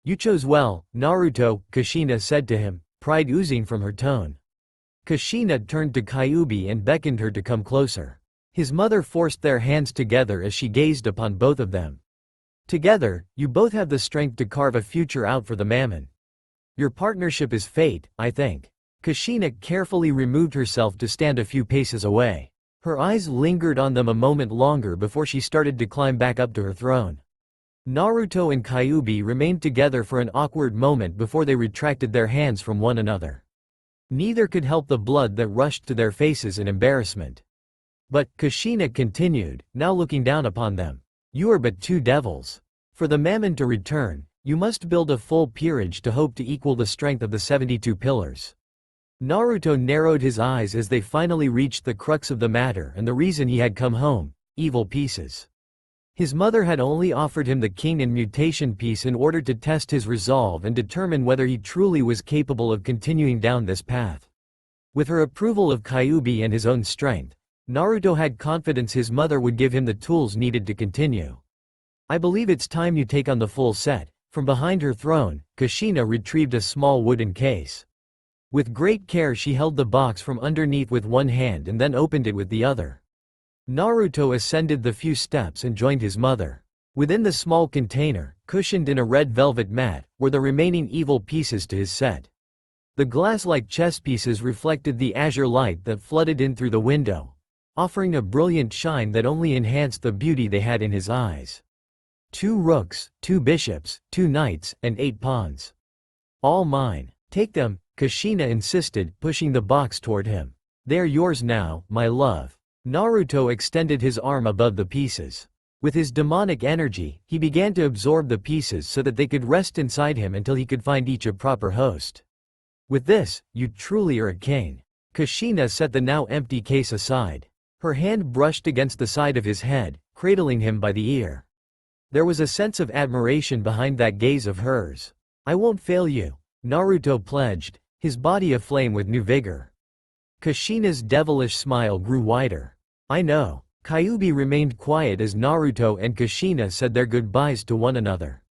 You chose well, Naruto, Kushina said to him, pride oozing from her tone. Kushina turned to Kyuubi and beckoned her to come closer. His mother forced their hands together as she gazed upon both of them. Together, you both have the strength to carve a future out for the mammon. Your partnership is fate, I think. Kushina carefully removed herself to stand a few paces away. Her eyes lingered on them a moment longer before she started to climb back up to her throne. Naruto and Kyuubi remained together for an awkward moment before they retracted their hands from one another. Neither could help the blood that rushed to their faces in embarrassment. But, Kushina continued, now looking down upon them. You are but 2 devils. For the mammon to return, you must build a full peerage to hope to equal the strength of the 72 pillars. Naruto narrowed his eyes as they finally reached the crux of the matter and the reason he had come home, evil pieces. His mother had only offered him the king and mutation piece in order to test his resolve and determine whether he truly was capable of continuing down this path. With her approval of Kyuubi and his own strength, Naruto had confidence his mother would give him the tools needed to continue. I believe it's time you take on the full set. From behind her throne, Kushina retrieved a small wooden case. With great care she held the box from underneath with one hand and then opened it with the other. Naruto ascended the few steps and joined his mother. Within the small container, cushioned in a red velvet mat, were the remaining evil pieces to his set. The glass-like chess pieces reflected the azure light that flooded in through the window, offering a brilliant shine that only enhanced the beauty they had in his eyes. 2 rooks, 2 bishops, 2 knights, and 8 pawns. All mine. Take them, Kushina insisted, pushing the box toward him. They are yours now, my love. Naruto extended his arm above the pieces. With his demonic energy, he began to absorb the pieces so that they could rest inside him until he could find each a proper host. With this, you truly are a king. Kushina set the now empty case aside. Her hand brushed against the side of his head, cradling him by the ear. There was a sense of admiration behind that gaze of hers. "I won't fail you," Naruto pledged, his body aflame with new vigor. Kushina's devilish smile grew wider. "I know." Kyuubi remained quiet as Naruto and Kushina said their goodbyes to one another.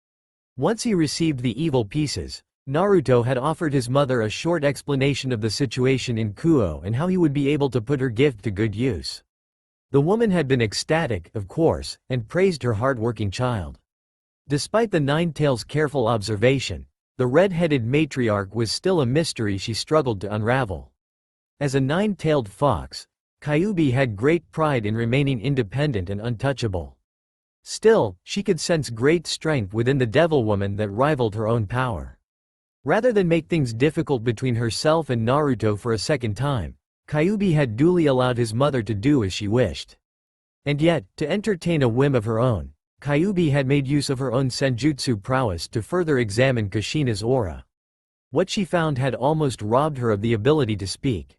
Once he received the evil pieces, Naruto had offered his mother a short explanation of the situation in Kuoh and how he would be able to put her gift to good use. The woman had been ecstatic, of course, and praised her hard-working child. Despite the Nine-Tails' careful observation, the red-headed matriarch was still a mystery she struggled to unravel. As a nine-tailed fox, Kyuubi had great pride in remaining independent and untouchable. Still, she could sense great strength within the devil woman that rivaled her own power. Rather than make things difficult between herself and Naruto for a second time, Kyuubi had duly allowed his mother to do as she wished. And yet, to entertain a whim of her own, Kyuubi had made use of her own senjutsu prowess to further examine Kushina's aura. What she found had almost robbed her of the ability to speak.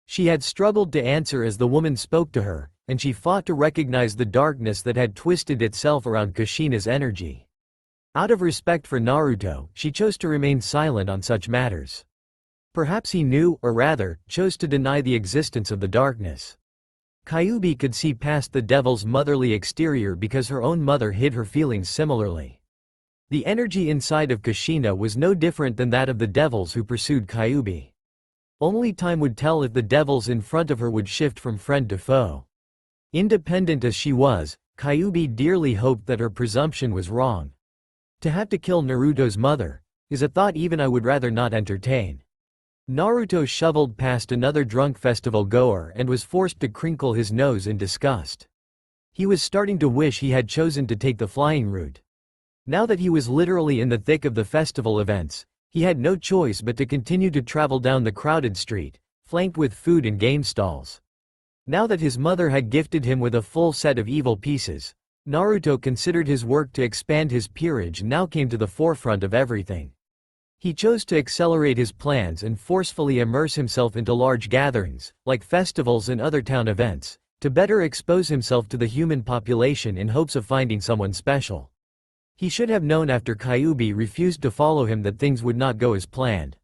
She had struggled to answer as the woman spoke to her, and she fought to recognize the darkness that had twisted itself around Kushina's energy. Out of respect for Naruto, she chose to remain silent on such matters. Perhaps he knew, or rather, chose to deny the existence of the darkness. Kyuubi could see past the devil's motherly exterior because her own mother hid her feelings similarly. The energy inside of Kushina was no different than that of the devils who pursued Kyuubi. Only time would tell if the devils in front of her would shift from friend to foe. Independent as she was, Kyuubi dearly hoped that her presumption was wrong. To have to kill Naruto's mother is a thought even I would rather not entertain. Naruto shoveled past another drunk festival goer and was forced to crinkle his nose in disgust. He was starting to wish he had chosen to take the flying route. Now that he was literally in the thick of the festival events, he had no choice but to continue to travel down the crowded street, flanked with food and game stalls. Now that his mother had gifted him with a full set of evil pieces, Naruto considered his work to expand his peerage now came to the forefront of everything. He chose to accelerate his plans and forcefully immerse himself into large gatherings, like festivals and other town events, to better expose himself to the human population in hopes of finding someone special. He should have known after Kyuubi refused to follow him that things would not go as planned.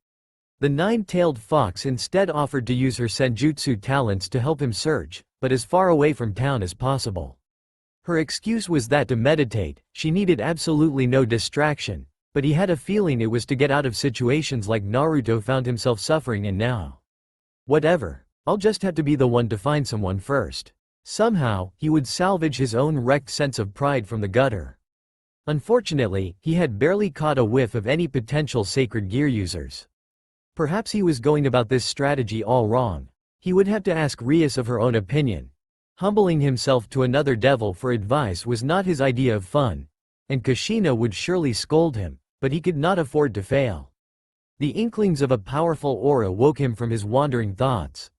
The nine-tailed fox instead offered to use her senjutsu talents to help him search, but as far away from town as possible. Her excuse was that to meditate, she needed absolutely no distraction, but he had a feeling it was to get out of situations like Naruto found himself suffering in now. Whatever, I'll just have to be the one to find someone first. Somehow, he would salvage his own wrecked sense of pride from the gutter. Unfortunately, he had barely caught a whiff of any potential sacred gear users. Perhaps he was going about this strategy all wrong. He would have to ask Rias of her own opinion. Humbling himself to another devil for advice was not his idea of fun, and Kushina would surely scold him, but he could not afford to fail. The inklings of a powerful aura woke him from his wandering thoughts.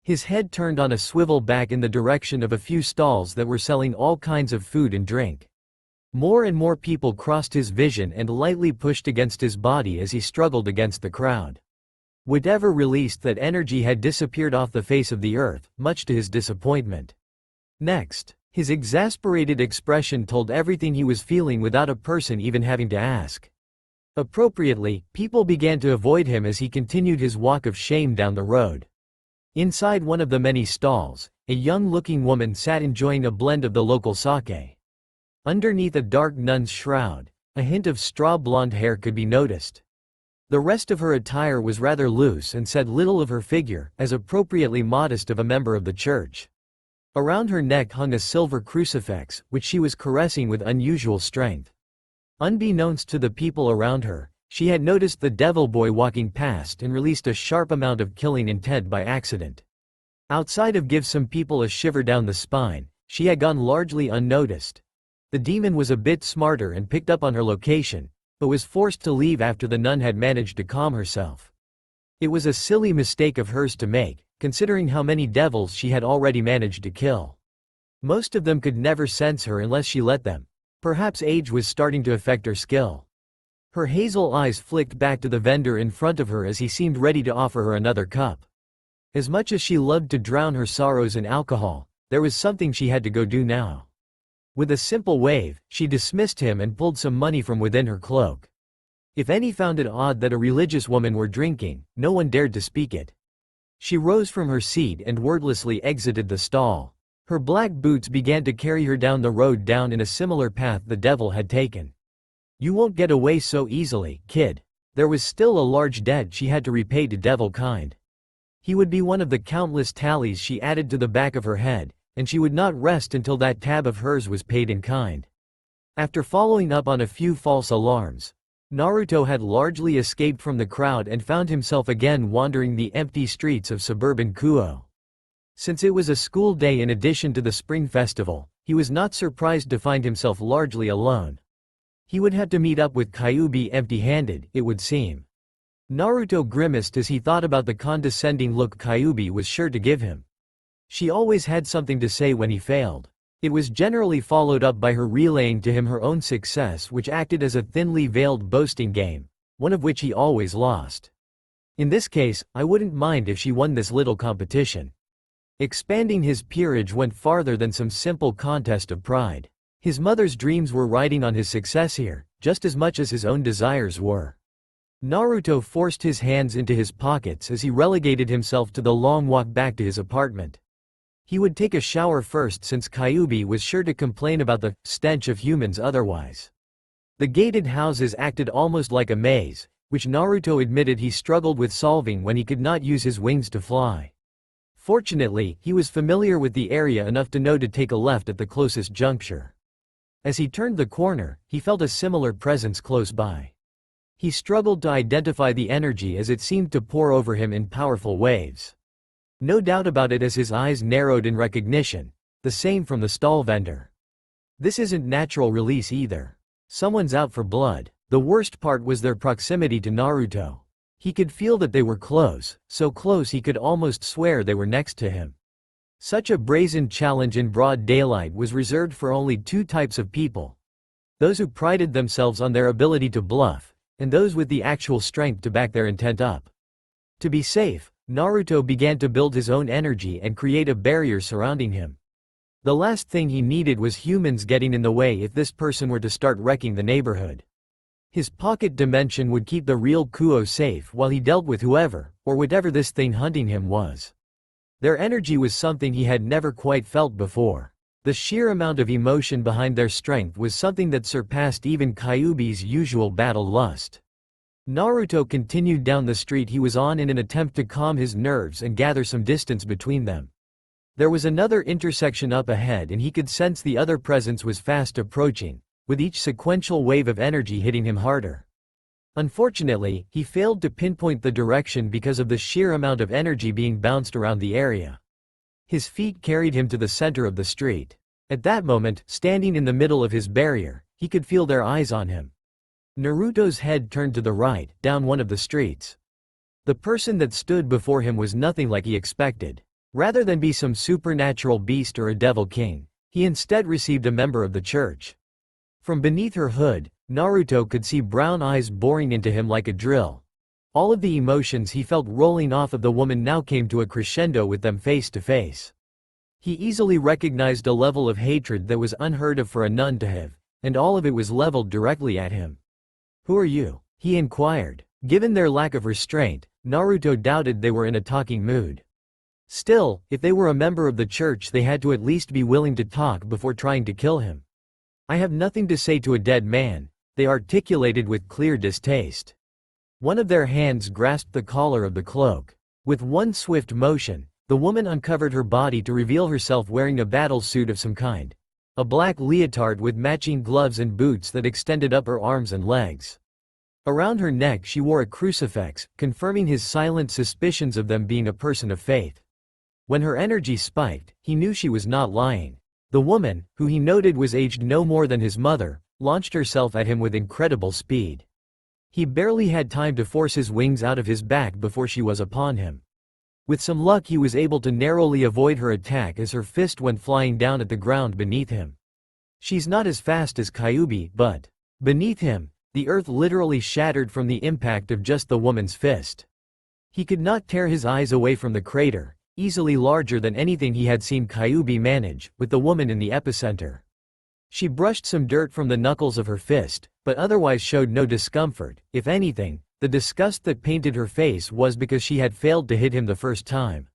His head turned on a swivel back in the direction of a few stalls that were selling all kinds of food and drink. More and more people crossed his vision and lightly pushed against his body as he struggled against the crowd. Whatever released that energy had disappeared off the face of the earth, much to his disappointment. Next, his exasperated expression told everything he was feeling without a person even having to ask. Appropriately, people began to avoid him as he continued his walk of shame down the road. Inside one of the many stalls, a young-looking woman sat enjoying a blend of the local sake. Underneath a dark nun's shroud, a hint of straw blonde hair could be noticed. The rest of her attire was rather loose and said little of her figure, as appropriately modest of a member of the church. Around her neck hung a silver crucifix, which she was caressing with unusual strength. Unbeknownst to the people around her, she had noticed the devil boy walking past and released a sharp amount of killing intent by accident. Outside of give some people a shiver down the spine, she had gone largely unnoticed. The demon was a bit smarter and picked up on her location, but was forced to leave after the nun had managed to calm herself. It was a silly mistake of hers to make, considering how many devils she had already managed to kill. Most of them could never sense her unless she let them. Perhaps age was starting to affect her skill. Her hazel eyes flicked back to the vendor in front of her as he seemed ready to offer her another cup. As much as she loved to drown her sorrows in alcohol, there was something she had to go do now. With a simple wave, she dismissed him and pulled some money from within her cloak. If any found it odd that a religious woman were drinking, no one dared to speak it. She rose from her seat and wordlessly exited the stall. Her black boots began to carry her down the road down in a similar path the devil had taken. You won't get away so easily, kid. There was still a large debt she had to repay to devil kind. He would be one of the countless tallies she added to the back of her head, and she would not rest until that tab of hers was paid in kind. After following up on a few false alarms, Naruto had largely escaped from the crowd and found himself again wandering the empty streets of suburban Kuoh. Since it was a school day in addition to the spring festival, he was not surprised to find himself largely alone. He would have to meet up with Kyuubi empty-handed, it would seem. Naruto grimaced as he thought about the condescending look Kyuubi was sure to give him. She always had something to say when he failed. It was generally followed up by her relaying to him her own success, which acted as a thinly veiled boasting game, one of which he always lost. In this case, I wouldn't mind if she won this little competition. Expanding his peerage went farther than some simple contest of pride. His mother's dreams were riding on his success here, just as much as his own desires were. Naruto forced his hands into his pockets as he relegated himself to the long walk back to his apartment. He would take a shower first since Kyuubi was sure to complain about the stench of humans otherwise. The gated houses acted almost like a maze, which Naruto admitted he struggled with solving when he could not use his wings to fly. Fortunately, he was familiar with the area enough to know to take a left at the closest juncture. As he turned the corner, he felt a similar presence close by. He struggled to identify the energy as it seemed to pour over him in powerful waves. No doubt about it as his eyes narrowed in recognition, the same from the stall vendor. This isn't natural release either. Someone's out for blood. The worst part was their proximity to Naruto. He could feel that they were close, so close he could almost swear they were next to him. Such a brazen challenge in broad daylight was reserved for only two types of people. Those who prided themselves on their ability to bluff, and those with the actual strength to back their intent up. To be safe, Naruto began to build his own energy and create a barrier surrounding him. The last thing he needed was humans getting in the way if this person were to start wrecking the neighborhood. His pocket dimension would keep the real Kuoh safe while he dealt with whoever, or whatever this thing hunting him was. Their energy was something he had never quite felt before. The sheer amount of emotion behind their strength was something that surpassed even Kyuubi's usual battle lust. Naruto continued down the street he was on in an attempt to calm his nerves and gather some distance between them. There was another intersection up ahead and he could sense the other presence was fast approaching, with each sequential wave of energy hitting him harder. Unfortunately, he failed to pinpoint the direction because of the sheer amount of energy being bounced around the area. His feet carried him to the center of the street. At that moment, standing in the middle of his barrier, he could feel their eyes on him. Naruto's head turned to the right, down one of the streets. The person that stood before him was nothing like he expected. Rather than be some supernatural beast or a devil king, he instead received a member of the church. From beneath her hood, Naruto could see brown eyes boring into him like a drill. All of the emotions he felt rolling off of the woman now came to a crescendo with them face to face. He easily recognized a level of hatred that was unheard of for a nun to have, and all of it was leveled directly at him. "Who are you?" he inquired. Given their lack of restraint, Naruto doubted they were in a talking mood. Still, if they were a member of the church they had to at least be willing to talk before trying to kill him. "I have nothing to say to a dead man," they articulated with clear distaste. One of their hands grasped the collar of the cloak. With one swift motion, the woman uncovered her body to reveal herself wearing a battle suit of some kind. A black leotard with matching gloves and boots that extended up her arms and legs. Around her neck she wore a crucifix, confirming his silent suspicions of them being a person of faith. When her energy spiked, he knew she was not lying. The woman, who he noted was aged no more than his mother, launched herself at him with incredible speed. He barely had time to force his wings out of his back before she was upon him. With some luck he was able to narrowly avoid her attack as her fist went flying down at the ground beneath him. She's not as fast as Kyuubi, but beneath him, the earth literally shattered from the impact of just the woman's fist. He could not tear his eyes away from the crater, easily larger than anything he had seen Kyuubi manage, with the woman in the epicenter. She brushed some dirt from the knuckles of her fist, but otherwise showed no discomfort. If anything, the disgust that painted her face was because she had failed to hit him the first time.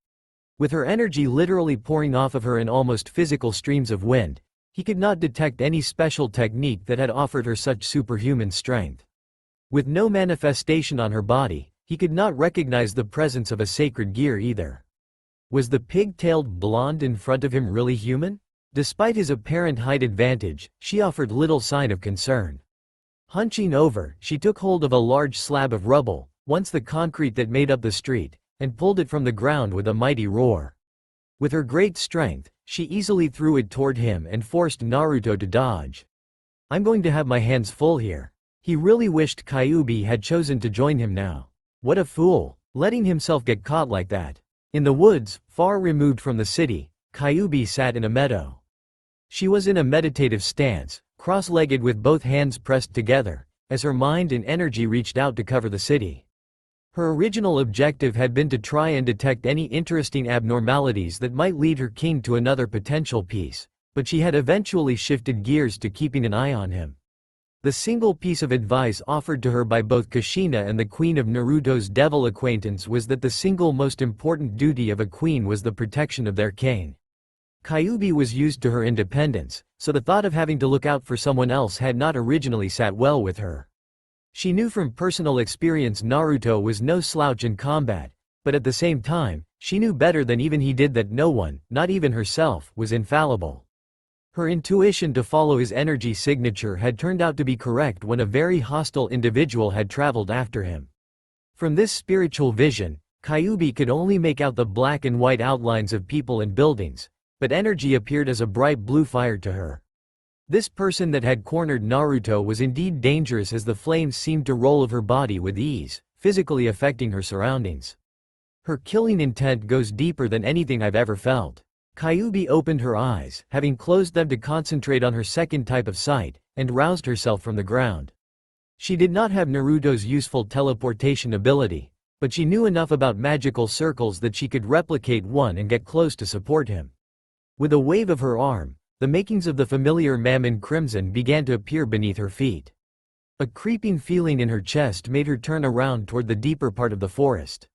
With her energy literally pouring off of her in almost physical streams of wind, he could not detect any special technique that had offered her such superhuman strength. With no manifestation on her body, he could not recognize the presence of a sacred gear either. Was the pig-tailed blonde in front of him really human? Despite his apparent height advantage, she offered little sign of concern. Hunching over, she took hold of a large slab of rubble, once the concrete that made up the street, and pulled it from the ground with a mighty roar. With her great strength, she easily threw it toward him and forced Naruto to dodge. I'm going to have my hands full here. He really wished Kyuubi had chosen to join him now. What a fool, letting himself get caught like that. In the woods, far removed from the city, Kyuubi sat in a meadow. She was in a meditative stance, cross-legged with both hands pressed together, as her mind and energy reached out to cover the city. Her original objective had been to try and detect any interesting abnormalities that might lead her king to another potential piece, but she had eventually shifted gears to keeping an eye on him. The single piece of advice offered to her by both Kushina and the queen of Naruto's devil acquaintance was that the single most important duty of a queen was the protection of their king. Kyuubi was used to her independence, so the thought of having to look out for someone else had not originally sat well with her. She knew from personal experience Naruto was no slouch in combat, but at the same time, she knew better than even he did that no one, not even herself, was infallible. Her intuition to follow his energy signature had turned out to be correct when a very hostile individual had traveled after him. From this spiritual vision, Kyuubi could only make out the black and white outlines of people and buildings, but energy appeared as a bright blue fire to her. This person that had cornered Naruto was indeed dangerous, as the flames seemed to roll of her body with ease, physically affecting her surroundings. Her killing intent goes deeper than anything I've ever felt. Kyuubi opened her eyes, having closed them to concentrate on her second type of sight, and roused herself from the ground. She did not have Naruto's useful teleportation ability, but she knew enough about magical circles that she could replicate one and get close to support him. With a wave of her arm, the makings of the familiar Mammon Crimson began to appear beneath her feet. A creeping feeling in her chest made her turn around toward the deeper part of the forest.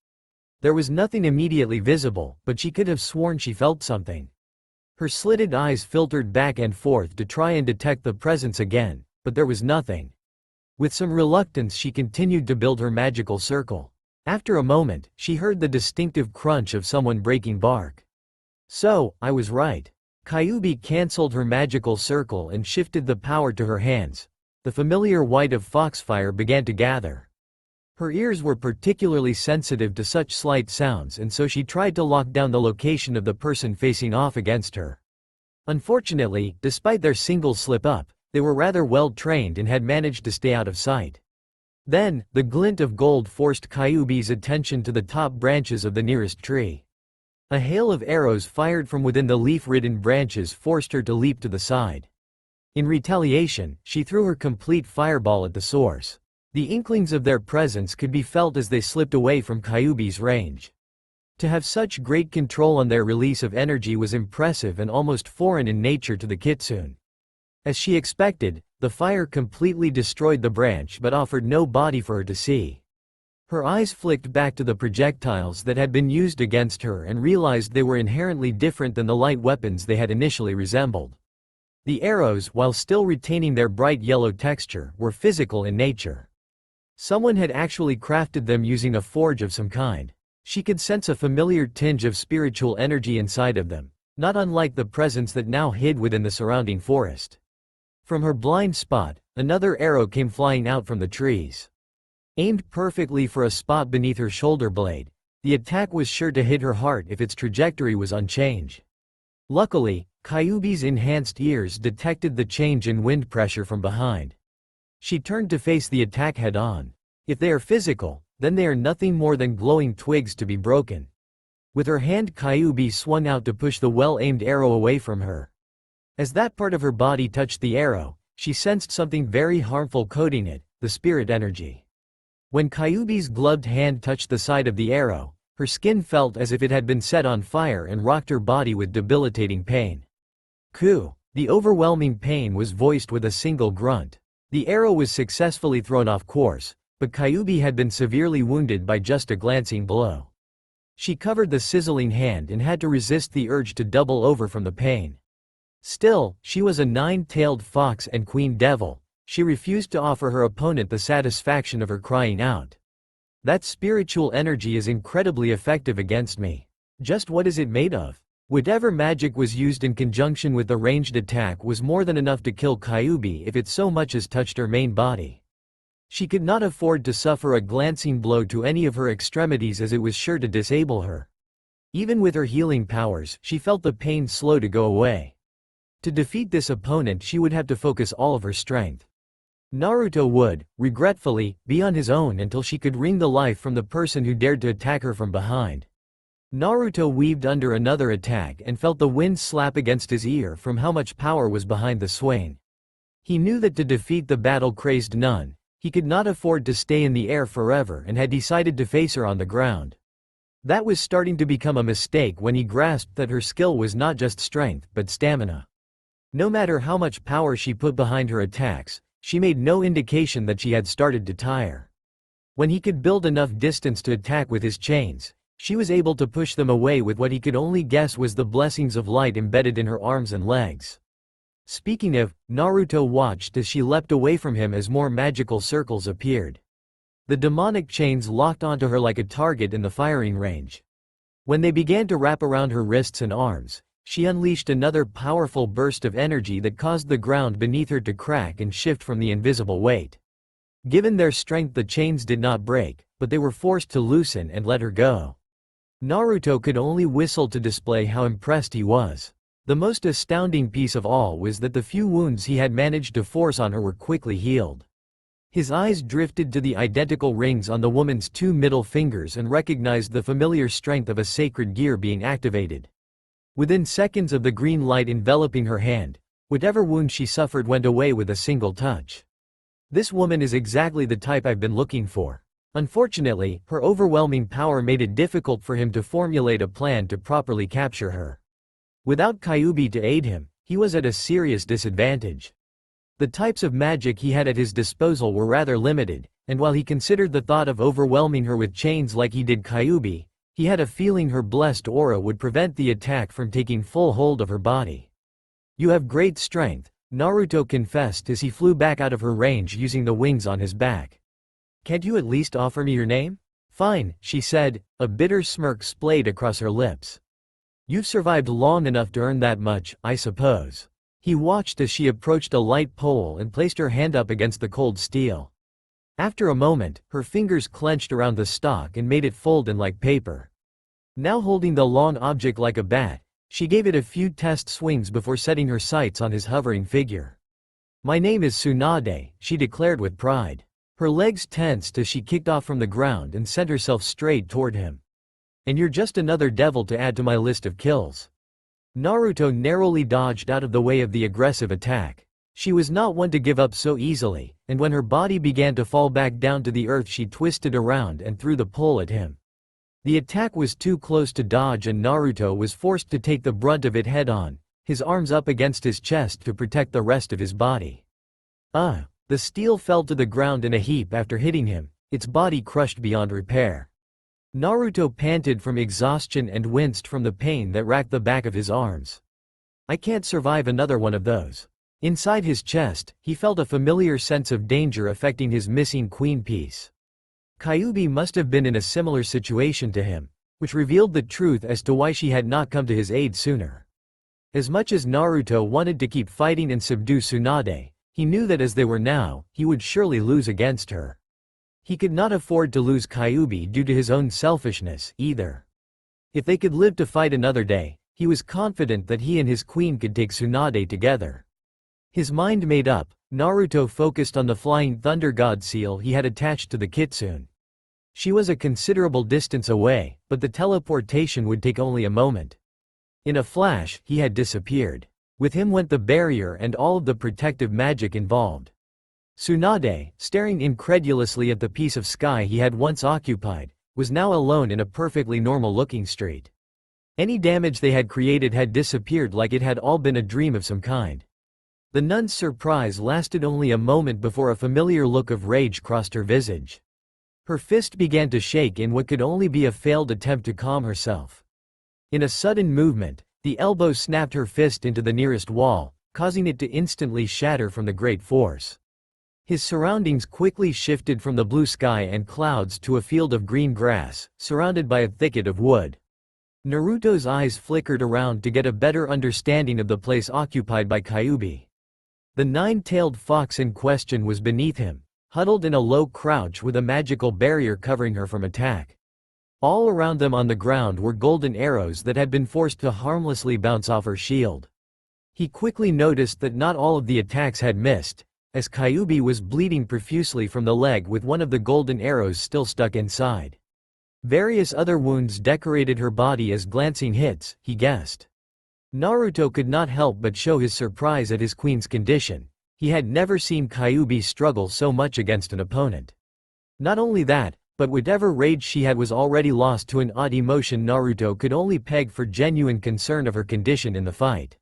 There was nothing immediately visible, but she could have sworn she felt something. Her slitted eyes filtered back and forth to try and detect the presence again, but there was nothing. With some reluctance she continued to build her magical circle. After a moment, she heard the distinctive crunch of someone breaking bark. So, I was right. Kyuubi cancelled her magical circle and shifted the power to her hands. The familiar white of foxfire began to gather. Her ears were particularly sensitive to such slight sounds, and so she tried to lock down the location of the person facing off against her. Unfortunately, despite their single slip-up, they were rather well trained and had managed to stay out of sight. Then, the glint of gold forced Kyuubi's attention to the top branches of the nearest tree. A hail of arrows fired from within the leaf-ridden branches forced her to leap to the side. In retaliation, she threw her complete fireball at the source. The inklings of their presence could be felt as they slipped away from Kyuubi's range. To have such great control on their release of energy was impressive and almost foreign in nature to the kitsune. As she expected, the fire completely destroyed the branch but offered no body for her to see. Her eyes flicked back to the projectiles that had been used against her and realized they were inherently different than the light weapons they had initially resembled. The arrows, while still retaining their bright yellow texture, were physical in nature. Someone had actually crafted them using a forge of some kind. She could sense a familiar tinge of spiritual energy inside of them, not unlike the presence that now hid within the surrounding forest. From her blind spot, another arrow came flying out from the trees. Aimed perfectly for a spot beneath her shoulder blade, the attack was sure to hit her heart if its trajectory was unchanged. Luckily, Kyuubi's enhanced ears detected the change in wind pressure from behind. She turned to face the attack head-on. If they are physical, then they are nothing more than glowing twigs to be broken. With her hand, Kyuubi swung out to push the well-aimed arrow away from her. As that part of her body touched the arrow, she sensed something very harmful coating it, the spirit energy. When Kyuubi's gloved hand touched the side of the arrow, her skin felt as if it had been set on fire and rocked her body with debilitating pain. Kuoh. The overwhelming pain was voiced with a single grunt. The arrow was successfully thrown off course, but Kyuubi had been severely wounded by just a glancing blow. She covered the sizzling hand and had to resist the urge to double over from the pain. Still, she was a nine-tailed fox and queen devil. She refused to offer her opponent the satisfaction of her crying out. That spiritual energy is incredibly effective against me. Just what is it made of? Whatever magic was used in conjunction with the ranged attack was more than enough to kill Kyuubi if it so much as touched her main body. She could not afford to suffer a glancing blow to any of her extremities, as it was sure to disable her. Even with her healing powers, she felt the pain slow to go away. To defeat this opponent, she would have to focus all of her strength. Naruto would, regretfully, be on his own until she could wring the life from the person who dared to attack her from behind. Naruto weaved under another attack and felt the wind slap against his ear from how much power was behind the swing. He knew that to defeat the battle-crazed nun, he could not afford to stay in the air forever and had decided to face her on the ground. That was starting to become a mistake when he grasped that her skill was not just strength but stamina. No matter how much power she put behind her attacks, she made no indication that she had started to tire. When he could build enough distance to attack with his chains, she was able to push them away with what he could only guess was the blessings of light embedded in her arms and legs. Speaking of, Naruto watched as she leapt away from him as more magical circles appeared. The demonic chains locked onto her like a target in the firing range. When they began to wrap around her wrists and arms, she unleashed another powerful burst of energy that caused the ground beneath her to crack and shift from the invisible weight. Given their strength, the chains did not break, but they were forced to loosen and let her go. Naruto could only whistle to display how impressed he was. The most astounding piece of all was that the few wounds he had managed to force on her were quickly healed. His eyes drifted to the identical rings on the woman's two middle fingers and recognized the familiar strength of a sacred gear being activated. Within seconds of the green light enveloping her hand, whatever wound she suffered went away with a single touch. This woman is exactly the type I've been looking for. Unfortunately, her overwhelming power made it difficult for him to formulate a plan to properly capture her. Without Kyuubi to aid him, he was at a serious disadvantage. The types of magic he had at his disposal were rather limited, and while he considered the thought of overwhelming her with chains like he did Kyuubi, he had a feeling her blessed aura would prevent the attack from taking full hold of her body. "You have great strength," Naruto confessed as he flew back out of her range using the wings on his back. "Can't you at least offer me your name?" "Fine," she said, a bitter smirk splayed across her lips. "You've survived long enough to earn that much, I suppose." He watched as she approached a light pole and placed her hand up against the cold steel. After a moment, her fingers clenched around the stock and made it fold in like paper. Now holding the long object like a bat, she gave it a few test swings before setting her sights on his hovering figure. "My name is Tsunade," she declared with pride. Her legs tensed as she kicked off from the ground and sent herself straight toward him. "And you're just another devil to add to my list of kills." Naruto narrowly dodged out of the way of the aggressive attack. She was not one to give up so easily, and when her body began to fall back down to the earth, she twisted around and threw the pole at him. The attack was too close to dodge and Naruto was forced to take the brunt of it head-on, his arms up against his chest to protect the rest of his body. The steel fell to the ground in a heap after hitting him, its body crushed beyond repair. Naruto panted from exhaustion and winced from the pain that racked the back of his arms. "I can't survive another one of those." Inside his chest, he felt a familiar sense of danger affecting his missing queen piece. Kyuubi must have been in a similar situation to him, which revealed the truth as to why she had not come to his aid sooner. As much as Naruto wanted to keep fighting and subdue Tsunade, he knew that as they were now, he would surely lose against her. He could not afford to lose Kyuubi due to his own selfishness, either. If they could live to fight another day, he was confident that he and his queen could take Tsunade together. His mind made up, Naruto focused on the flying thunder god seal he had attached to the kitsune. She was a considerable distance away, but the teleportation would take only a moment. In a flash, he had disappeared. With him went the barrier and all of the protective magic involved. Tsunade, staring incredulously at the piece of sky he had once occupied, was now alone in a perfectly normal-looking street. Any damage they had created had disappeared like it had all been a dream of some kind. The nun's surprise lasted only a moment before a familiar look of rage crossed her visage. Her fist began to shake in what could only be a failed attempt to calm herself. In a sudden movement, the elbow snapped her fist into the nearest wall, causing it to instantly shatter from the great force. His surroundings quickly shifted from the blue sky and clouds to a field of green grass, surrounded by a thicket of wood. Naruto's eyes flickered around to get a better understanding of the place occupied by Kyuubi. The nine-tailed fox in question was beneath him, huddled in a low crouch with a magical barrier covering her from attack. All around them on the ground were golden arrows that had been forced to harmlessly bounce off her shield. He quickly noticed that not all of the attacks had missed, as Kyuubi was bleeding profusely from the leg with one of the golden arrows still stuck inside. Various other wounds decorated her body as glancing hits, he guessed. Naruto could not help but show his surprise at his queen's condition. He had never seen Kyuubi struggle so much against an opponent. Not only that, but whatever rage she had was already lost to an odd emotion Naruto could only peg for genuine concern of her condition in the fight.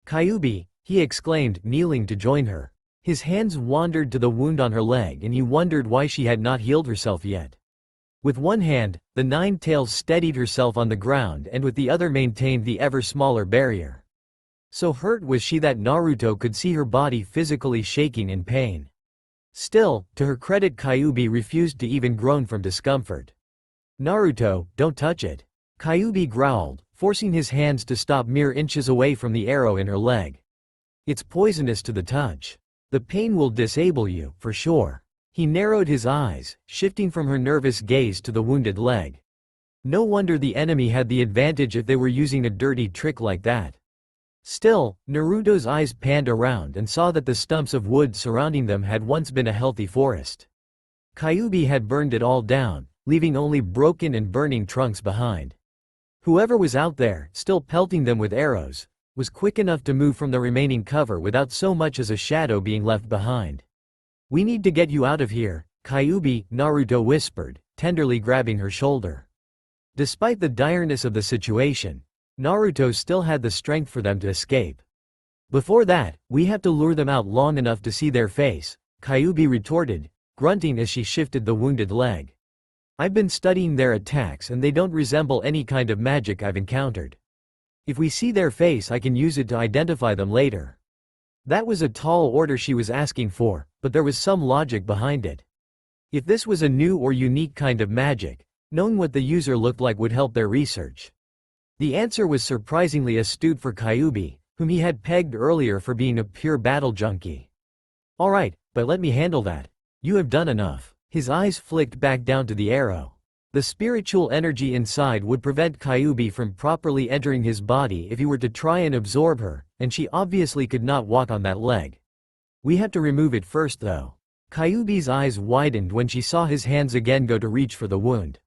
"Kyuubi," he exclaimed, kneeling to join her. His hands wandered to the wound on her leg and he wondered why she had not healed herself yet. With one hand, the nine-tails steadied herself on the ground and with the other maintained the ever-smaller barrier. So hurt was she that Naruto could see her body physically shaking in pain. Still, to her credit, Kyuubi refused to even groan from discomfort. "Naruto, don't touch it," Kyuubi growled, forcing his hands to stop mere inches away from the arrow in her leg. "It's poisonous to the touch. The pain will disable you, for sure." He narrowed his eyes, shifting from her nervous gaze to the wounded leg. No wonder the enemy had the advantage if they were using a dirty trick like that. Still, Naruto's eyes panned around and saw that the stumps of wood surrounding them had once been a healthy forest. Kyuubi had burned it all down, leaving only broken and burning trunks behind. Whoever was out there, still pelting them with arrows, was quick enough to move from the remaining cover without so much as a shadow being left behind. "We need to get you out of here, Kyuubi," Naruto whispered, tenderly grabbing her shoulder. Despite the direness of the situation, Naruto still had the strength for them to escape. "Before that, we have to lure them out long enough to see their face," Kyuubi retorted, grunting as she shifted the wounded leg. "I've been studying their attacks and they don't resemble any kind of magic I've encountered. If we see their face, I can use it to identify them later." That was a tall order she was asking for, but there was some logic behind it. If this was a new or unique kind of magic, knowing what the user looked like would help their research. The answer was surprisingly astute for Kyuubi, whom he had pegged earlier for being a pure battle junkie. "Alright, but let me handle that. You have done enough." His eyes flicked back down to the arrow. The spiritual energy inside would prevent Kyuubi from properly entering his body if he were to try and absorb her, and she obviously could not walk on that leg. "We have to remove it first though." Kyuubi's eyes widened when she saw his hands again go to reach for the wound.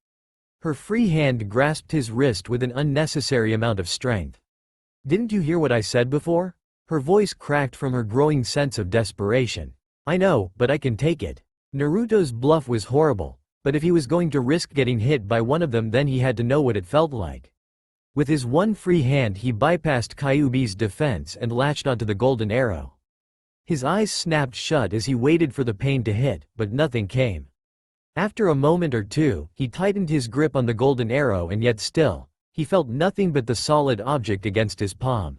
Her free hand grasped his wrist with an unnecessary amount of strength. "Didn't you hear what I said before?" Her voice cracked from her growing sense of desperation. "I know, but I can take it." Naruto's bluff was horrible, but if he was going to risk getting hit by one of them then he had to know what it felt like. With his one free hand he bypassed Kyuubi's defense and latched onto the golden arrow. His eyes snapped shut as he waited for the pain to hit, but nothing came. After a moment or two, he tightened his grip on the golden arrow and yet still, he felt nothing but the solid object against his palm.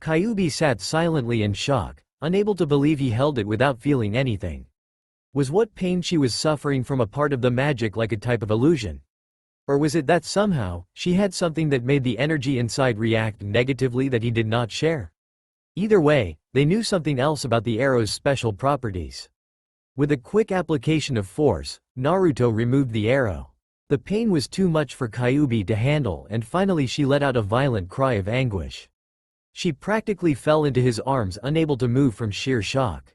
Kyuubi sat silently in shock, unable to believe he held it without feeling anything. Was what pain she was suffering from a part of the magic like a type of illusion? Or was it that somehow, she had something that made the energy inside react negatively that he did not share? Either way, they knew something else about the arrow's special properties. With a quick application of force, Naruto removed the arrow. The pain was too much for Kyuubi to handle and finally she let out a violent cry of anguish. She practically fell into his arms, unable to move from sheer shock.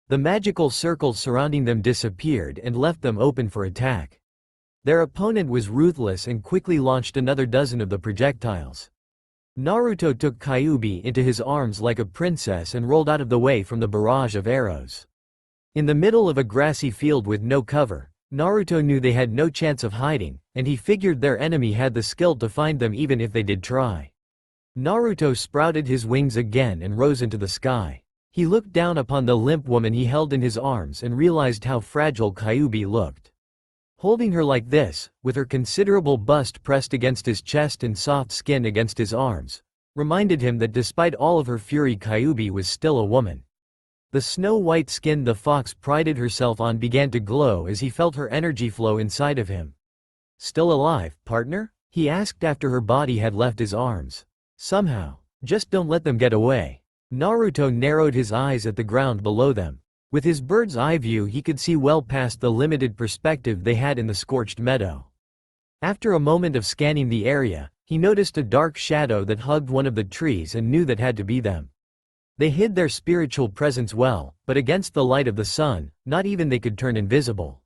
The magical circles surrounding them disappeared and left them open for attack. Their opponent was ruthless and quickly launched another dozen of the projectiles. Naruto took Kyuubi into his arms like a princess and rolled out of the way from the barrage of arrows. In the middle of a grassy field with no cover, Naruto knew they had no chance of hiding, and he figured their enemy had the skill to find them even if they did try. Naruto sprouted his wings again and rose into the sky. He looked down upon the limp woman he held in his arms and realized how fragile Kyuubi looked. Holding her like this, with her considerable bust pressed against his chest and soft skin against his arms, reminded him that despite all of her fury, Kyuubi was still a woman. The snow-white skin the fox prided herself on began to glow as he felt her energy flow inside of him. "Still alive, partner?" he asked after her body had left his arms. "Somehow. Just don't let them get away." Naruto narrowed his eyes at the ground below them. With his bird's eye view he could see well past the limited perspective they had in the scorched meadow. After a moment of scanning the area, he noticed a dark shadow that hugged one of the trees and knew that had to be them. They hid their spiritual presence well, but against the light of the sun, not even they could turn invisible.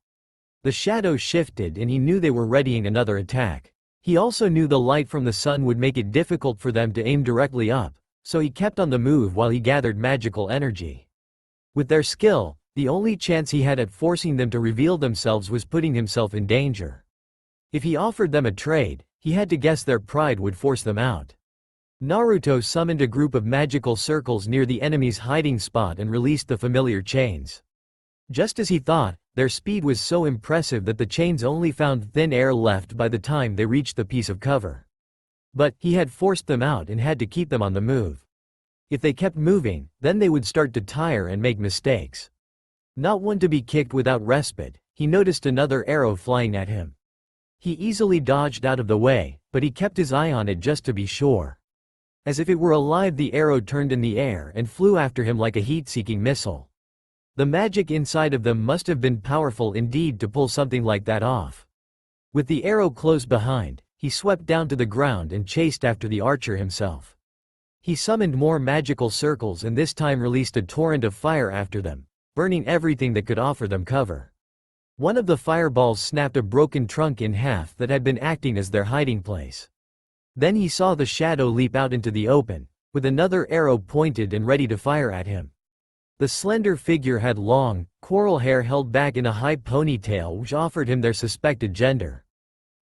The shadow shifted and he knew they were readying another attack. He also knew the light from the sun would make it difficult for them to aim directly up, so he kept on the move while he gathered magical energy. With their skill, the only chance he had at forcing them to reveal themselves was putting himself in danger. If he offered them a trade, he had to guess their pride would force them out. Naruto summoned a group of magical circles near the enemy's hiding spot and released the familiar chains. Just as he thought, their speed was so impressive that the chains only found thin air left by the time they reached the piece of cover. But he had forced them out and had to keep them on the move. If they kept moving, then they would start to tire and make mistakes. Not one to be kicked without respite, he noticed another arrow flying at him. He easily dodged out of the way, but he kept his eye on it just to be sure. As if it were alive, the arrow turned in the air and flew after him like a heat-seeking missile. The magic inside of them must have been powerful indeed to pull something like that off. With the arrow close behind, he swept down to the ground and chased after the archer himself. He summoned more magical circles and this time released a torrent of fire after them, burning everything that could offer them cover. One of the fireballs snapped a broken trunk in half that had been acting as their hiding place. Then he saw the shadow leap out into the open, with another arrow pointed and ready to fire at him. The slender figure had long, coral hair held back in a high ponytail which offered him their suspected gender.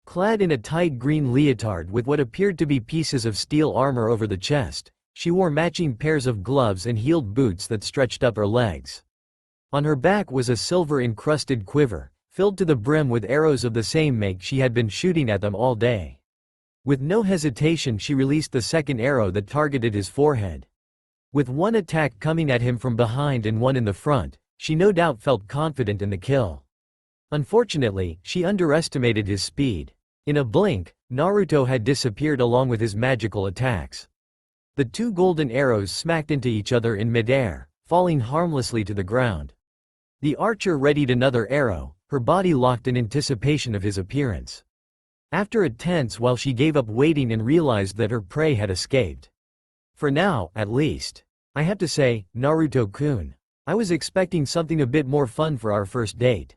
Clad in a tight green leotard with what appeared to be pieces of steel armor over the chest, she wore matching pairs of gloves and heeled boots that stretched up her legs. On her back was a silver-encrusted quiver, filled to the brim with arrows of the same make she had been shooting at them all day. With no hesitation she released the second arrow that targeted his forehead. With one attack coming at him from behind and one in the front, she no doubt felt confident in the kill. Unfortunately, she underestimated his speed. In a blink, Naruto had disappeared along with his magical attacks. The two golden arrows smacked into each other in midair, falling harmlessly to the ground. The archer readied another arrow, her body locked in anticipation of his appearance. After a tense while she gave up waiting and realized that her prey had escaped. For now, at least. I have to say, Naruto-kun, I was expecting something a bit more fun for our first date.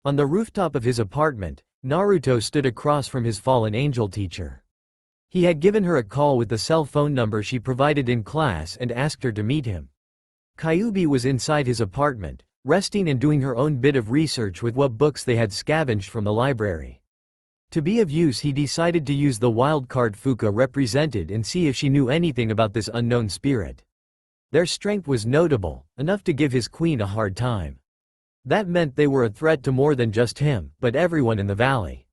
On the rooftop of his apartment, Naruto stood across from his fallen angel teacher. He had given her a call with the cell phone number she provided in class and asked her to meet him. Kyuubi was inside his apartment, resting and doing her own bit of research with what books they had scavenged from the library. To be of use, he decided to use the wildcard Fuka represented and see if she knew anything about this unknown spirit. Their strength was notable, enough to give his queen a hard time. That meant they were a threat to more than just him, but everyone in the valley.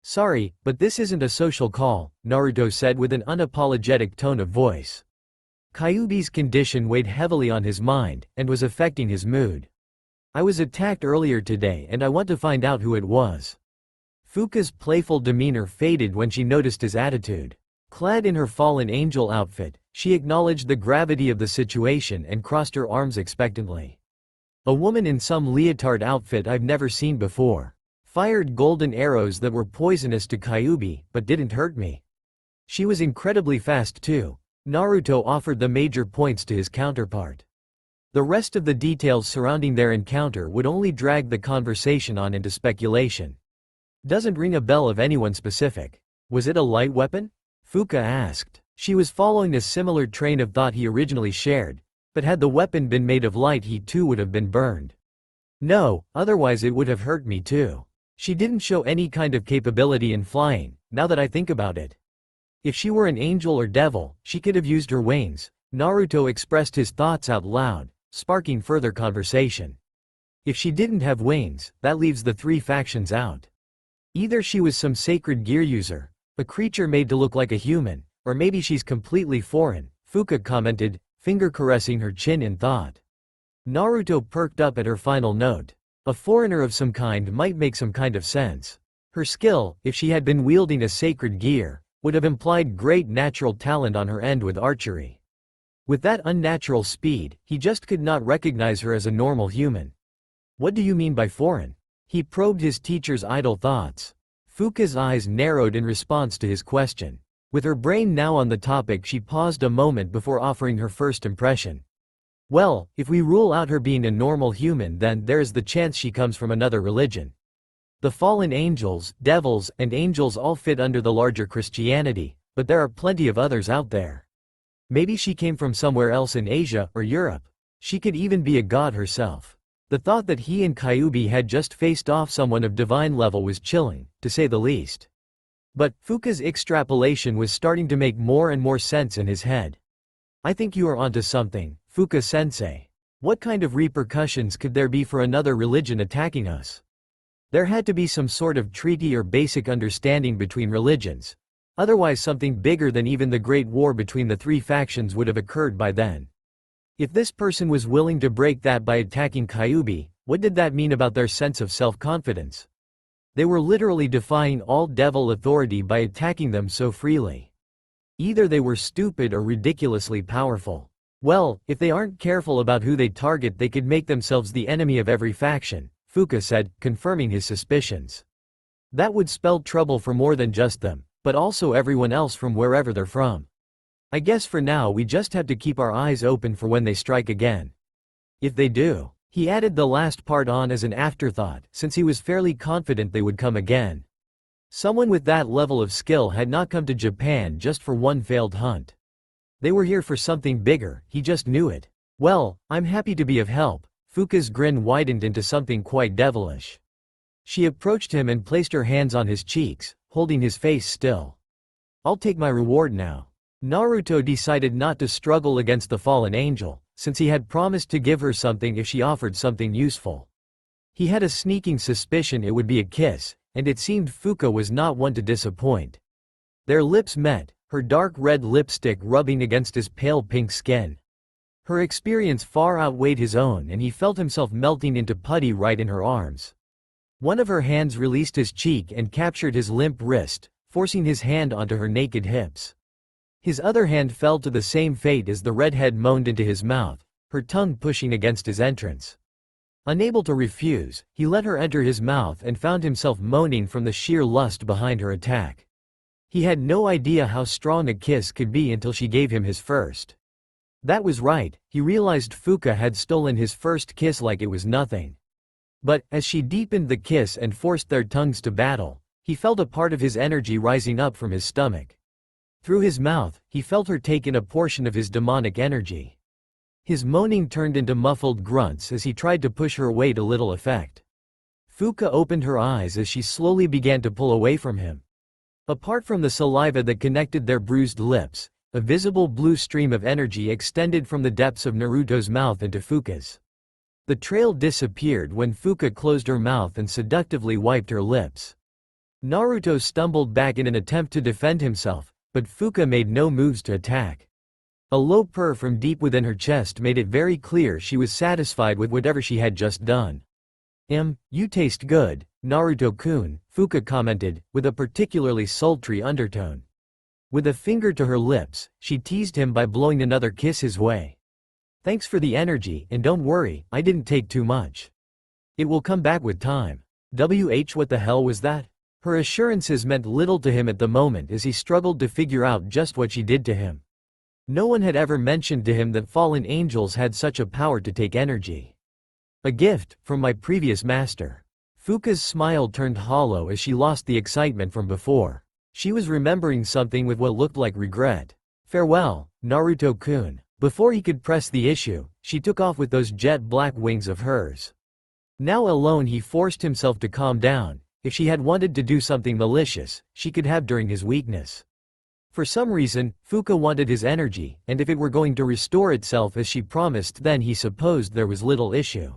"Sorry, but this isn't a social call," Naruto said with an unapologetic tone of voice. Kyuubi's condition weighed heavily on his mind, and was affecting his mood. "I was attacked earlier today and I want to find out who it was." Fuka's playful demeanor faded when she noticed his attitude. Clad in her fallen angel outfit, she acknowledged the gravity of the situation and crossed her arms expectantly. "A woman in some leotard outfit I've never seen before. Fired golden arrows that were poisonous to Kyuubi, but didn't hurt me. She was incredibly fast too." Naruto offered the major points to his counterpart. The rest of the details surrounding their encounter would only drag the conversation on into speculation. "Doesn't ring a bell of anyone specific. Was it a light weapon?" Fuka asked. She was following a similar train of thought he originally shared, but had the weapon been made of light he too would have been burned. No, otherwise it would have hurt me too. She didn't show any kind of capability in flying, now that I think about it. If she were an angel or devil, she could have used her wings. Naruto expressed his thoughts out loud, sparking further conversation. If she didn't have wings, that leaves the three factions out. Either she was some sacred gear user, a creature made to look like a human, or maybe she's completely foreign, Fuka commented, finger caressing her chin in thought. Naruto perked up at her final note. A foreigner of some kind might make some kind of sense. Her skill, if she had been wielding a sacred gear, would have implied great natural talent on her end with archery. With that unnatural speed, he just could not recognize her as a normal human. What do you mean by foreign? He probed his teacher's idle thoughts. Fuka's eyes narrowed in response to his question. With her brain now on the topic, she paused a moment before offering her first impression. Well, if we rule out her being a normal human, then there is the chance she comes from another religion. The fallen angels, devils, and angels all fit under the larger Christianity, but there are plenty of others out there. Maybe she came from somewhere else in Asia or Europe. She could even be a god herself. The thought that he and Kyuubi had just faced off someone of divine level was chilling, to say the least. But Fuka's extrapolation was starting to make more and more sense in his head. I think you are onto something, Fuka-sensei. What kind of repercussions could there be for another religion attacking us? There had to be some sort of treaty or basic understanding between religions. Otherwise something bigger than even the Great War between the three factions would have occurred by then. If this person was willing to break that by attacking Kyuubi, what did that mean about their sense of self-confidence? They were literally defying all devil authority by attacking them so freely. Either they were stupid or ridiculously powerful. Well, if they aren't careful about who they target, they could make themselves the enemy of every faction, Fuka said, confirming his suspicions. That would spell trouble for more than just them, but also everyone else from wherever they're from. I guess for now we just have to keep our eyes open for when they strike again. If they do. He added the last part on as an afterthought, since he was fairly confident they would come again. Someone with that level of skill had not come to Japan just for one failed hunt. They were here for something bigger, he just knew it. Well, I'm happy to be of help. Fuka's grin widened into something quite devilish. She approached him and placed her hands on his cheeks, holding his face still. I'll take my reward now. Naruto decided not to struggle against the fallen angel, since he had promised to give her something if she offered something useful. He had a sneaking suspicion it would be a kiss, and it seemed Fuka was not one to disappoint. Their lips met, her dark red lipstick rubbing against his pale pink skin. Her experience far outweighed his own, and he felt himself melting into putty right in her arms. One of her hands released his cheek and captured his limp wrist, forcing his hand onto her naked hips. His other hand fell to the same fate as the redhead moaned into his mouth, her tongue pushing against his entrance. Unable to refuse, he let her enter his mouth and found himself moaning from the sheer lust behind her attack. He had no idea how strong a kiss could be until she gave him his first. That was right, he realized Fuka had stolen his first kiss like it was nothing. But, as she deepened the kiss and forced their tongues to battle, he felt a part of his energy rising up from his stomach. Through his mouth, he felt her take in a portion of his demonic energy. His moaning turned into muffled grunts as he tried to push her away to little effect. Fuka opened her eyes as she slowly began to pull away from him. Apart from the saliva that connected their bruised lips, a visible blue stream of energy extended from the depths of Naruto's mouth into Fuka's. The trail disappeared when Fuka closed her mouth and seductively wiped her lips. Naruto stumbled back in an attempt to defend himself, but Fuka made no moves to attack. A low purr from deep within her chest made it very clear she was satisfied with whatever she had just done. You taste good, Naruto-kun, Fuka commented, with a particularly sultry undertone. With a finger to her lips, she teased him by blowing another kiss his way. Thanks for the energy, and don't worry, I didn't take too much. It will come back with time. What the hell was that? Her assurances meant little to him at the moment as he struggled to figure out just what she did to him. No one had ever mentioned to him that fallen angels had such a power to take energy. A gift, from my previous master. Fuka's smile turned hollow as she lost the excitement from before. She was remembering something with what looked like regret. Farewell, Naruto-kun. Before he could press the issue, she took off with those jet black wings of hers. Now alone he forced himself to calm down. If she had wanted to do something malicious, she could have during his weakness. For some reason, Fuka wanted his energy, and if it were going to restore itself as she promised, then he supposed there was little issue.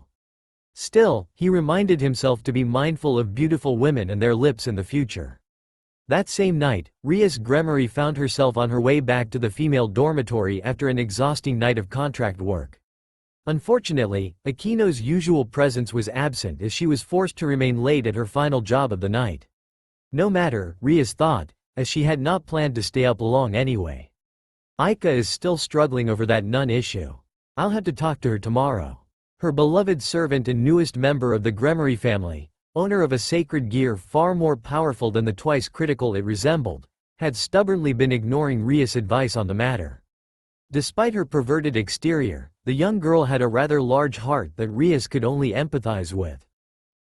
Still, he reminded himself to be mindful of beautiful women and their lips in the future. That same night, Rias Gremory found herself on her way back to the female dormitory after an exhausting night of contract work. Unfortunately, Akino's usual presence was absent as she was forced to remain late at her final job of the night. No matter, Rias thought, as she had not planned to stay up long anyway. Aika is still struggling over that nun issue. I'll have to talk to her tomorrow. Her beloved servant and newest member of the Gremory family, owner of a sacred gear far more powerful than the twice critical it resembled, had stubbornly been ignoring Rias' advice on the matter. Despite her perverted exterior, the young girl had a rather large heart that Rias could only empathize with.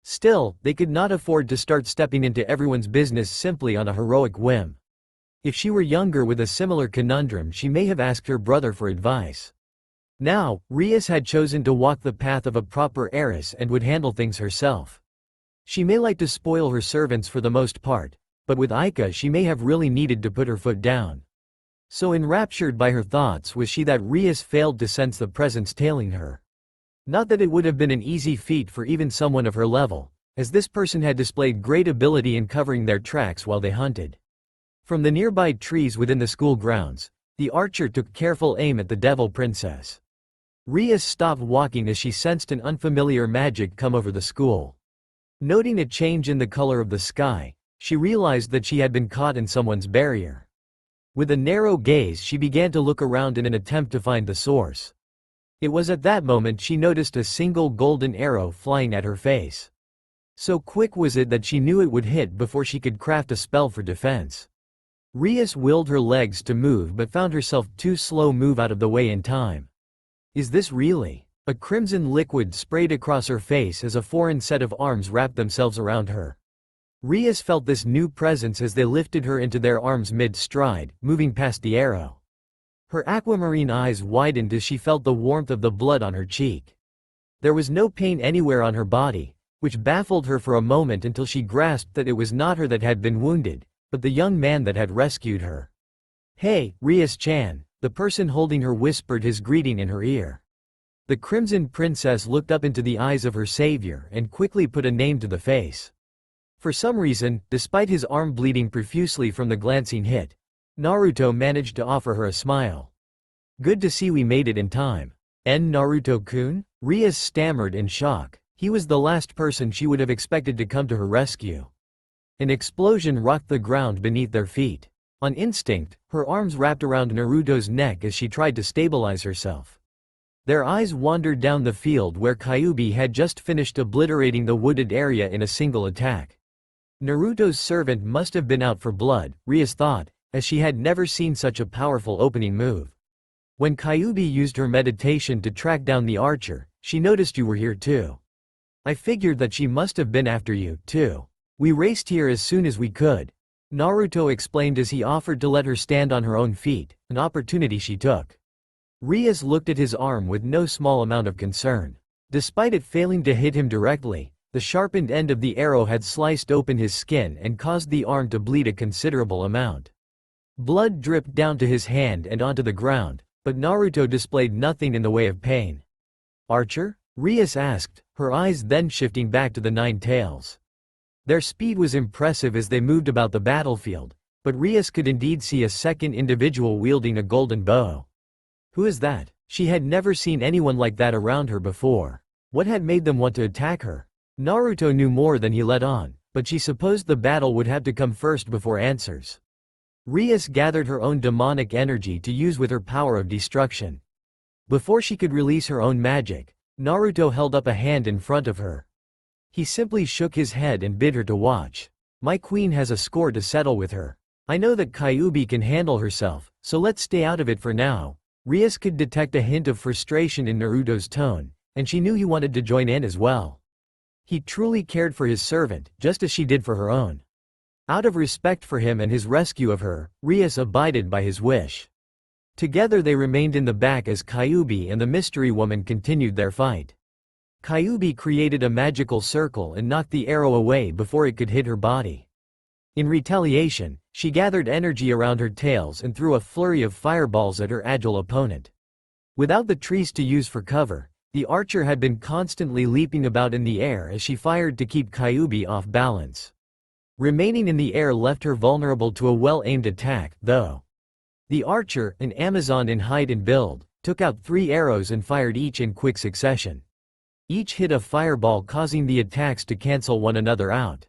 Still, they could not afford to start stepping into everyone's business simply on a heroic whim. If she were younger with a similar conundrum, she may have asked her brother for advice. Now, Rias had chosen to walk the path of a proper heiress and would handle things herself. She may like to spoil her servants for the most part, but with Aika she may have really needed to put her foot down. So enraptured by her thoughts was she that Rias failed to sense the presence tailing her. Not that it would have been an easy feat for even someone of her level, as this person had displayed great ability in covering their tracks while they hunted. From the nearby trees within the school grounds, the archer took careful aim at the devil princess. Rias stopped walking as she sensed an unfamiliar magic come over the school. Noting a change in the color of the sky, she realized that she had been caught in someone's barrier. With a narrow gaze she began to look around in an attempt to find the source. It was at that moment she noticed a single golden arrow flying at her face. So quick was it that she knew it would hit before she could craft a spell for defense. Rias willed her legs to move but found herself too slow to move out of the way in time. Is this really? A crimson liquid sprayed across her face as a foreign set of arms wrapped themselves around her. Rias felt this new presence as they lifted her into their arms mid-stride, moving past the arrow. Her aquamarine eyes widened as she felt the warmth of the blood on her cheek. There was no pain anywhere on her body, which baffled her for a moment until she grasped that it was not her that had been wounded, but the young man that had rescued her. "Hey, Rias-chan," the person holding her whispered his greeting in her ear. The Crimson Princess looked up into the eyes of her savior and quickly put a name to the face. For some reason, despite his arm bleeding profusely from the glancing hit, Naruto managed to offer her a smile. "Good to see we made it in time." Naruto-kun? Rias stammered in shock. He was the last person she would have expected to come to her rescue. An explosion rocked the ground beneath their feet. On instinct, her arms wrapped around Naruto's neck as she tried to stabilize herself. Their eyes wandered down the field where Kyuubi had just finished obliterating the wooded area in a single attack. Naruto's servant must have been out for blood, Rias thought, as she had never seen such a powerful opening move. When Kyuubi used her meditation to track down the archer, she noticed you were here too. I figured that she must have been after you, too. We raced here as soon as we could. Naruto explained as he offered to let her stand on her own feet, an opportunity she took. Rias looked at his arm with no small amount of concern. Despite it failing to hit him directly, the sharpened end of the arrow had sliced open his skin and caused the arm to bleed a considerable amount. Blood dripped down to his hand and onto the ground, but Naruto displayed nothing in the way of pain. "Archer?" Rias asked, her eyes then shifting back to the Nine Tails. Their speed was impressive as they moved about the battlefield, but Rias could indeed see a second individual wielding a golden bow. Who is that? She had never seen anyone like that around her before. What had made them want to attack her? Naruto knew more than he let on, but she supposed the battle would have to come first before answers. Rias gathered her own demonic energy to use with her power of destruction. Before she could release her own magic, Naruto held up a hand in front of her. He simply shook his head and bid her to watch. "My queen has a score to settle with her. I know that Kyuubi can handle herself, so let's stay out of it for now." Rias could detect a hint of frustration in Naruto's tone, and she knew he wanted to join in as well. He truly cared for his servant, just as she did for her own. Out of respect for him and his rescue of her, Rias abided by his wish. Together they remained in the back as Kyuubi and the mystery woman continued their fight. Kyuubi created a magical circle and knocked the arrow away before it could hit her body. In retaliation, she gathered energy around her tails and threw a flurry of fireballs at her agile opponent. Without the trees to use for cover, the archer had been constantly leaping about in the air as she fired to keep Kyuubi off balance. Remaining in the air left her vulnerable to a well-aimed attack, though. The archer, an Amazon in height and build, took out 3 arrows and fired each in quick succession. Each hit a fireball, causing the attacks to cancel one another out.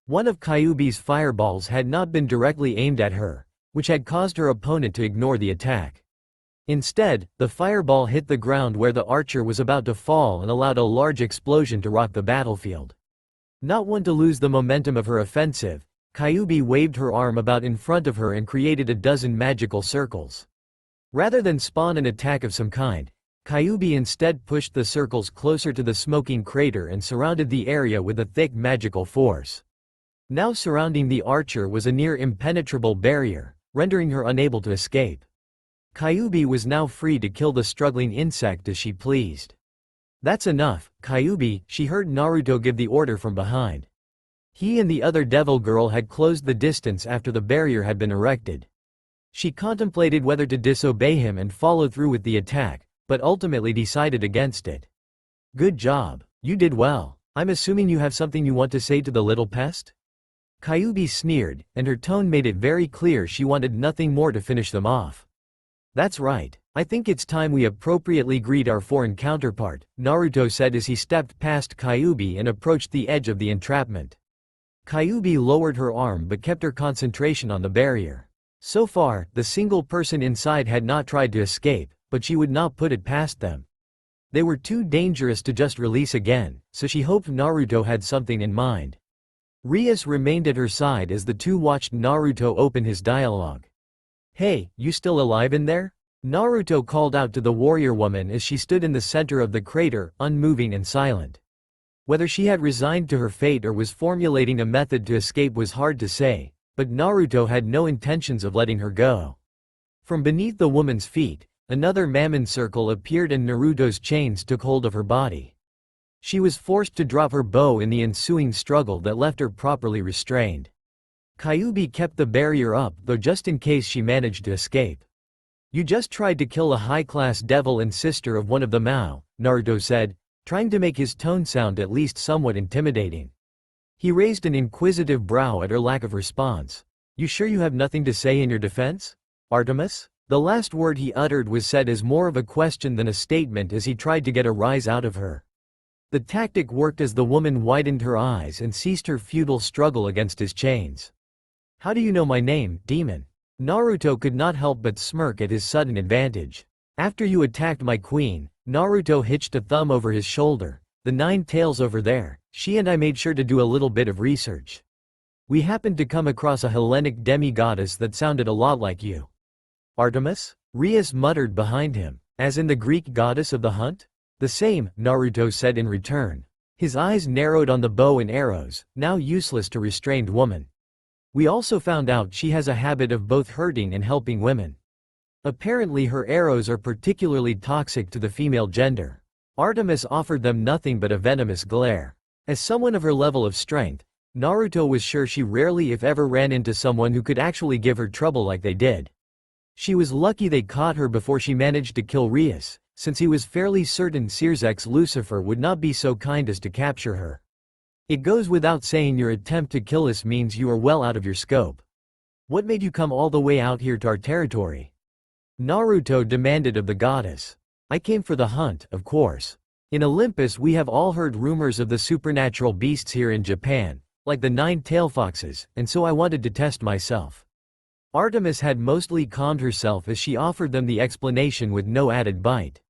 One of Kyuubi's fireballs had not been directly aimed at her, which had caused her opponent to ignore the attack. Instead, the fireball hit the ground where the archer was about to fall and allowed a large explosion to rock the battlefield. Not one to lose the momentum of her offensive, Kyuubi waved her arm about in front of her and created a dozen magical circles. Rather than spawn an attack of some kind, Kyuubi instead pushed the circles closer to the smoking crater and surrounded the area with a thick magical force. Now surrounding the archer was a near impenetrable barrier, rendering her unable to escape. Kyuubi was now free to kill the struggling insect as she pleased. "That's enough, Kyuubi," she heard Naruto give the order from behind. He and the other devil girl had closed the distance after the barrier had been erected. She contemplated whether to disobey him and follow through with the attack, but ultimately decided against it. "Good job. You did well. I'm assuming you have something you want to say to the little pest?" Kyuubi sneered, and her tone made it very clear she wanted nothing more to finish them off. "That's right. I think it's time we appropriately greet our foreign counterpart," Naruto said as he stepped past Kyuubi and approached the edge of the entrapment. Kyuubi lowered her arm but kept her concentration on the barrier. So far, the single person inside had not tried to escape, but she would not put it past them. They were too dangerous to just release again, so she hoped Naruto had something in mind. Rias remained at her side as the two watched Naruto open his dialogue. "Hey, you still alive in there?" Naruto called out to the warrior woman as she stood in the center of the crater, unmoving and silent. Whether she had resigned to her fate or was formulating a method to escape was hard to say, but Naruto had no intentions of letting her go. From beneath the woman's feet, another mammon circle appeared and Naruto's chains took hold of her body. She was forced to drop her bow in the ensuing struggle that left her properly restrained. Kyuubi kept the barrier up though just in case she managed to escape. "You just tried to kill a high-class devil and sister of one of the Mao," Naruto said, trying to make his tone sound at least somewhat intimidating. He raised an inquisitive brow at her lack of response. "You sure you have nothing to say in your defense, Artemis?" The last word he uttered was said as more of a question than a statement as he tried to get a rise out of her. The tactic worked as the woman widened her eyes and ceased her futile struggle against his chains. "How do you know my name, demon?" Naruto could not help but smirk at his sudden advantage. "After you attacked my queen," Naruto hitched a thumb over his shoulder, "the 9 tails over there, she and I made sure to do a little bit of research. We happened to come across a Hellenic demi-goddess that sounded a lot like you." "Artemis?" Rias muttered behind him. "As in the Greek goddess of the hunt?" "The same," Naruto said in return. His eyes narrowed on the bow and arrows, now useless to restrained woman. "We also found out she has a habit of both hurting and helping women. Apparently her arrows are particularly toxic to the female gender." Artemis offered them nothing but a venomous glare. As someone of her level of strength, Naruto was sure she rarely if ever ran into someone who could actually give her trouble like they did. She was lucky they caught her before she managed to kill Rias, since he was fairly certain Sirzek's Lucifer would not be so kind as to capture her. "It goes without saying your attempt to kill us means you are well out of your scope. What made you come all the way out here to our territory?" Naruto demanded of the goddess. "I came for the hunt, of course. In Olympus we have all heard rumors of the supernatural beasts here in Japan, like the 9-tail foxes, and so I wanted to test myself." Artemis had mostly calmed herself as she offered them the explanation with no added bite.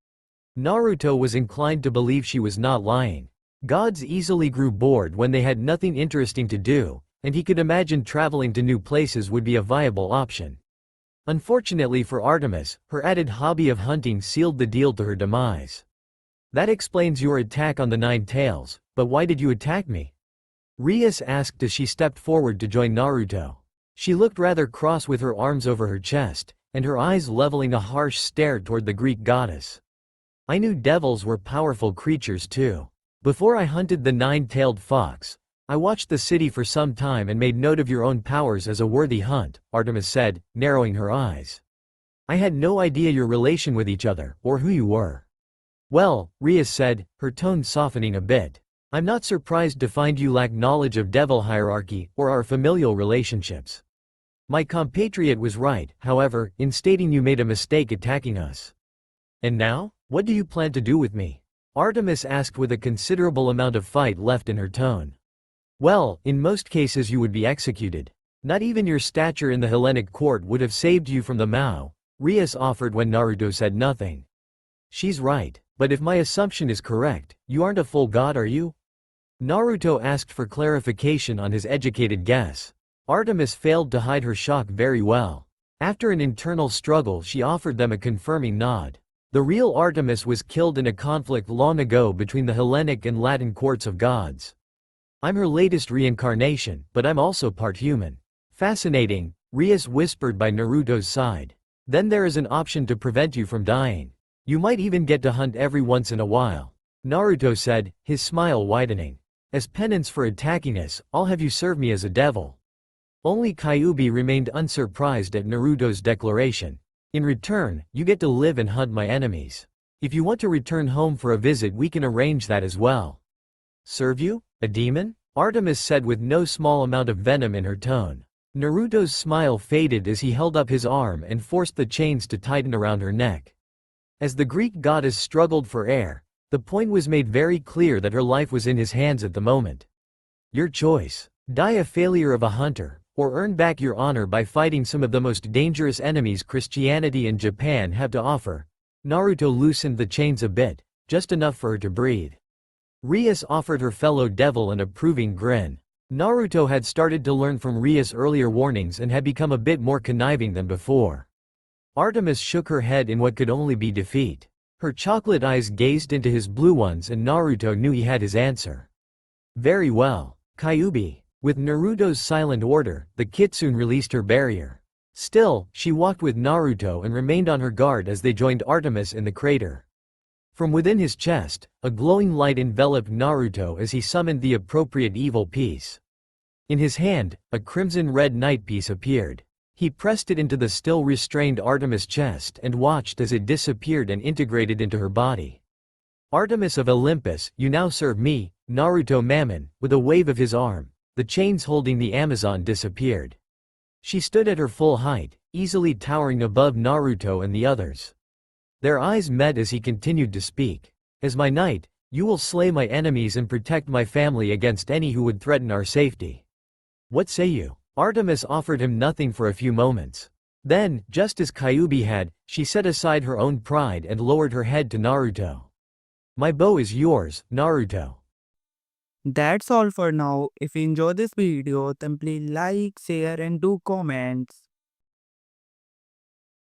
Naruto was inclined to believe she was not lying. Gods easily grew bored when they had nothing interesting to do, and he could imagine traveling to new places would be a viable option. Unfortunately for Artemis, her added hobby of hunting sealed the deal to her demise. "That explains your attack on the 9 tails, but why did you attack me?" Rias asked as she stepped forward to join Naruto. She looked rather cross with her arms over her chest, and her eyes leveling a harsh stare toward the Greek goddess. I knew devils were powerful creatures too. Before I hunted the nine-tailed fox, I watched the city for some time and made note of your own powers as a worthy hunt, Artemis said, narrowing her eyes. I had no idea your relation with each other, or who you were. Well, Rias said, her tone softening a bit. I'm not surprised to find you lack knowledge of devil hierarchy, or our familial relationships. My compatriot was right, however, in stating you made a mistake attacking us. And now? What do you plan to do with me? Artemis asked with a considerable amount of fight left in her tone. Well, in most cases you would be executed. Not even your stature in the Hellenic court would have saved you from the Mao, Rias offered when Naruto said nothing. She's right, but if my assumption is correct, you aren't a full god, are you? Naruto asked for clarification on his educated guess. Artemis failed to hide her shock very well. After an internal struggle she offered them a confirming nod. The real Artemis was killed in a conflict long ago between the Hellenic and Latin courts of gods. I'm her latest reincarnation, but I'm also part human. Fascinating, Rias whispered by Naruto's side. Then there is an option to prevent you from dying. You might even get to hunt every once in a while. Naruto said, his smile widening. As penance for attacking us, I'll have you serve me as a devil. Only Kyuubi remained unsurprised at Naruto's declaration. In return, you get to live and hunt my enemies. If you want to return home for a visit we can arrange that as well. Serve you? A demon? Artemis said with no small amount of venom in her tone. Naruto's smile faded as he held up his arm and forced the chains to tighten around her neck. As the Greek goddess struggled for air, the point was made very clear that her life was in his hands at the moment. Your choice. Die a failure of a hunter, or earn back your honor by fighting some of the most dangerous enemies Christianity and Japan have to offer. Naruto loosened the chains a bit, just enough for her to breathe. Rias offered her fellow devil an approving grin. Naruto had started to learn from Rias' earlier warnings and had become a bit more conniving than before. Artemis shook her head in what could only be defeat. Her chocolate eyes gazed into his blue ones and Naruto knew he had his answer. Very well, Kyuubi. With Naruto's silent order, the kitsune released her barrier. Still, she walked with Naruto and remained on her guard as they joined Artemis in the crater. From within his chest, a glowing light enveloped Naruto as he summoned the appropriate evil piece. In his hand, a crimson-red night piece appeared. He pressed it into the still restrained Artemis' chest and watched as it disappeared and integrated into her body. Artemis of Olympus, you now serve me, Naruto Mammon. With a wave of his arm, the chains holding the Amazon disappeared. She stood at her full height, easily towering above Naruto and the others. Their eyes met as he continued to speak. As my knight, you will slay my enemies and protect my family against any who would threaten our safety. What say you? Artemis offered him nothing for a few moments. Then, just as Kyuubi had, she set aside her own pride and lowered her head to Naruto. My bow is yours, Naruto. That's all for now. If you enjoy this video, then please like, share and do comments.